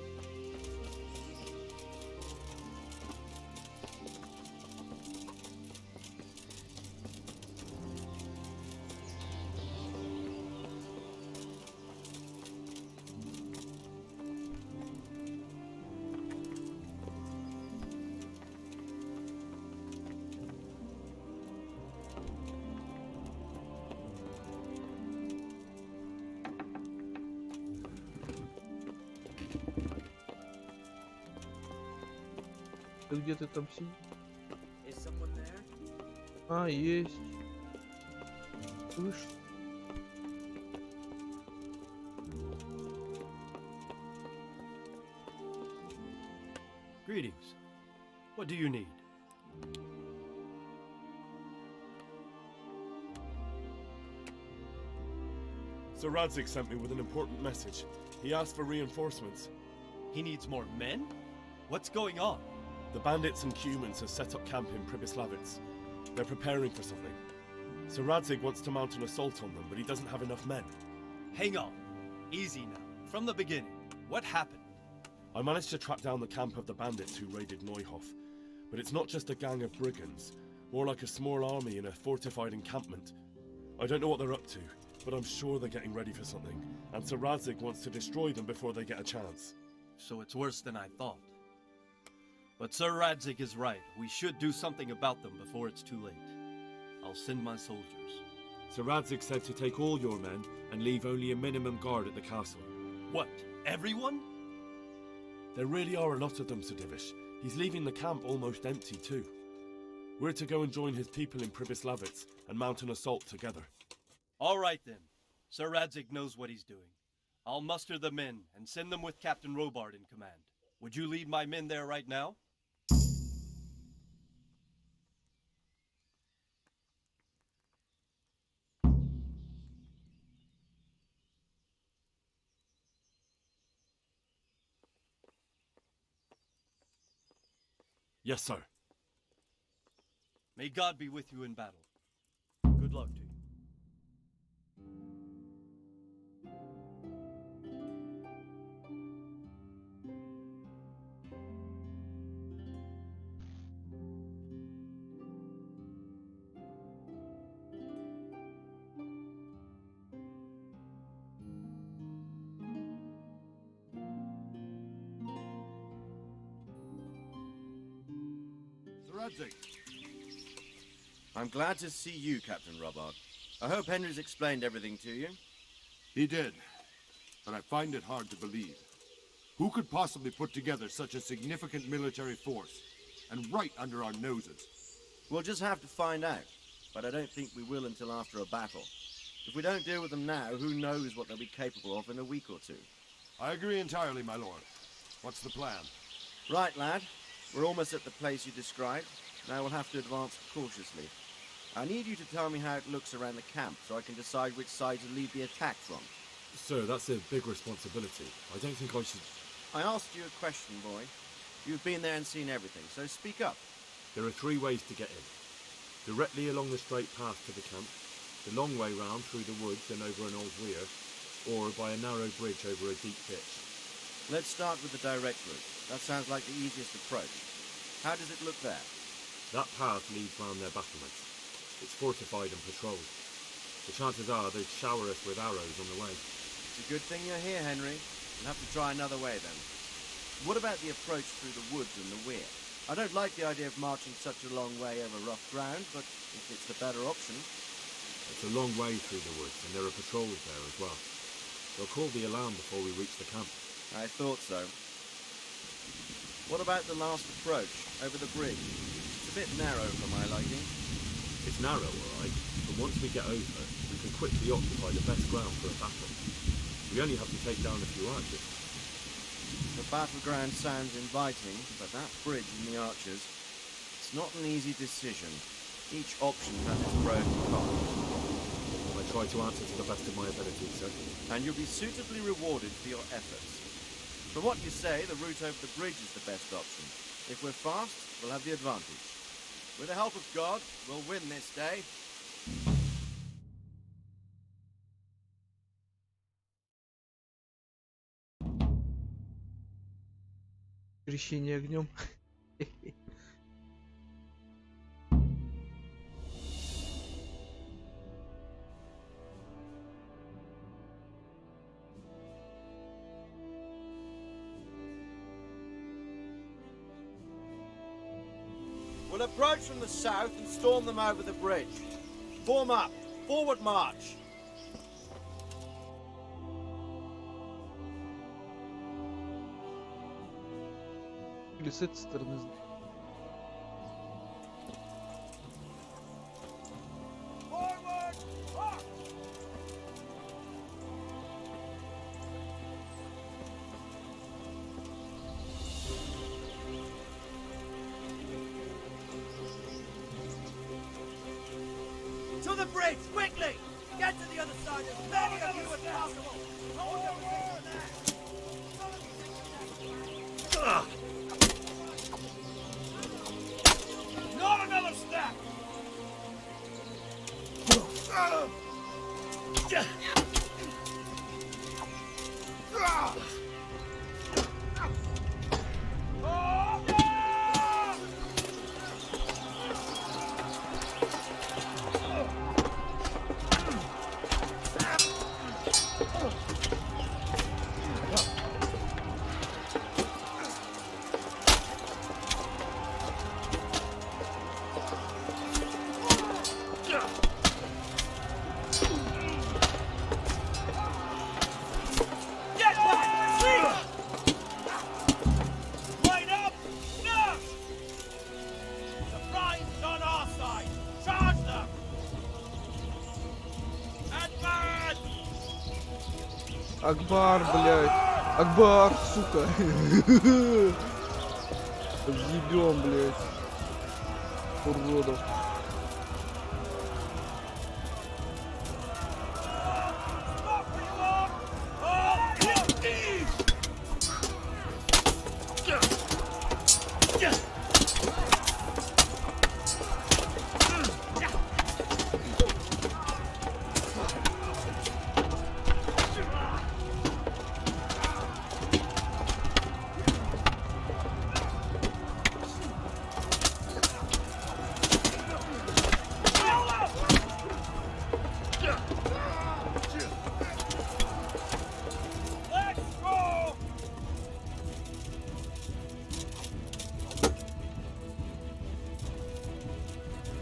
Где ты там сидишь? Is someone there? А, есть. Слышь? Greetings. What do you need? Sir Radzig sent me with an important message. He asked for reinforcements. He needs more men? What's going on? The bandits and humans have set up camp in Pribyslavitz. They're preparing for something. Sir Radzig wants to mount an assault on them, but he doesn't have enough men. Hang on. Easy now. From the beginning. What happened? I managed to track down the camp of the bandits who raided Neuhof. But it's not just a gang of brigands, more like a small army in a fortified encampment. I don't know what they're up to, but I'm sure they're getting ready for something, and Sir Radzig wants to destroy them before they get a chance. So it's worse than I thought. But Sir Radzig is right. We should do something about them before it's too late. I'll send my soldiers. Sir Radzig said to take all your men and leave only a minimum guard at the castle. What? Everyone? There really are a lot of them, Sir Divish. He's leaving the camp almost empty too. We're to go and join his people in Pribyslavitz and mount an assault together. All right then. Sir Radzig knows what he's doing. I'll muster the men and send them with Captain Robard in command. Would you lead my men there right now? Yes, sir. May God be with you in battle. Good luck to you. Radzig. I'm glad to see you, Captain Robard. I hope Henry's explained everything to you. He did, but I find it hard to believe. Who could possibly put together such a significant military force, and right under our noses? We'll just have to find out, but I don't think we will until after a battle. If we don't deal with them now, who knows what they'll be capable of in a week or two. I agree entirely, my lord. What's the plan? Right, lad. We're almost at the place you described. Now we'll have to advance cautiously. I need you to tell me how it looks around the camp so I can decide which side to lead the attack from. Sir, that's a big responsibility. I don't think I should... I asked you a question, boy. You've been there and seen everything, so speak up. There are 3 ways to get in. Directly along the straight path to the camp, the long way round through the woods and over an old weir, or by a narrow bridge over a deep ditch. Let's start with the direct route. That sounds like the easiest approach. How does it look there? That path leads round their battlements. It's fortified and patrolled. The chances are they'd shower us with arrows on the way. It's a good thing you're here, Henry. We'll have to try another way then. What about the approach through the woods and the weir? I don't like the idea of marching such a long way over rough ground, but if it's the better option... It's a long way through the woods, and there are patrols there as well. They'll call the alarm before we reach the camp. I thought so. What about the last approach, over the bridge? It's a bit narrow for my liking. It's narrow, all right, but once we get over, we can quickly occupy the best ground for a battle. We only have to take down a few archers. The battleground sounds inviting, but that bridge and the archers, it's not an easy decision. Each option has its pros and cons. I try to answer to the best of my ability, sir. And you'll be suitably rewarded for your efforts. From what you say, the route over the bridge is the best option. If we're fast, we'll have the advantage. With the help of God, we'll win this day. Крещение огнем. We'll approach from the south and storm them over the bridge. Form up. Forward march. Или с этой стороны. To the bridge, quickly! Get to the other side as many of you as possible! Hold your position there! Not another step! Акбар, блядь. Акбар, сука. Въебем, блядь. Уродов.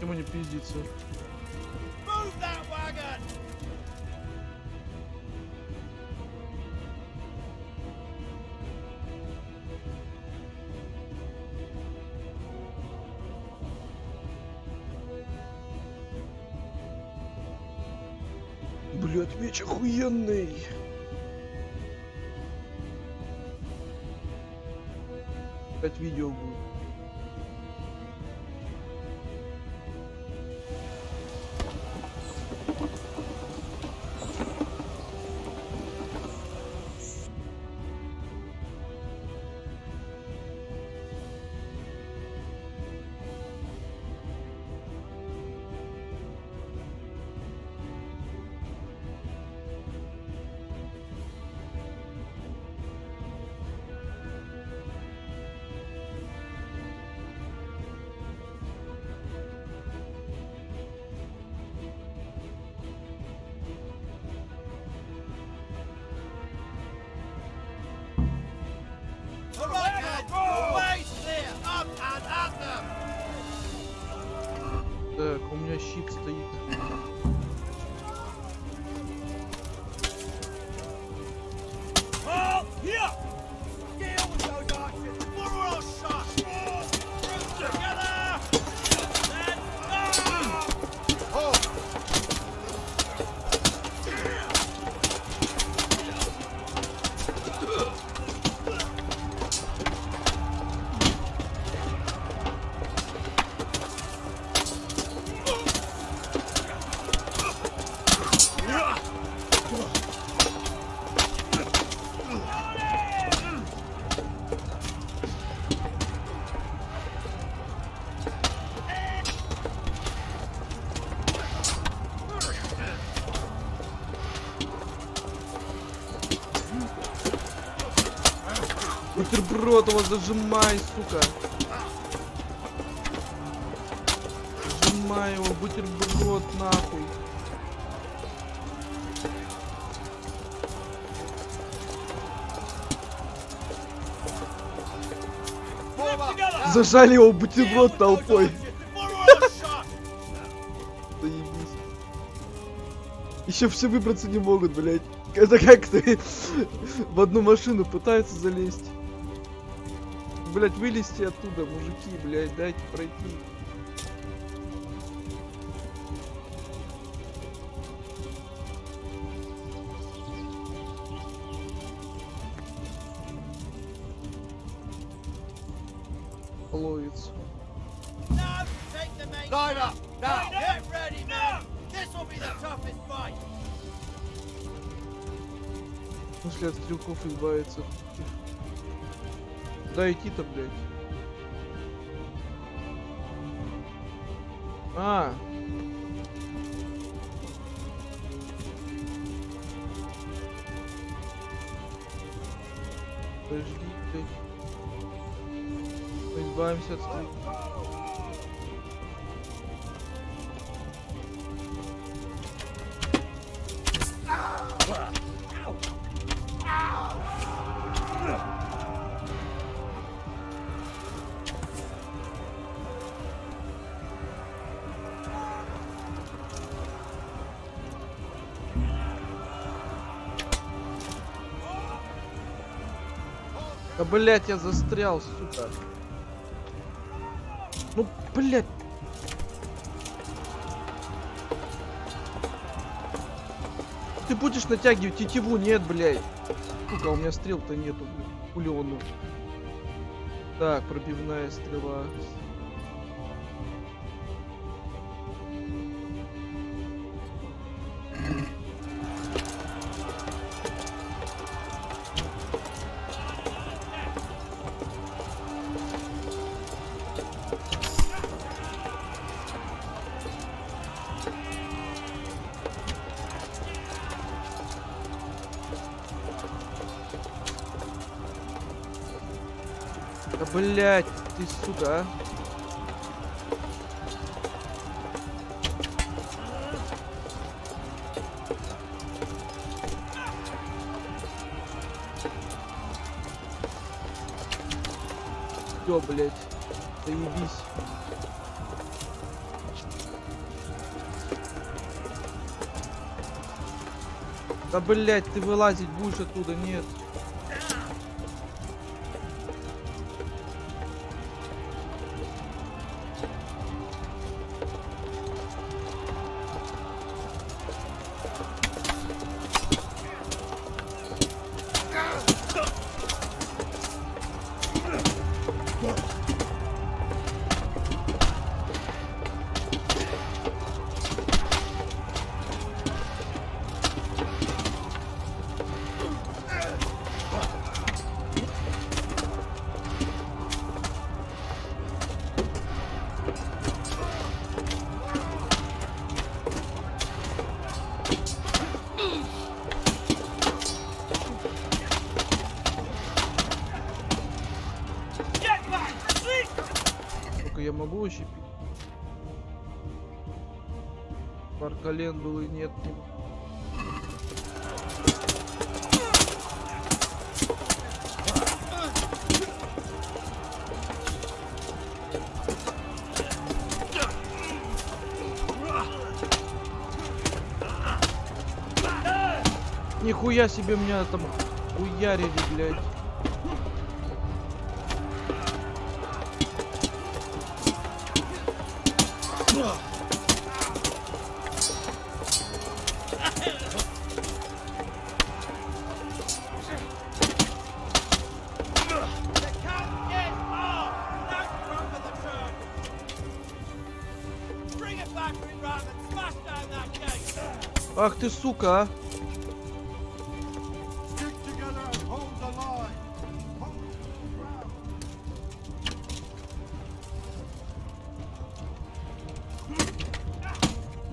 Почему не пиздится? Блять, меч охуенный. Опять видео будет. Так, у меня щит стоит. Бутерброд его зажимай, сука. Зажимай его, бутерброд, нахуй. Зажали его бутерброд толпой. Заебись. Еще все выбраться не могут, блять. Это как-то в одну машину пытаются залезть. Блять, вылезти оттуда, мужики, блять, дайте пройти. Ловится. Line up! Now! Get ready, man! This'll be the toughest fight. В смысле от стрелков избавиться? Куда идти-то, блядь? А. Подожди, блядь. Мы избавимся от стрелков. Да, блять, я застрял, сука. Ну, блять. Ты будешь натягивать тетиву? Нет, блять. Сука, у меня стрел-то нету, блядь. Пулёную. Так, пробивная стрела. Да, блять, ты, сука, а. Всё, блять, заебись. Да, блять, ты вылазить будешь оттуда? Нет. Я могу еще пить? Пар колен был и нет. Нихуя себе меня там уярили, блядь. Ах ты, сука, а!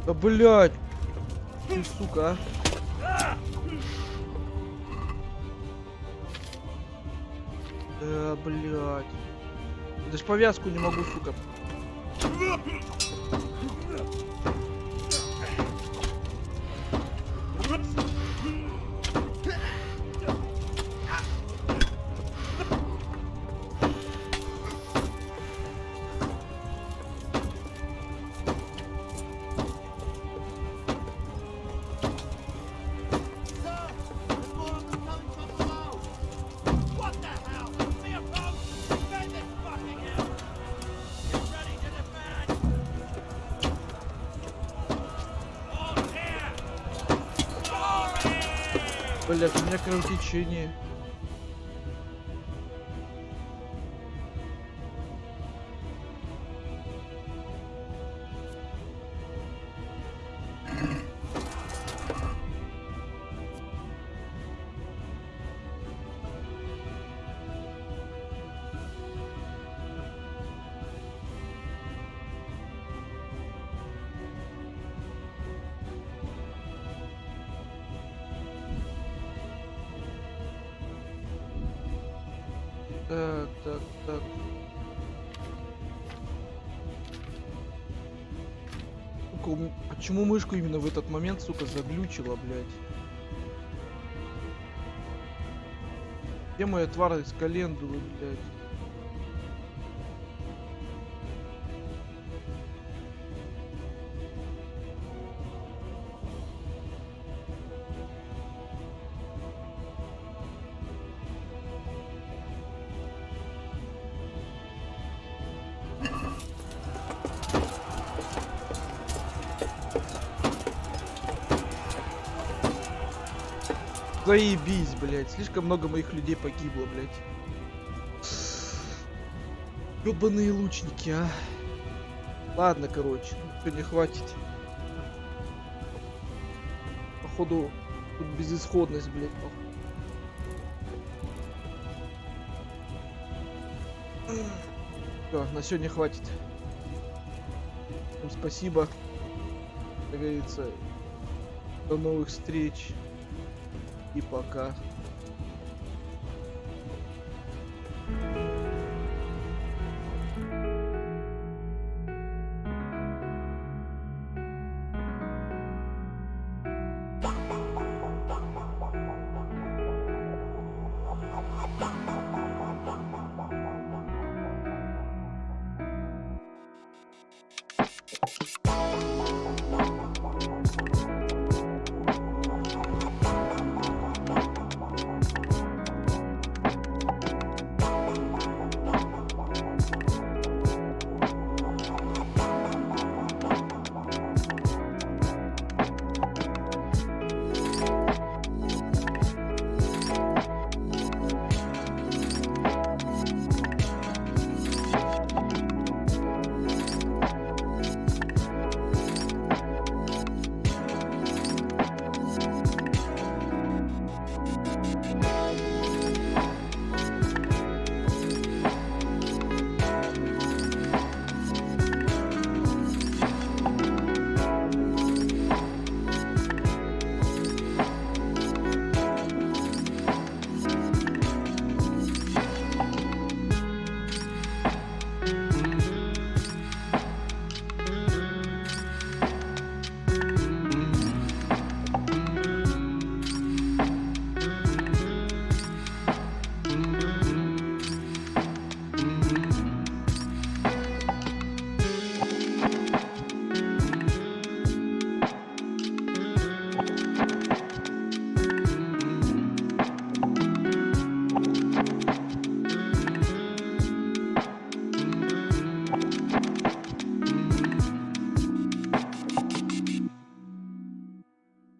Да, блядь! Ты, сука, а! Да, блядь! Я даже повязку не могу, сука. Блять, у меня кровотечение. Так. Сука, почему мышку именно в этот момент, сука, заглючила, блядь? Где моя тварь из календулы, блядь? Заебись, блядь. Слишком много моих людей погибло, блядь. Ёбаные лучники, а. Ладно, короче. Сегодня хватит. Походу, тут безысходность, блядь, Все, на сегодня хватит. Всем спасибо. Как говорится, до новых встреч. И пока.